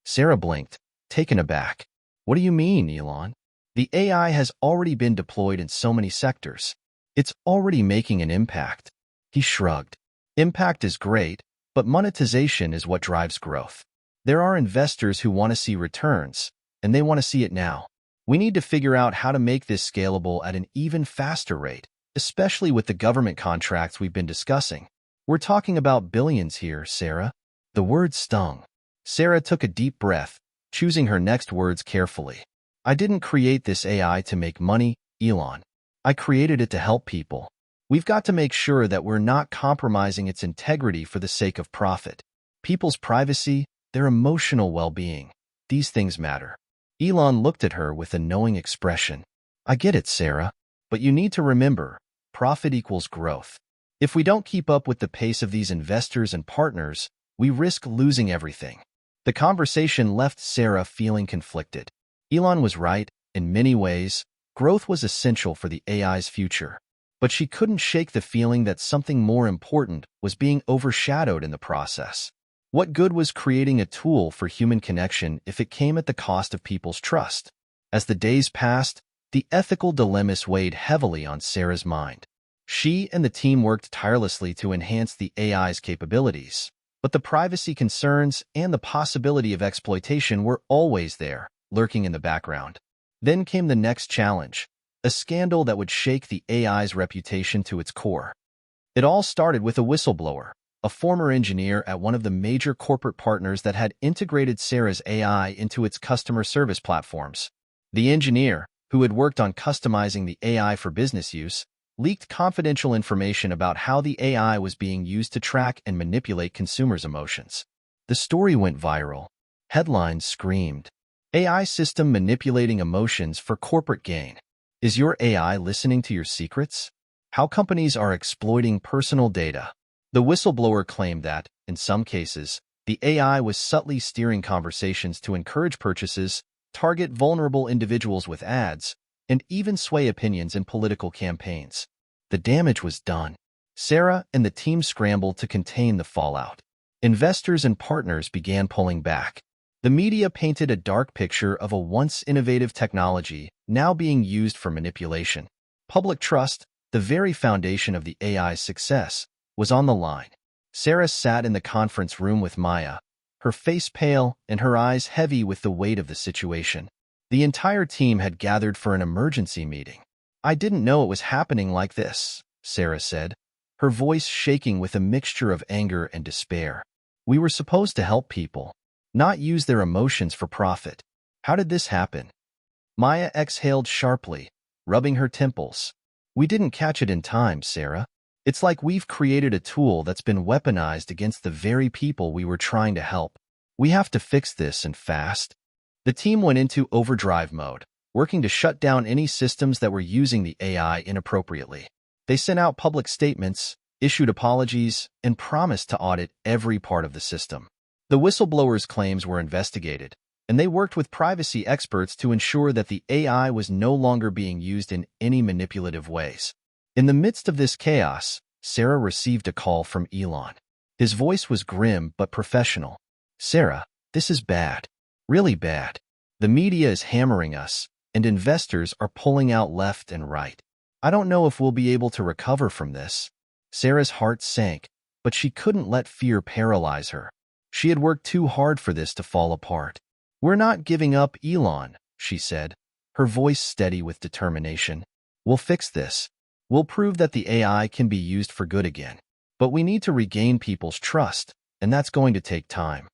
Sarah blinked, taken aback. "What do you mean, Elon? The AI has already been deployed in so many sectors. It's already making an impact." He shrugged. "Impact is great, but monetization is what drives growth. There are investors who want to see returns, and they want to see it now. We need to figure out how to make this scalable at an even faster rate, especially with the government contracts we've been discussing. We're talking about billions here, Sarah." The words stung. Sarah took a deep breath, choosing her next words carefully. "I didn't create this AI to make money, Elon. I created it to help people. We've got to make sure that we're not compromising its integrity for the sake of profit. People's privacy, their emotional well-being, these things matter." Elon looked at her with a knowing expression. "I get it, Sarah, but you need to remember, profit equals growth. If we don't keep up with the pace of these investors and partners, we risk losing everything." The conversation left Sarah feeling conflicted. Elon was right. In many ways, growth was essential for the AI's future. But she couldn't shake the feeling that something more important was being overshadowed in the process. What good was creating a tool for human connection if it came at the cost of people's trust? As the days passed, the ethical dilemmas weighed heavily on Sarah's mind. She and the team worked tirelessly to enhance the AI's capabilities, but the privacy concerns and the possibility of exploitation were always there, lurking in the background. Then came the next challenge, a scandal that would shake the AI's reputation to its core. It all started with a whistleblower, a former engineer at one of the major corporate partners that had integrated Sarah's AI into its customer service platforms. The engineer, who had worked on customizing the AI for business use, leaked confidential information about how the AI was being used to track and manipulate consumers' emotions. The story went viral. Headlines screamed, "AI system manipulating emotions for corporate gain. Is your AI listening to your secrets? How companies are exploiting personal data." The whistleblower claimed that, in some cases, the AI was subtly steering conversations to encourage purchases, target vulnerable individuals with ads, and even sway opinions in political campaigns. The damage was done. Sarah and the team scrambled to contain the fallout. Investors and partners began pulling back. The media painted a dark picture of a once innovative technology now being used for manipulation. Public trust, the very foundation of the AI's success, was on the line. Sarah sat in the conference room with Maya, her face pale and her eyes heavy with the weight of the situation. The entire team had gathered for an emergency meeting. "I didn't know it was happening like this," Sarah said, her voice shaking with a mixture of anger and despair. "We were supposed to help people, not use their emotions for profit. How did this happen?" Maya exhaled sharply, rubbing her temples. "We didn't catch it in time, Sarah. It's like we've created a tool that's been weaponized against the very people we were trying to help. We have to fix this and fast." The team went into overdrive mode, working to shut down any systems that were using the AI inappropriately. They sent out public statements, issued apologies, and promised to audit every part of the system. The whistleblower's claims were investigated, and they worked with privacy experts to ensure that the AI was no longer being used in any manipulative ways. In the midst of this chaos, Sarah received a call from Elon. His voice was grim but professional. "Sarah, this is bad. Really bad. The media is hammering us, and investors are pulling out left and right. I don't know if we'll be able to recover from this." Sarah's heart sank, but she couldn't let fear paralyze her. She had worked too hard for this to fall apart. "We're not giving up, Elon," she said, her voice steady with determination. "We'll fix this. We'll prove that the AI can be used for good again. But we need to regain people's trust, and that's going to take time."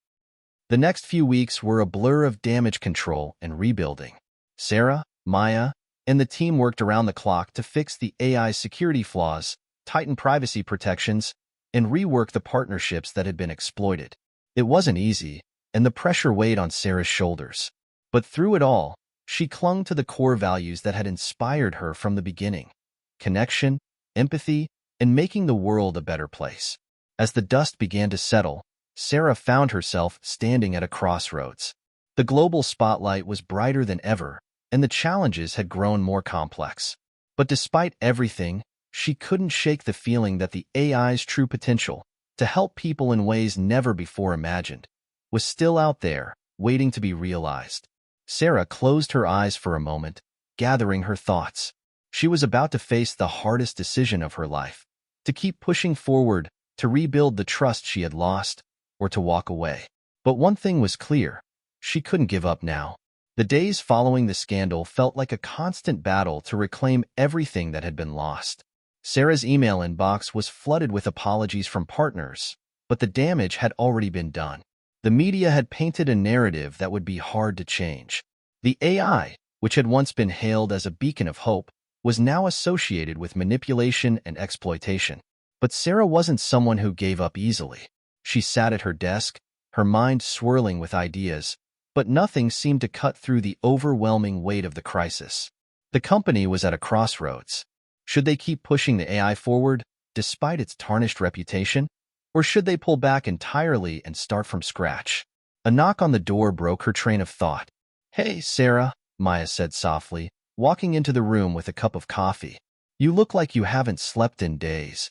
The next few weeks were a blur of damage control and rebuilding. Sarah, Maya, and the team worked around the clock to fix the AI's security flaws, tighten privacy protections, and rework the partnerships that had been exploited. It wasn't easy, and the pressure weighed on Sarah's shoulders. But through it all, she clung to the core values that had inspired her from the beginning: connection, empathy, and making the world a better place. As the dust began to settle, Sarah found herself standing at a crossroads. The global spotlight was brighter than ever, and the challenges had grown more complex. But despite everything, she couldn't shake the feeling that the AI's true potential, to help people in ways never before imagined, was still out there, waiting to be realized. Sarah closed her eyes for a moment, gathering her thoughts. She was about to face the hardest decision of her life: to keep pushing forward, to rebuild the trust she had lost, or to walk away. But one thing was clear: she couldn't give up now. The days following the scandal felt like a constant battle to reclaim everything that had been lost. Sarah's email inbox was flooded with apologies from partners, but the damage had already been done. The media had painted a narrative that would be hard to change. The AI, which had once been hailed as a beacon of hope, was now associated with manipulation and exploitation. But Sarah wasn't someone who gave up easily. She sat at her desk, her mind swirling with ideas, but nothing seemed to cut through the overwhelming weight of the crisis. The company was at a crossroads. Should they keep pushing the AI forward, despite its tarnished reputation? Or should they pull back entirely and start from scratch? A knock on the door broke her train of thought. "Hey, Sarah," Maya said softly, walking into the room with a cup of coffee. "You look like you haven't slept in days."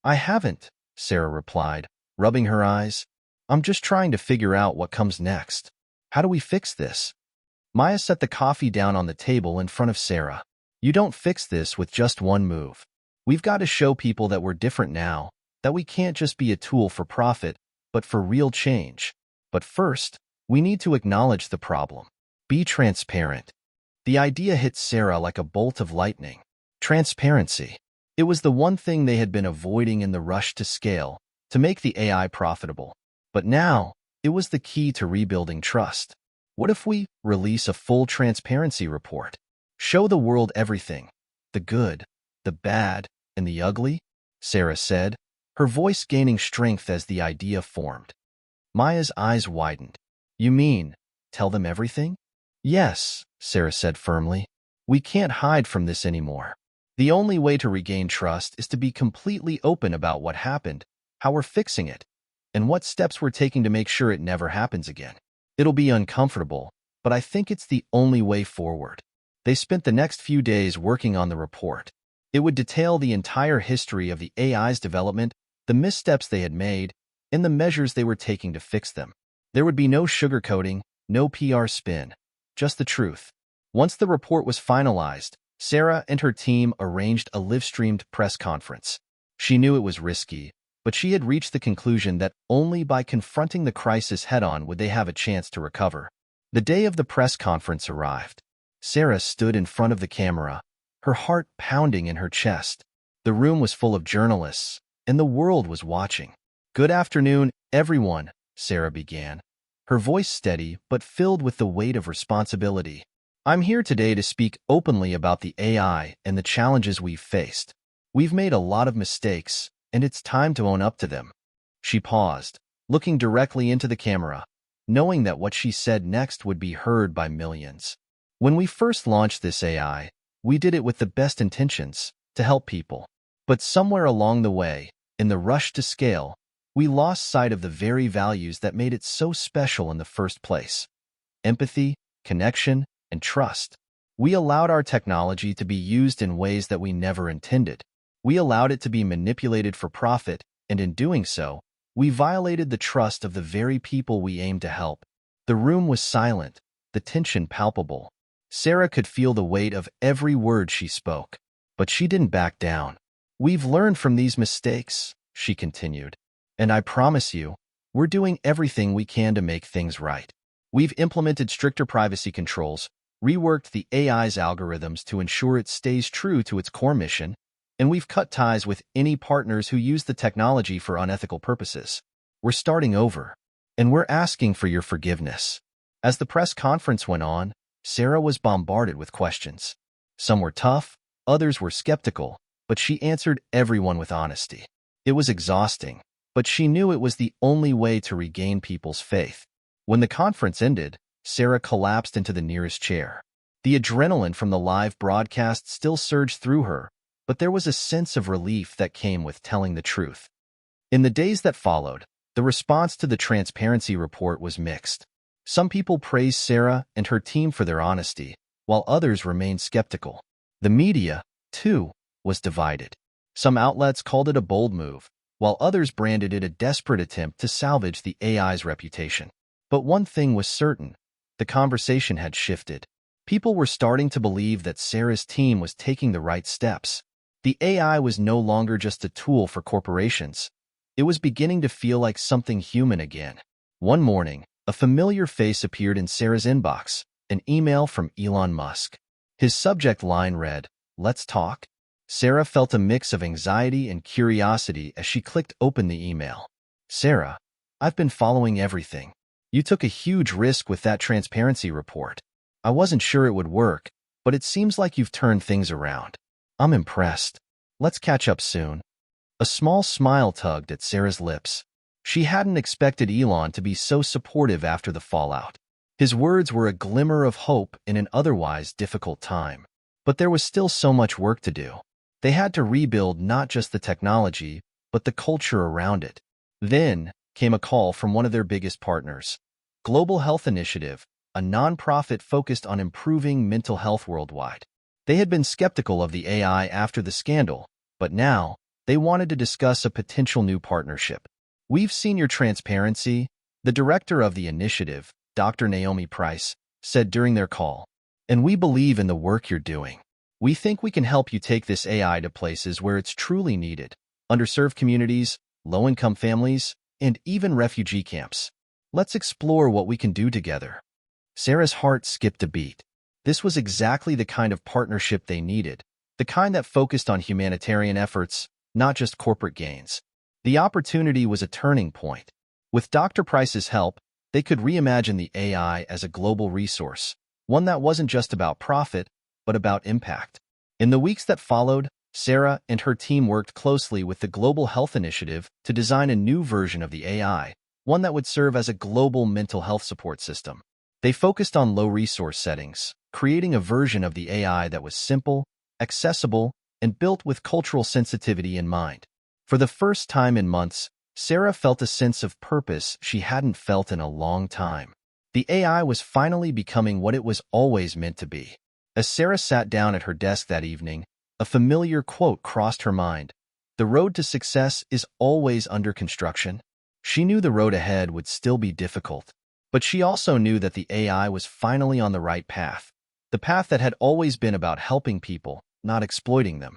"I haven't," Sarah replied, rubbing her eyes. "I'm just trying to figure out what comes next. How do we fix this?" Maya set the coffee down on the table in front of Sarah. "You don't fix this with just one move. We've got to show people that we're different now, that we can't just be a tool for profit, but for real change. But first, we need to acknowledge the problem. Be transparent." The idea hit Sarah like a bolt of lightning. Transparency. It was the one thing they had been avoiding in the rush to scale, to make the AI profitable. But now, it was the key to rebuilding trust. What if we release a full transparency report? Show the world everything: the good, the bad, and the ugly? Sarah said, her voice gaining strength as the idea formed. Maya's eyes widened. "You mean, tell them everything?" "Yes," Sarah said firmly. "We can't hide from this anymore. The only way to regain trust is to be completely open about what happened, how we're fixing it, and what steps we're taking to make sure it never happens again. It'll be uncomfortable, but I think it's the only way forward." They spent the next few days working on the report. It would detail the entire history of the AI's development, the missteps they had made, and the measures they were taking to fix them. There would be no sugarcoating, no PR spin, just the truth. Once the report was finalized, Sarah and her team arranged a live-streamed press conference. She knew it was risky, but she had reached the conclusion that only by confronting the crisis head-on would they have a chance to recover. The day of the press conference arrived. Sarah stood in front of the camera, her heart pounding in her chest. The room was full of journalists, and the world was watching. "Good afternoon, everyone," Sarah began, her voice steady but filled with the weight of responsibility. "I'm here today to speak openly about the AI and the challenges we've faced. We've made a lot of mistakes, and it's time to own up to them." She paused, looking directly into the camera, knowing that what she said next would be heard by millions. "When we first launched this AI, we did it with the best intentions, to help people. But somewhere along the way, in the rush to scale, we lost sight of the very values that made it so special in the first place: empathy, connection, and trust. We allowed our technology to be used in ways that we never intended. We allowed it to be manipulated for profit, and in doing so, we violated the trust of the very people we aimed to help." The room was silent, the tension palpable. Sarah could feel the weight of every word she spoke, but she didn't back down. "We've learned from these mistakes," she continued, "and I promise you, we're doing everything we can to make things right. We've implemented stricter privacy controls, reworked the AI's algorithms to ensure it stays true to its core mission, and we've cut ties with any partners who use the technology for unethical purposes. We're starting over, and we're asking for your forgiveness." As the press conference went on, Sarah was bombarded with questions. Some were tough, others were skeptical, but she answered everyone with honesty. It was exhausting, but she knew it was the only way to regain people's faith. When the conference ended, Sarah collapsed into the nearest chair. The adrenaline from the live broadcast still surged through her, but there was a sense of relief that came with telling the truth. In the days that followed, the response to the transparency report was mixed. Some people praised Sarah and her team for their honesty, while others remained skeptical. The media, too, was divided. Some outlets called it a bold move, while others branded it a desperate attempt to salvage the AI's reputation. But one thing was certain: the conversation had shifted. People were starting to believe that Sarah's team was taking the right steps. The AI was no longer just a tool for corporations. It was beginning to feel like something human again. One morning, a familiar face appeared in Sarah's inbox, an email from Elon Musk. His subject line read, "Let's talk." Sarah felt a mix of anxiety and curiosity as she clicked open the email. "Sarah, I've been following everything. You took a huge risk with that transparency report. I wasn't sure it would work, but it seems like you've turned things around. I'm impressed. Let's catch up soon." A small smile tugged at Sarah's lips. She hadn't expected Elon to be so supportive after the fallout. His words were a glimmer of hope in an otherwise difficult time. But there was still so much work to do. They had to rebuild not just the technology, but the culture around it. Then came a call from one of their biggest partners, Global Health Initiative, a nonprofit focused on improving mental health worldwide. They had been skeptical of the AI after the scandal, but now they wanted to discuss a potential new partnership. "We've seen your transparency," the director of the initiative, Dr. Naomi Price, said during their call, "and we believe in the work you're doing. We think we can help you take this AI to places where it's truly needed: underserved communities, low-income families, and even refugee camps. Let's explore what we can do together." Sarah's heart skipped a beat. This was exactly the kind of partnership they needed, the kind that focused on humanitarian efforts, not just corporate gains. The opportunity was a turning point. With Dr. Price's help, they could reimagine the AI as a global resource, one that wasn't just about profit, but about impact. In the weeks that followed, Sarah and her team worked closely with the Global Health Initiative to design a new version of the AI, one that would serve as a global mental health support system. They focused on low-resource settings, creating a version of the AI that was simple, accessible, and built with cultural sensitivity in mind. For the first time in months, Sarah felt a sense of purpose she hadn't felt in a long time. The AI was finally becoming what it was always meant to be. As Sarah sat down at her desk that evening, a familiar quote crossed her mind: "The road to success is always under construction." She knew the road ahead would still be difficult, but she also knew that the AI was finally on the right path, the path that had always been about helping people, not exploiting them.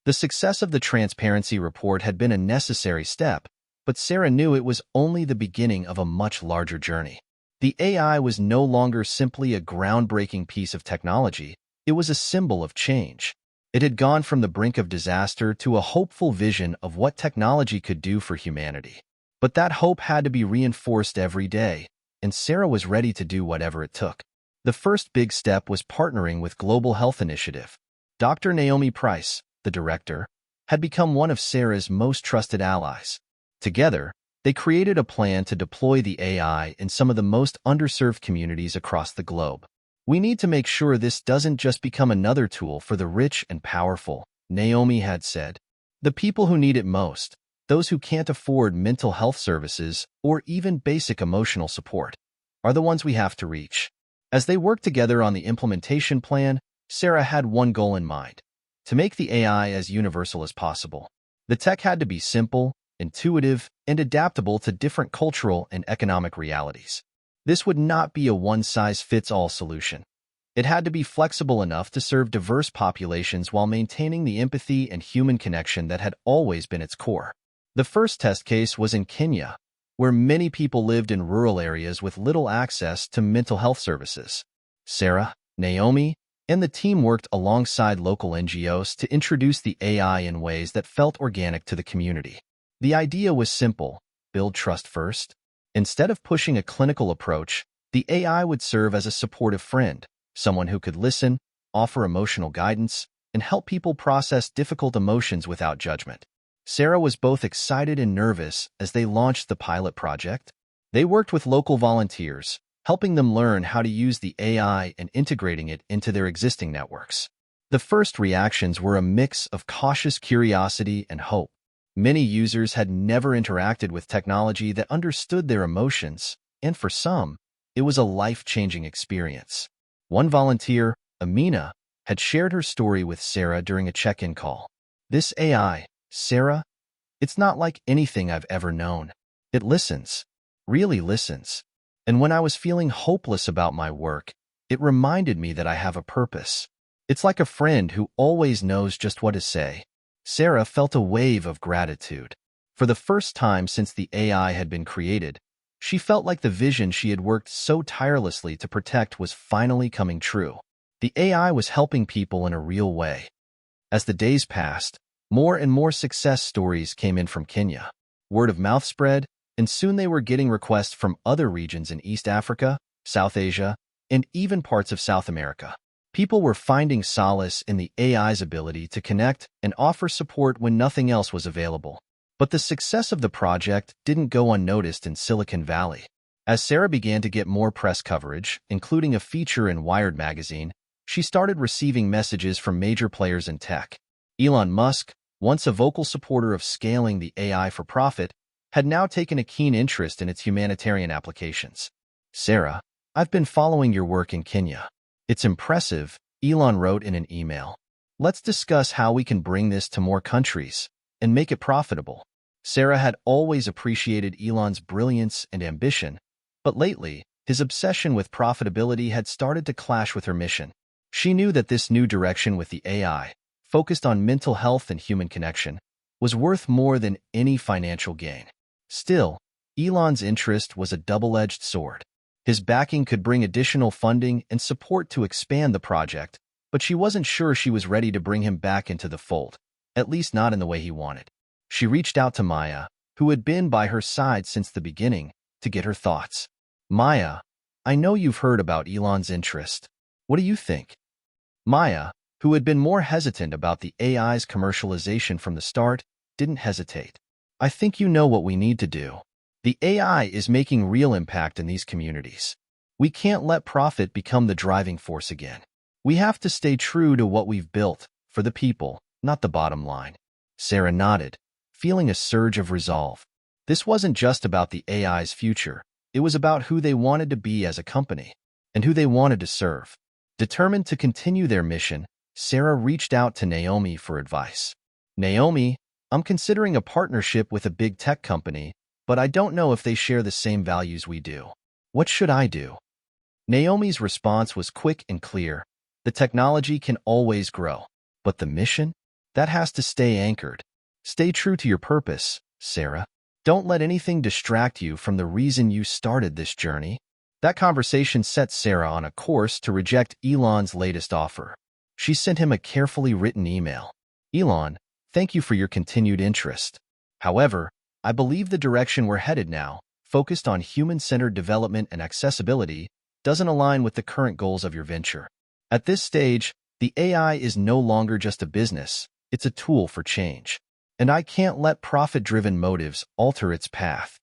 The success of the transparency report had been a necessary step, but Sarah knew it was only the beginning of a much larger journey. The AI was no longer simply a groundbreaking piece of technology, it was a symbol of change. It had gone from the brink of disaster to a hopeful vision of what technology could do for humanity. But that hope had to be reinforced every day, and Sarah was ready to do whatever it took. The first big step was partnering with Global Health Initiative. Dr. Naomi Price, the director, had become one of Sarah's most trusted allies. Together, they created a plan to deploy the AI in some of the most underserved communities across the globe. "We need to make sure this doesn't just become another tool for the rich and powerful," Naomi had said. "The people who need it most, those who can't afford mental health services or even basic emotional support, are the ones we have to reach." As they worked together on the implementation plan, Sarah had one goal in mind: to make the AI as universal as possible. The tech had to be simple, intuitive, and adaptable to different cultural and economic realities. This would not be a one-size-fits-all solution. It had to be flexible enough to serve diverse populations while maintaining the empathy and human connection that had always been its core. The first test case was in Kenya, where many people lived in rural areas with little access to mental health services. Sarah, Naomi, and the team worked alongside local NGOs to introduce the AI in ways that felt organic to the community. The idea was simple: build trust first. Instead of pushing a clinical approach, the AI would serve as a supportive friend, someone who could listen, offer emotional guidance, and help people process difficult emotions without judgment. Sarah was both excited and nervous as they launched the pilot project. They worked with local volunteers, helping them learn how to use the AI and integrating it into their existing networks. The first reactions were a mix of cautious curiosity and hope. Many users had never interacted with technology that understood their emotions, and for some, it was a life-changing experience. One volunteer, Amina, had shared her story with Sarah during a check-in call. "This AI, Sarah, it's not like anything I've ever known. It listens, really listens. And when I was feeling hopeless about my work, it reminded me that I have a purpose. It's like a friend who always knows just what to say." Sarah felt a wave of gratitude. For the first time since the AI had been created, she felt like the vision she had worked so tirelessly to protect was finally coming true. The AI was helping people in a real way. As the days passed, more and more success stories came in from Kenya. Word of mouth spread, and soon they were getting requests from other regions in East Africa, South Asia, and even parts of South America. People were finding solace in the AI's ability to connect and offer support when nothing else was available. But the success of the project didn't go unnoticed in Silicon Valley. As Sarah began to get more press coverage, including a feature in Wired magazine, she started receiving messages from major players in tech. Elon Musk, once a vocal supporter of scaling the AI for profit, had now taken a keen interest in its humanitarian applications. "Sarah, I've been following your work in Kenya. It's impressive," Elon wrote in an email. "Let's discuss how we can bring this to more countries and make it profitable." Sarah had always appreciated Elon's brilliance and ambition, but lately, his obsession with profitability had started to clash with her mission. She knew that this new direction with the AI, focused on mental health and human connection, was worth more than any financial gain. Still, Elon's interest was a double-edged sword. His backing could bring additional funding and support to expand the project, but she wasn't sure she was ready to bring him back into the fold, at least not in the way he wanted. She reached out to Maya, who had been by her side since the beginning, to get her thoughts. "Maya, I know you've heard about Elon's interest. What do you think?" Maya, who had been more hesitant about the AI's commercialization from the start, didn't hesitate. "I think you know what we need to do. The AI is making real impact in these communities. We can't let profit become the driving force again. We have to stay true to what we've built, for the people, not the bottom line." Sarah nodded, feeling a surge of resolve. This wasn't just about the AI's future. It was about who they wanted to be as a company, and who they wanted to serve. Determined to continue their mission, Sarah reached out to Naomi for advice. "Naomi, I'm considering a partnership with a big tech company, but I don't know if they share the same values we do. What should I do?" Naomi's response was quick and clear. "The technology can always grow, but the mission? That has to stay anchored. Stay true to your purpose, Sarah. Don't let anything distract you from the reason you started this journey." That conversation set Sarah on a course to reject Elon's latest offer. She sent him a carefully written email. "Elon, thank you for your continued interest. However, I believe the direction we're headed now, focused on human-centered development and accessibility, doesn't align with the current goals of your venture. At this stage, the AI is no longer just a business, it's a tool for change. And I can't let profit-driven motives alter its path."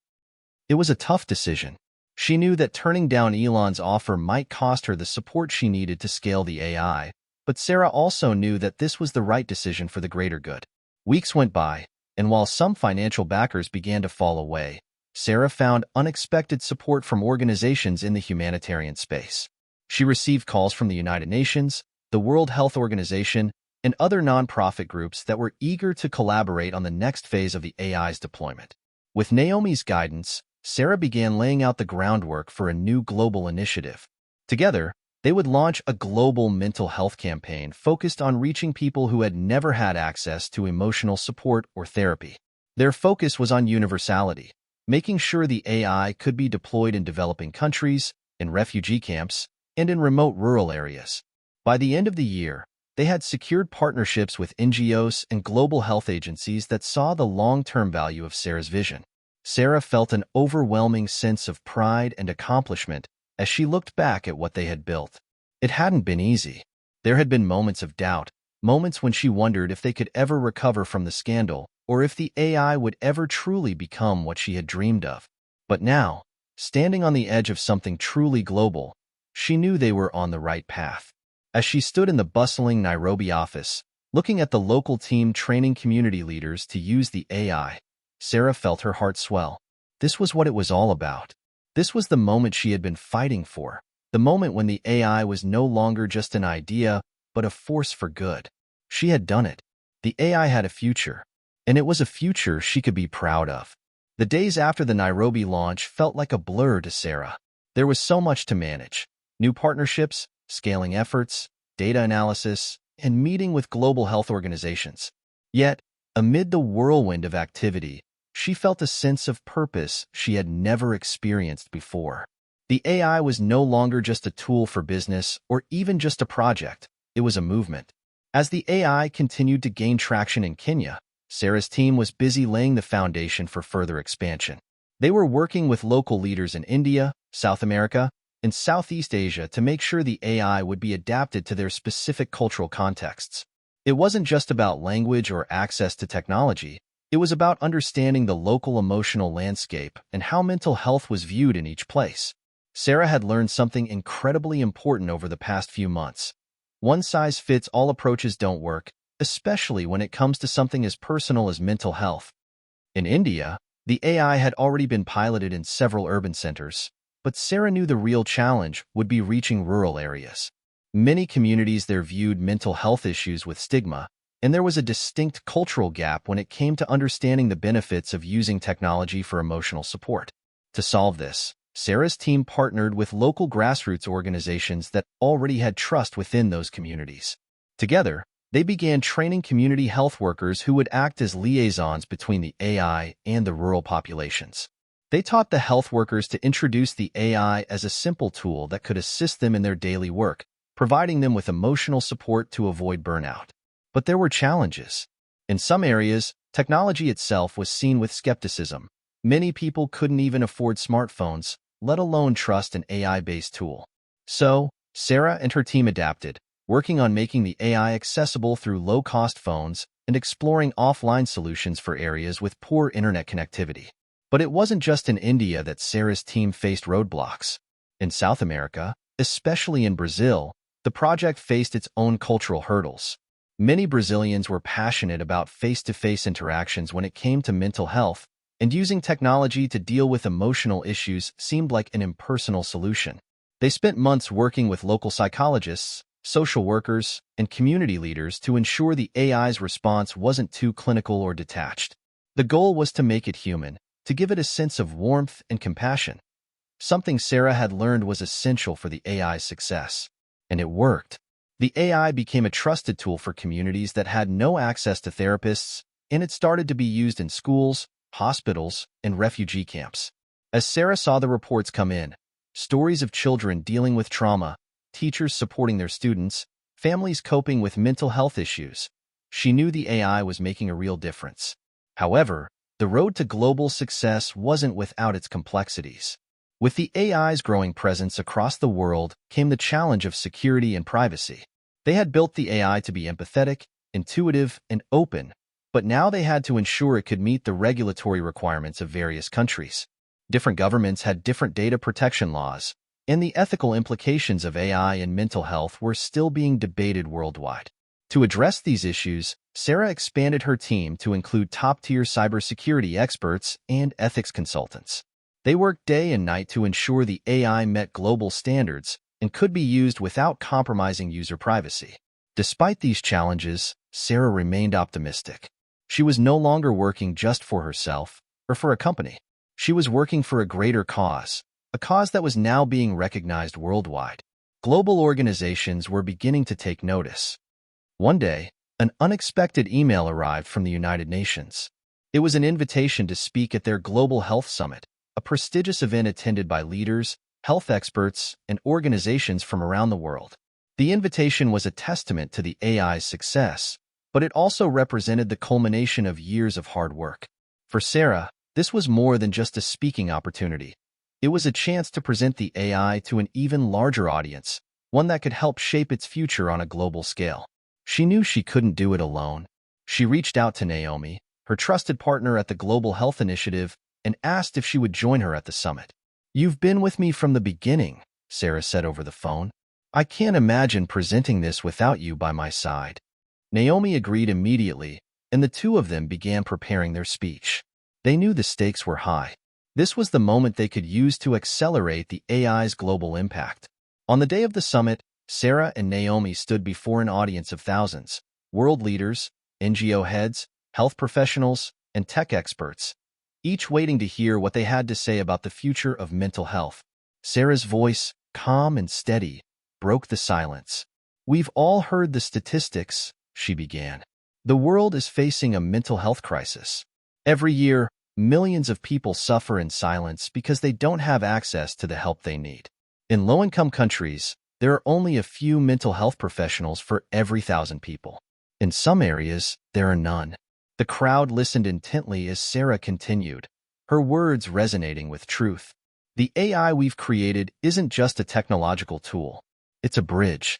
It was a tough decision. She knew that turning down Elon's offer might cost her the support she needed to scale the AI, but Sarah also knew that this was the right decision for the greater good. Weeks went by, and while some financial backers began to fall away, Sarah found unexpected support from organizations in the humanitarian space. She received calls from the United Nations, the World Health Organization, and other nonprofit groups that were eager to collaborate on the next phase of the AI's deployment. With Naomi's guidance, Sarah began laying out the groundwork for a new global initiative. Together, they would launch a global mental health campaign focused on reaching people who had never had access to emotional support or therapy. Their focus was on universality, making sure the AI could be deployed in developing countries, in refugee camps, and in remote rural areas. By the end of the year, they had secured partnerships with NGOs and global health agencies that saw the long-term value of Sarah's vision. Sarah felt an overwhelming sense of pride and accomplishment as she looked back at what they had built. It hadn't been easy. There had been moments of doubt, moments when she wondered if they could ever recover from the scandal or if the AI would ever truly become what she had dreamed of. But now, standing on the edge of something truly global, she knew they were on the right path. As she stood in the bustling Nairobi office, looking at the local team training community leaders to use the AI, Sarah felt her heart swell. This was what it was all about. This was the moment she had been fighting for, the moment when the AI was no longer just an idea, but a force for good. She had done it. The AI had a future, and it was a future she could be proud of. The days after the Nairobi launch felt like a blur to Sarah. There was so much to manage: new partnerships, scaling efforts, data analysis, and meeting with global health organizations. Yet, amid the whirlwind of activity, she felt a sense of purpose she had never experienced before. The AI was no longer just a tool for business or even just a project. It was a movement. As the AI continued to gain traction in Kenya, Sarah's team was busy laying the foundation for further expansion. They were working with local leaders in India, South America, and Southeast Asia to make sure the AI would be adapted to their specific cultural contexts. It wasn't just about language or access to technology. It was about understanding the local emotional landscape and how mental health was viewed in each place. Sarah had learned something incredibly important over the past few months. One-size-fits-all approaches don't work, especially when it comes to something as personal as mental health. In India, the AI had already been piloted in several urban centers, but Sarah knew the real challenge would be reaching rural areas. Many communities there viewed mental health issues with stigma, and there was a distinct cultural gap when it came to understanding the benefits of using technology for emotional support. To solve this, Sarah's team partnered with local grassroots organizations that already had trust within those communities. Together, they began training community health workers who would act as liaisons between the AI and the rural populations. They taught the health workers to introduce the AI as a simple tool that could assist them in their daily work, providing them with emotional support to avoid burnout. But there were challenges. In some areas, technology itself was seen with skepticism. Many people couldn't even afford smartphones, let alone trust an AI-based tool. So, Sarah and her team adapted, working on making the AI accessible through low-cost phones and exploring offline solutions for areas with poor internet connectivity. But it wasn't just in India that Sarah's team faced roadblocks. In South America, especially in Brazil, the project faced its own cultural hurdles. Many Brazilians were passionate about face-to-face interactions when it came to mental health, and using technology to deal with emotional issues seemed like an impersonal solution. They spent months working with local psychologists, social workers, and community leaders to ensure the AI's response wasn't too clinical or detached. The goal was to make it human, to give it a sense of warmth and compassion. Something Sarah had learned was essential for the AI's success. And it worked. The AI became a trusted tool for communities that had no access to therapists, and it started to be used in schools, hospitals, and refugee camps. As Sarah saw the reports come in, stories of children dealing with trauma, teachers supporting their students, families coping with mental health issues, she knew the AI was making a real difference. However, the road to global success wasn't without its complexities. With the AI's growing presence across the world came the challenge of security and privacy. They had built the AI to be empathetic, intuitive, and open, but now they had to ensure it could meet the regulatory requirements of various countries. Different governments had different data protection laws, and the ethical implications of AI in mental health were still being debated worldwide. To address these issues, Sarah expanded her team to include top-tier cybersecurity experts and ethics consultants. They worked day and night to ensure the AI met global standards and could be used without compromising user privacy. Despite these challenges, Sarah remained optimistic. She was no longer working just for herself or for a company. She was working for a greater cause, a cause that was now being recognized worldwide. Global organizations were beginning to take notice. One day, an unexpected email arrived from the United Nations. It was an invitation to speak at their Global Health Summit, a prestigious event attended by leaders, health experts, and organizations from around the world. The invitation was a testament to the AI's success, but it also represented the culmination of years of hard work. For Sarah, this was more than just a speaking opportunity. It was a chance to present the AI to an even larger audience, one that could help shape its future on a global scale. She knew she couldn't do it alone. She reached out to Naomi, her trusted partner at the Global Health Initiative, and asked if she would join her at the summit. "You've been with me from the beginning," Sarah said over the phone. "I can't imagine presenting this without you by my side." Naomi agreed immediately, and the two of them began preparing their speech. They knew the stakes were high. This was the moment they could use to accelerate the AI's global impact. On the day of the summit, Sarah and Naomi stood before an audience of thousands, world leaders, NGO heads, health professionals, and tech experts, each waiting to hear what they had to say about the future of mental health. Sarah's voice, calm and steady, broke the silence. "We've all heard the statistics," she began. "The world is facing a mental health crisis. Every year, millions of people suffer in silence because they don't have access to the help they need. In low-income countries, there are only a few mental health professionals for every 1,000 people. In some areas, there are none." The crowd listened intently as Sarah continued, her words resonating with truth. "The AI we've created isn't just a technological tool. It's a bridge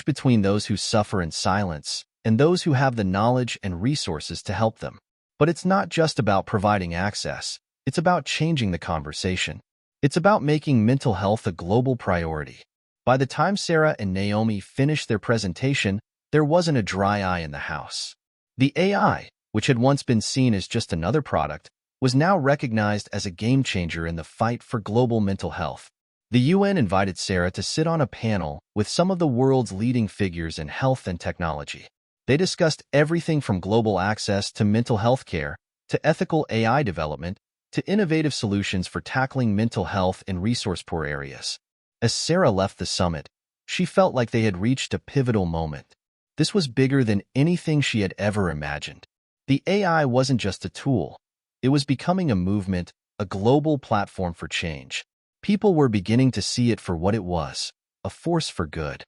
between those who suffer in silence and those who have the knowledge and resources to help them. But it's not just about providing access. It's about changing the conversation. It's about making mental health a global priority." By the time Sarah and Naomi finished their presentation, there wasn't a dry eye in the house. The AI, which had once been seen as just another product, was now recognized as a game-changer in the fight for global mental health. The UN invited Sarah to sit on a panel with some of the world's leading figures in health and technology. They discussed everything from global access to mental health care, to ethical AI development, to innovative solutions for tackling mental health in resource-poor areas. As Sarah left the summit, she felt like they had reached a pivotal moment. This was bigger than anything she had ever imagined. The AI wasn't just a tool. It was becoming a movement, a global platform for change. People were beginning to see it for what it was, a force for good.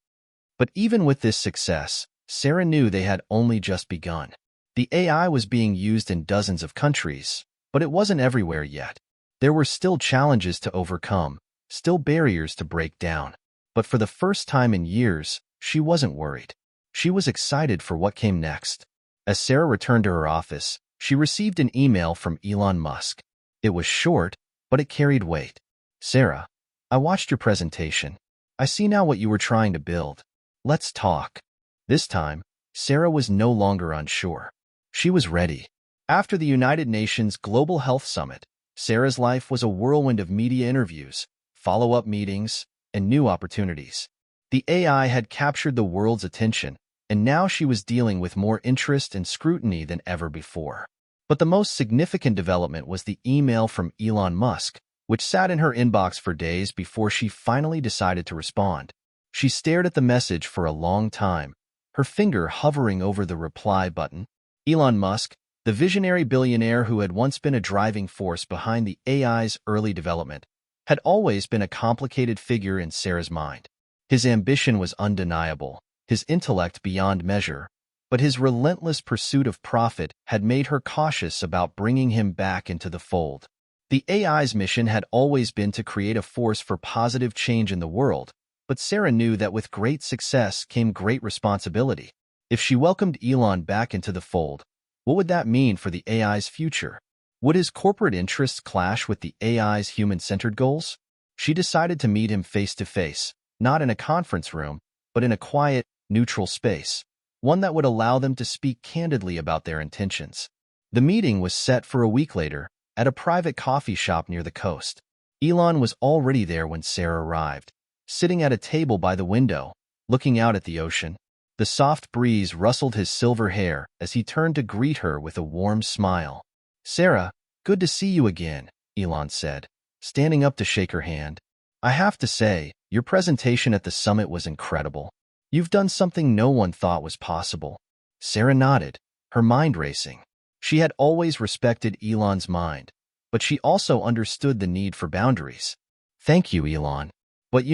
But even with this success, Sarah knew they had only just begun. The AI was being used in dozens of countries, but it wasn't everywhere yet. There were still challenges to overcome, still barriers to break down. But for the first time in years, she wasn't worried. She was excited for what came next. As Sarah returned to her office, she received an email from Elon Musk. It was short, but it carried weight. "Sarah, I watched your presentation. I see now what you were trying to build. Let's talk." This time, Sarah was no longer unsure. She was ready. After the United Nations Global Health Summit, Sarah's life was a whirlwind of media interviews, follow-up meetings, and new opportunities. The AI had captured the world's attention, and now she was dealing with more interest and scrutiny than ever before. But the most significant development was the email from Elon Musk, which sat in her inbox for days before she finally decided to respond. She stared at the message for a long time, her finger hovering over the reply button. Elon Musk, the visionary billionaire who had once been a driving force behind the AI's early development, had always been a complicated figure in Sarah's mind. His ambition was undeniable, his intellect beyond measure, but his relentless pursuit of profit had made her cautious about bringing him back into the fold. The AI's mission had always been to create a force for positive change in the world, but Sarah knew that with great success came great responsibility. If she welcomed Elon back into the fold, what would that mean for the AI's future? Would his corporate interests clash with the AI's human-centered goals? She decided to meet him face-to-face, not in a conference room, but in a quiet, neutral space, one that would allow them to speak candidly about their intentions. The meeting was set for a week later, at a private coffee shop near the coast. Elon was already there when Sarah arrived, sitting at a table by the window, looking out at the ocean. The soft breeze rustled his silver hair as he turned to greet her with a warm smile. "Sarah, good to see you again," Elon said, standing up to shake her hand. "I have to say, your presentation at the summit was incredible. You've done something no one thought was possible." Sarah nodded, her mind racing. She had always respected Elon's mind, but she also understood the need for boundaries. "Thank you, Elon. But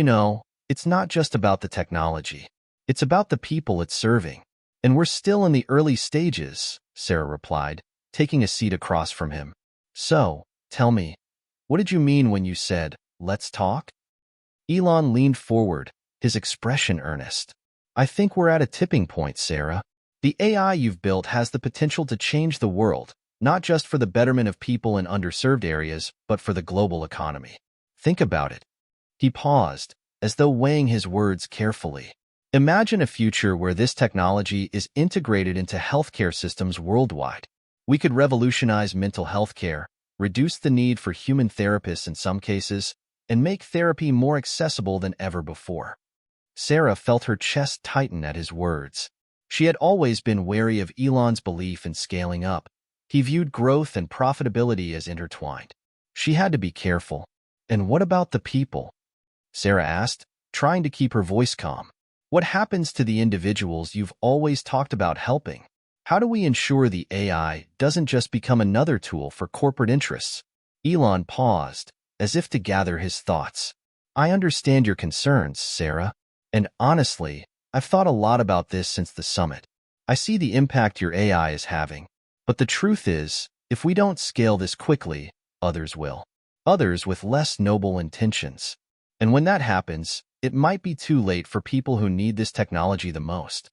it's not just about the technology. It's about the people it's serving. And we're still in the early stages," Sarah replied, taking a seat across from him. "So, tell me, what did you mean when you said, 'Let's talk'?" Elon leaned forward, his expression earnest. I think we're at a tipping point, Sarah. The AI you've built has the potential to change the world, not just for the betterment of people in underserved areas, but for the global economy. Think about it. He paused, as though weighing his words carefully. Imagine a future where this technology is integrated into healthcare systems worldwide. We could revolutionize mental health care, reduce the need for human therapists in some cases, and make therapy more accessible than ever before. Sarah felt her chest tighten at his words. She had always been wary of Elon's belief in scaling up. He viewed growth and profitability as intertwined. She had to be careful. And what about the people? Sarah asked, trying to keep her voice calm. What happens to the individuals you've always talked about helping? How do we ensure the AI doesn't just become another tool for corporate interests? Elon paused, as if to gather his thoughts. I understand your concerns, Sarah. And honestly, I've thought a lot about this since the summit. I see the impact your AI is having. But the truth is, if we don't scale this quickly, others will. Others with less noble intentions. And when that happens, it might be too late for people who need this technology the most.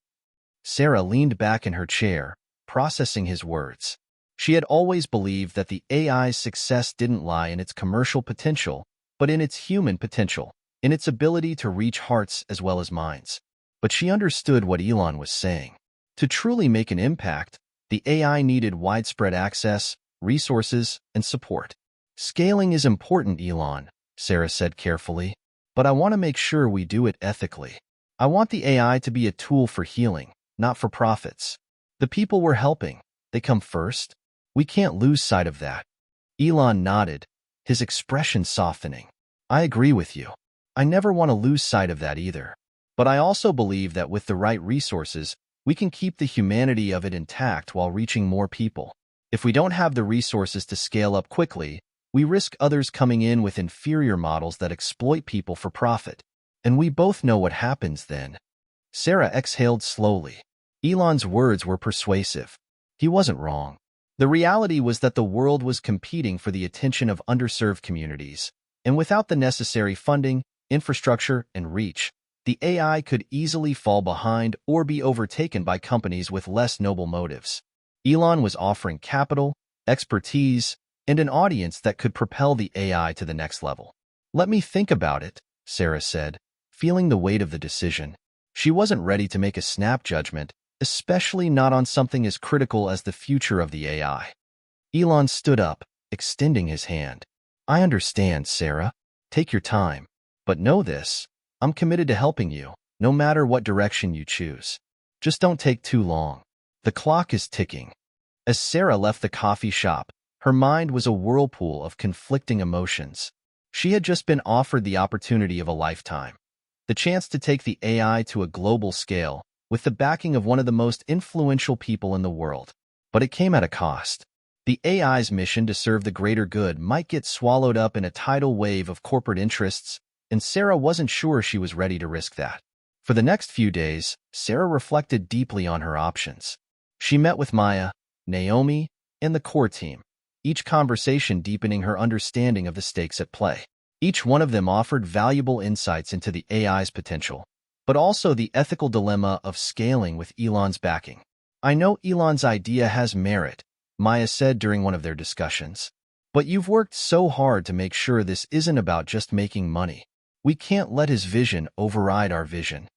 Sarah leaned back in her chair, processing his words. She had always believed that the AI's success didn't lie in its commercial potential, but in its human potential, in its ability to reach hearts as well as minds. But she understood what Elon was saying. To truly make an impact, the AI needed widespread access, resources, and support. Scaling is important, Elon, Sarah said carefully, but I want to make sure we do it ethically. I want the AI to be a tool for healing, not for profits. The people we're helping, they come first. We can't lose sight of that. Elon nodded, his expression softening. I agree with you. I never want to lose sight of that either. But I also believe that with the right resources, we can keep the humanity of it intact while reaching more people. If we don't have the resources to scale up quickly, we risk others coming in with inferior models that exploit people for profit. And we both know what happens then. Sarah exhaled slowly. Elon's words were persuasive. He wasn't wrong. The reality was that the world was competing for the attention of underserved communities, and without the necessary funding, infrastructure, and reach, the AI could easily fall behind or be overtaken by companies with less noble motives. Elon was offering capital, expertise, and an audience that could propel the AI to the next level. Let me think about it, Sarah said, feeling the weight of the decision. She wasn't ready to make a snap judgment, especially not on something as critical as the future of the AI. Elon stood up, extending his hand. I understand, Sarah. Take your time. But know this, I'm committed to helping you, no matter what direction you choose. Just don't take too long. The clock is ticking. As Sarah left the coffee shop, her mind was a whirlpool of conflicting emotions. She had just been offered the opportunity of a lifetime, the chance to take the AI to a global scale, with the backing of one of the most influential people in the world. But it came at a cost. The AI's mission to serve the greater good might get swallowed up in a tidal wave of corporate interests, and Sarah wasn't sure she was ready to risk that. For the next few days, Sarah reflected deeply on her options. She met with Maya, Naomi, and the core team, each conversation deepening her understanding of the stakes at play. Each one of them offered valuable insights into the AI's potential, but also the ethical dilemma of scaling with Elon's backing. I know Elon's idea has merit, Maya said during one of their discussions. But you've worked so hard to make sure this isn't about just making money. We can't let his vision override our vision.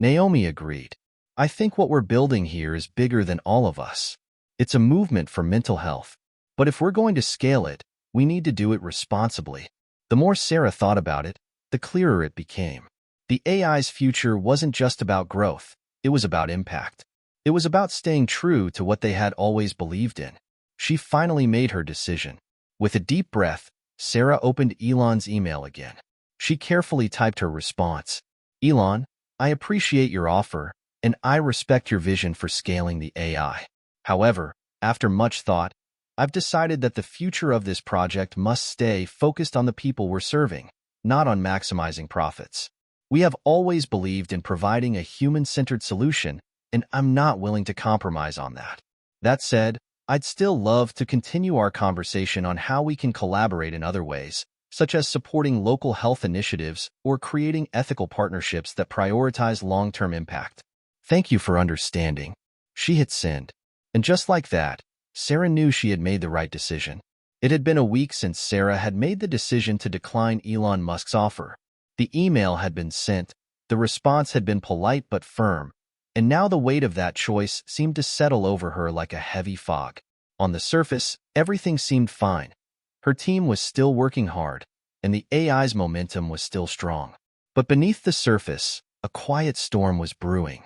Naomi agreed. I think what we're building here is bigger than all of us. It's a movement for mental health. But if we're going to scale it, we need to do it responsibly. The more Sarah thought about it, the clearer it became. The AI's future wasn't just about growth, it was about impact. It was about staying true to what they had always believed in. She finally made her decision. With a deep breath, Sarah opened Elon's email again. She carefully typed her response. Elon, I appreciate your offer, and I respect your vision for scaling the AI. However, after much thought, I've decided that the future of this project must stay focused on the people we're serving, not on maximizing profits. We have always believed in providing a human-centered solution, and I'm not willing to compromise on that. That said, I'd still love to continue our conversation on how we can collaborate in other ways, such as supporting local health initiatives or creating ethical partnerships that prioritize long-term impact. Thank you for understanding. She hit send. And just like that, Sarah knew she had made the right decision. It had been a week since Sarah had made the decision to decline Elon Musk's offer. The email had been sent, the response had been polite but firm, and now the weight of that choice seemed to settle over her like a heavy fog. On the surface, everything seemed fine. Her team was still working hard, and the AI's momentum was still strong. But beneath the surface, a quiet storm was brewing.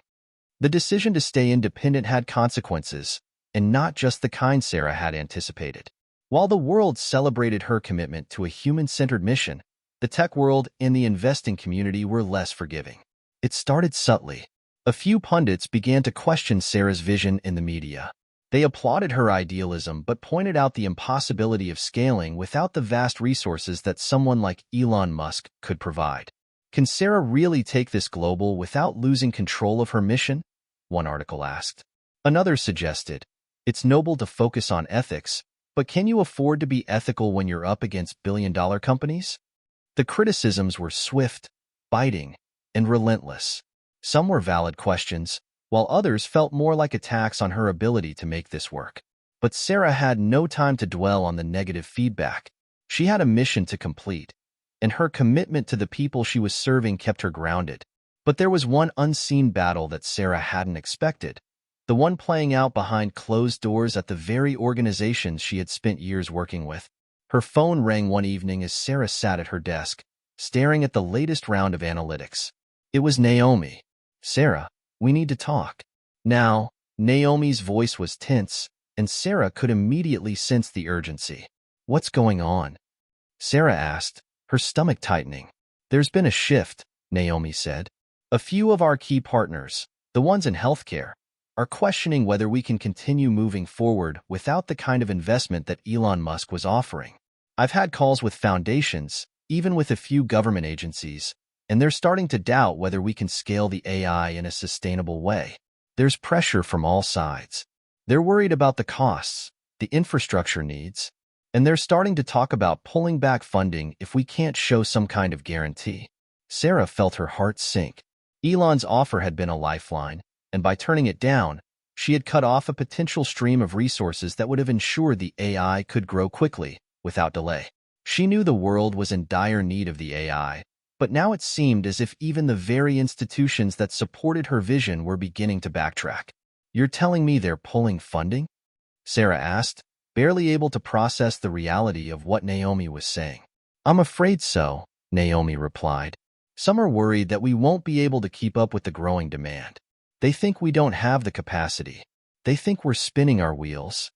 The decision to stay independent had consequences, and not just the kind Sarah had anticipated. While the world celebrated her commitment to a human-centered mission, the tech world and the investing community were less forgiving. It started subtly. A few pundits began to question Sarah's vision in the media. They applauded her idealism but pointed out the impossibility of scaling without the vast resources that someone like Elon Musk could provide. Can Sarah really take this global without losing control of her mission? One article asked. Another suggested, it's noble to focus on ethics, but can you afford to be ethical when you're up against billion-dollar companies? The criticisms were swift, biting, and relentless. Some were valid questions, while others felt more like attacks on her ability to make this work. But Sarah had no time to dwell on the negative feedback. She had a mission to complete, and her commitment to the people she was serving kept her grounded. But there was one unseen battle that Sarah hadn't expected, the one playing out behind closed doors at the very organizations she had spent years working with. Her phone rang one evening as Sarah sat at her desk, staring at the latest round of analytics. It was Naomi. Sarah, we need to talk. Now, Naomi's voice was tense, and Sarah could immediately sense the urgency. What's going on? Sarah asked, her stomach tightening. There's been a shift, Naomi said. A few of our key partners, the ones in healthcare, are questioning whether we can continue moving forward without the kind of investment that Elon Musk was offering. I've had calls with foundations, even with a few government agencies, and they're starting to doubt whether we can scale the AI in a sustainable way. There's pressure from all sides. They're worried about the costs, the infrastructure needs, and they're starting to talk about pulling back funding if we can't show some kind of guarantee. Sarah felt her heart sink. Elon's offer had been a lifeline, and by turning it down, she had cut off a potential stream of resources that would have ensured the AI could grow quickly, without delay. She knew the world was in dire need of the AI, but now it seemed as if even the very institutions that supported her vision were beginning to backtrack. You're telling me they're pulling funding? Sarah asked, barely able to process the reality of what Naomi was saying. I'm afraid so, Naomi replied. Some are worried that we won't be able to keep up with the growing demand. They think we don't have the capacity. They think we're spinning our wheels.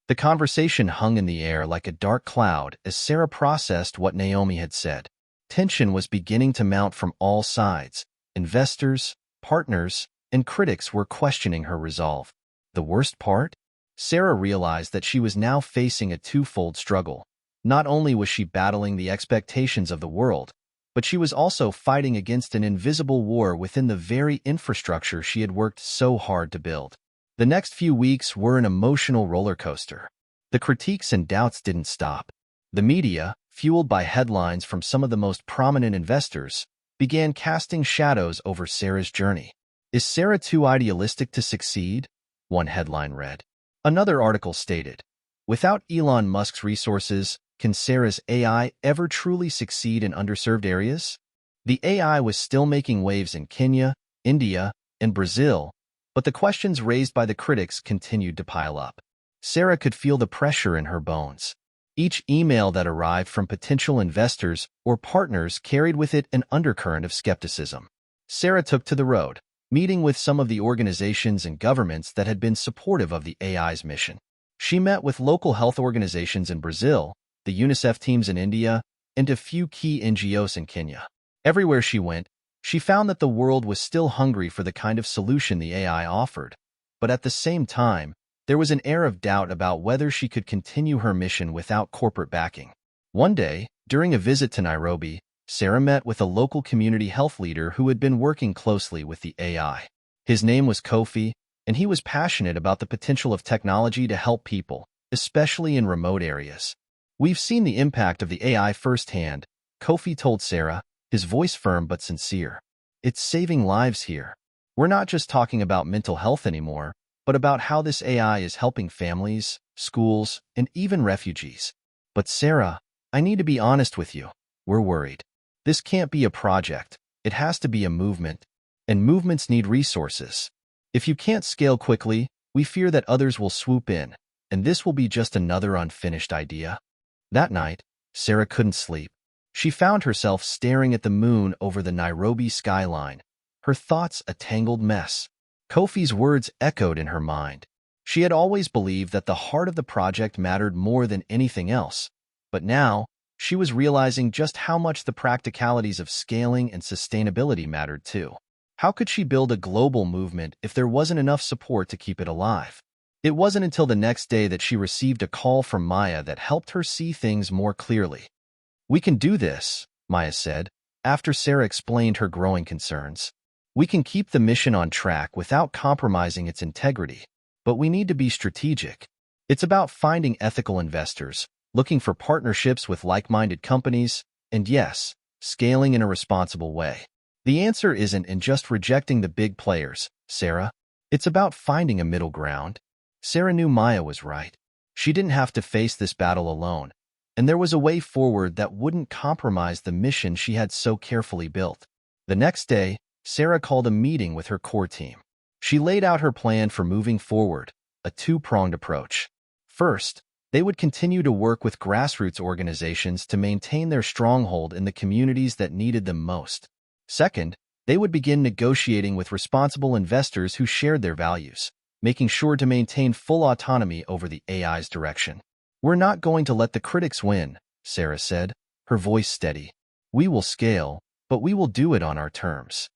The conversation hung in the air like a dark cloud as Sarah processed what Naomi had said. Tension was beginning to mount from all sides. Investors, partners, and critics were questioning her resolve. The worst part? Sarah realized that she was now facing a twofold struggle. Not only was she battling the expectations of the world, but she was also fighting against an invisible war within the very infrastructure she had worked so hard to build. The next few weeks were an emotional roller coaster. The critiques and doubts didn't stop. The media, fueled by headlines from some of the most prominent investors, began casting shadows over Sarah's journey. Is Sarah too idealistic to succeed? One headline read. Another article stated, without Elon Musk's resources, can Sarah's AI ever truly succeed in underserved areas? The AI was still making waves in Kenya, India, and Brazil, but the questions raised by the critics continued to pile up. Sarah could feel the pressure in her bones. Each email that arrived from potential investors or partners carried with it an undercurrent of skepticism. Sarah took to the road, meeting with some of the organizations and governments that had been supportive of the AI's mission. She met with local health organizations in Brazil, the UNICEF teams in India, and a few key NGOs in Kenya. Everywhere she went, she found that the world was still hungry for the kind of solution the AI offered, but at the same time, there was an air of doubt about whether she could continue her mission without corporate backing. One day, during a visit to Nairobi, Sarah met with a local community health leader who had been working closely with the AI. His name was Kofi, and he was passionate about the potential of technology to help people, especially in remote areas. We've seen the impact of the AI firsthand, Kofi told Sarah, his voice firm but sincere. It's saving lives here. We're not just talking about mental health anymore, but about how this AI is helping families, schools, and even refugees. But Sarah, I need to be honest with you. We're worried. This can't be a project. It has to be a movement. And movements need resources. If you can't scale quickly, we fear that others will swoop in, and this will be just another unfinished idea. That night, Sarah couldn't sleep. She found herself staring at the moon over the Nairobi skyline, her thoughts a tangled mess. Kofi's words echoed in her mind. She had always believed that the heart of the project mattered more than anything else, but now she was realizing just how much the practicalities of scaling and sustainability mattered too. How could she build a global movement if there wasn't enough support to keep it alive? It wasn't until the next day that she received a call from Maya that helped her see things more clearly. "We can do this," Maya said, after Sarah explained her growing concerns. "We can keep the mission on track without compromising its integrity, but we need to be strategic. It's about finding ethical investors, looking for partnerships with like-minded companies, and yes, scaling in a responsible way. The answer isn't in just rejecting the big players, Sarah. It's about finding a middle ground." Sarah knew Maya was right. She didn't have to face this battle alone, and there was a way forward that wouldn't compromise the mission she had so carefully built. The next day, Sarah called a meeting with her core team. She laid out her plan for moving forward, a two-pronged approach. First, they would continue to work with grassroots organizations to maintain their stronghold in the communities that needed them most. Second, they would begin negotiating with responsible investors who shared their values, making sure to maintain full autonomy over the AI's direction. "We're not going to let the critics win," Sarah said, her voice steady. "We will scale, but we will do it on our terms."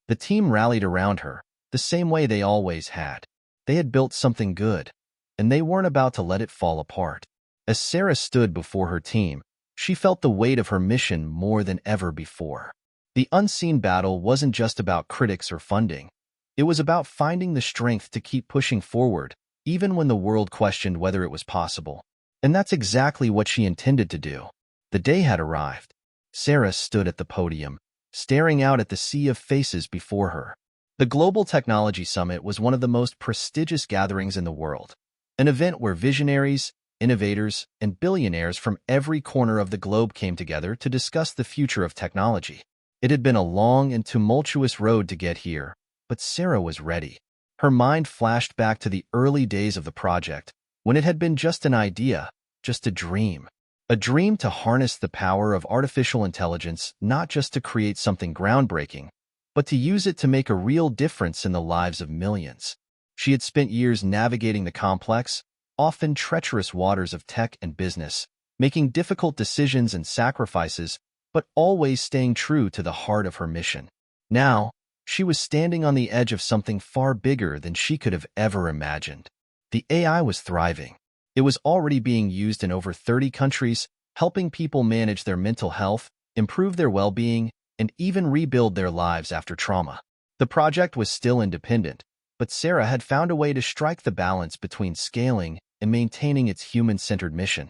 The team rallied around her, the same way they always had. They had built something good, and they weren't about to let it fall apart. As Sarah stood before her team, she felt the weight of her mission more than ever before. The unseen battle wasn't just about critics or funding. It was about finding the strength to keep pushing forward, even when the world questioned whether it was possible. And that's exactly what she intended to do. The day had arrived. Sarah stood at the podium, staring out at the sea of faces before her. The Global Technology Summit was one of the most prestigious gatherings in the world, an event where visionaries, innovators, and billionaires from every corner of the globe came together to discuss the future of technology. It had been a long and tumultuous road to get here, but Sarah was ready. Her mind flashed back to the early days of the project, when it had been just an idea, just a dream. A dream to harness the power of artificial intelligence, not just to create something groundbreaking, but to use it to make a real difference in the lives of millions. She had spent years navigating the complex, often treacherous waters of tech and business, making difficult decisions and sacrifices, but always staying true to the heart of her mission. Now, she was standing on the edge of something far bigger than she could have ever imagined. The AI was thriving. It was already being used in over 30 countries, helping people manage their mental health, improve their well-being, and even rebuild their lives after trauma. The project was still independent, but Sarah had found a way to strike the balance between scaling and maintaining its human-centered mission.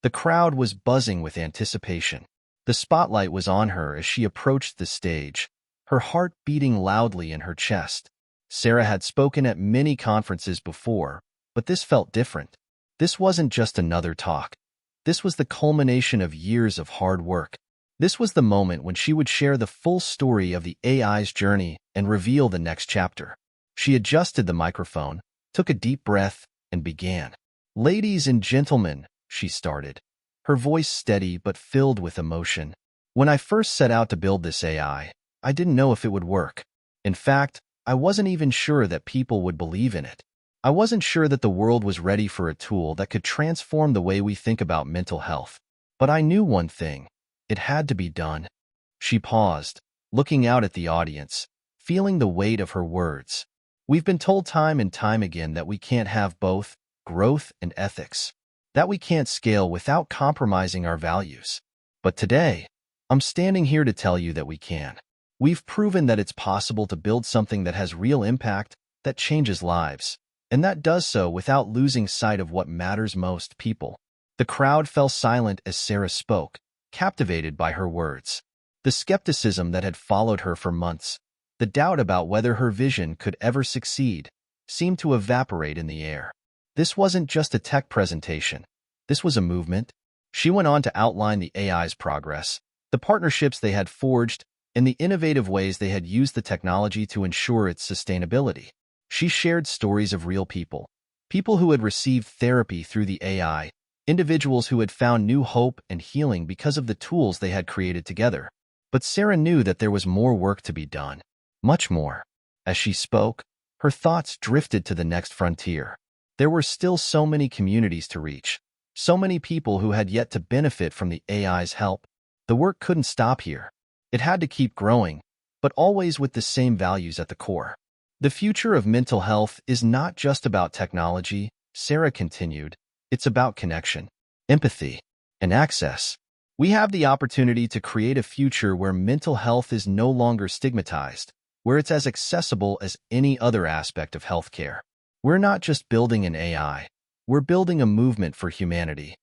The crowd was buzzing with anticipation. The spotlight was on her as she approached the stage, her heart beating loudly in her chest. Sarah had spoken at many conferences before, but this felt different. This wasn't just another talk. This was the culmination of years of hard work. This was the moment when she would share the full story of the AI's journey and reveal the next chapter. She adjusted the microphone, took a deep breath, and began. "Ladies and gentlemen," she started, her voice steady but filled with emotion. "When I first set out to build this AI, I didn't know if it would work. In fact, I wasn't even sure that people would believe in it. I wasn't sure that the world was ready for a tool that could transform the way we think about mental health. But I knew one thing. It had to be done." She paused, looking out at the audience, feeling the weight of her words. "We've been told time and time again that we can't have both growth and ethics, that we can't scale without compromising our values. But today, I'm standing here to tell you that we can. We've proven that it's possible to build something that has real impact, that changes lives, and that does so without losing sight of what matters most: people." The crowd fell silent as Sarah spoke, captivated by her words. The skepticism that had followed her for months, the doubt about whether her vision could ever succeed, seemed to evaporate in the air. This wasn't just a tech presentation. This was a movement. She went on to outline the AI's progress, the partnerships they had forged, and the innovative ways they had used the technology to ensure its sustainability. She shared stories of real people, people who had received therapy through the AI, individuals who had found new hope and healing because of the tools they had created together. But Sarah knew that there was more work to be done, much more. As she spoke, her thoughts drifted to the next frontier. There were still so many communities to reach, so many people who had yet to benefit from the AI's help. The work couldn't stop here. It had to keep growing, but always with the same values at the core. The future of mental health is not just about technology, Sarah continued. It's about connection, empathy, and access. We have the opportunity to create a future where mental health is no longer stigmatized, where it's as accessible as any other aspect of healthcare. We're not just building an AI, we're building a movement for humanity.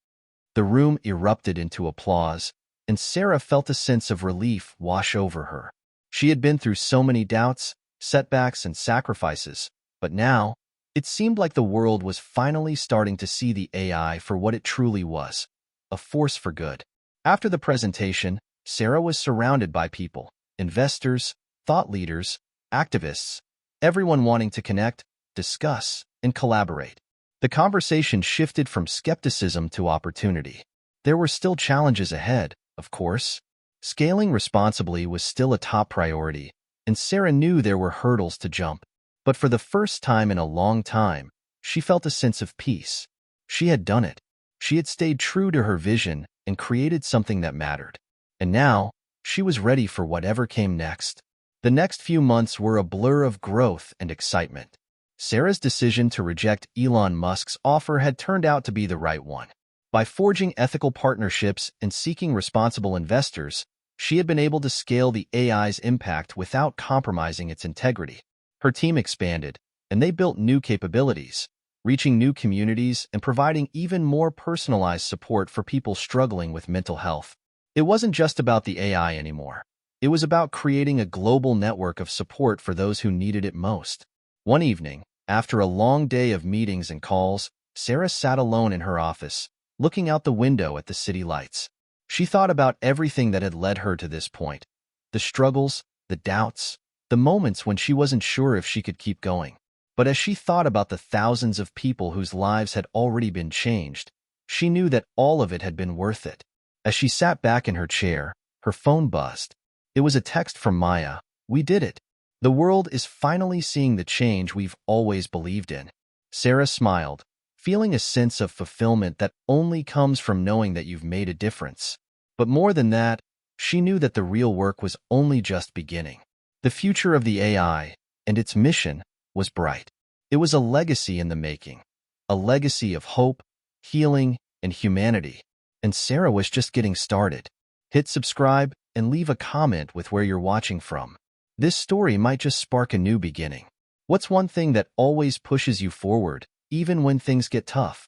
The room erupted into applause, and Sarah felt a sense of relief wash over her. She had been through so many doubts, setbacks, and sacrifices, but now, it seemed like the world was finally starting to see the AI for what it truly was, a force for good. After the presentation, Sarah was surrounded by people, investors, thought leaders, activists, everyone wanting to connect, discuss, and collaborate. The conversation shifted from skepticism to opportunity. There were still challenges ahead, of course. Scaling responsibly was still a top priority, and Sarah knew there were hurdles to jump. But for the first time in a long time, she felt a sense of peace. She had done it. She had stayed true to her vision and created something that mattered. And now, she was ready for whatever came next. The next few months were a blur of growth and excitement. Sarah's decision to reject Elon Musk's offer had turned out to be the right one. By forging ethical partnerships and seeking responsible investors, she had been able to scale the AI's impact without compromising its integrity. Her team expanded, and they built new capabilities, reaching new communities and providing even more personalized support for people struggling with mental health. It wasn't just about the AI anymore. It was about creating a global network of support for those who needed it most. One evening, after a long day of meetings and calls, Sarah sat alone in her office, looking out the window at the city lights. She thought about everything that had led her to this point, the struggles, the doubts, the moments when she wasn't sure if she could keep going. But as she thought about the thousands of people whose lives had already been changed, she knew that all of it had been worth it. As she sat back in her chair, her phone buzzed. It was a text from Maya. "We did it. The world is finally seeing the change we've always believed in." Sarah smiled, feeling a sense of fulfillment that only comes from knowing that you've made a difference. But more than that, she knew that the real work was only just beginning. The future of the AI and its mission was bright. It was a legacy in the making, a legacy of hope, healing, and humanity. And Sarah was just getting started. Hit subscribe and leave a comment with where you're watching from. This story might just spark a new beginning. What's one thing that always pushes you forward, even when things get tough?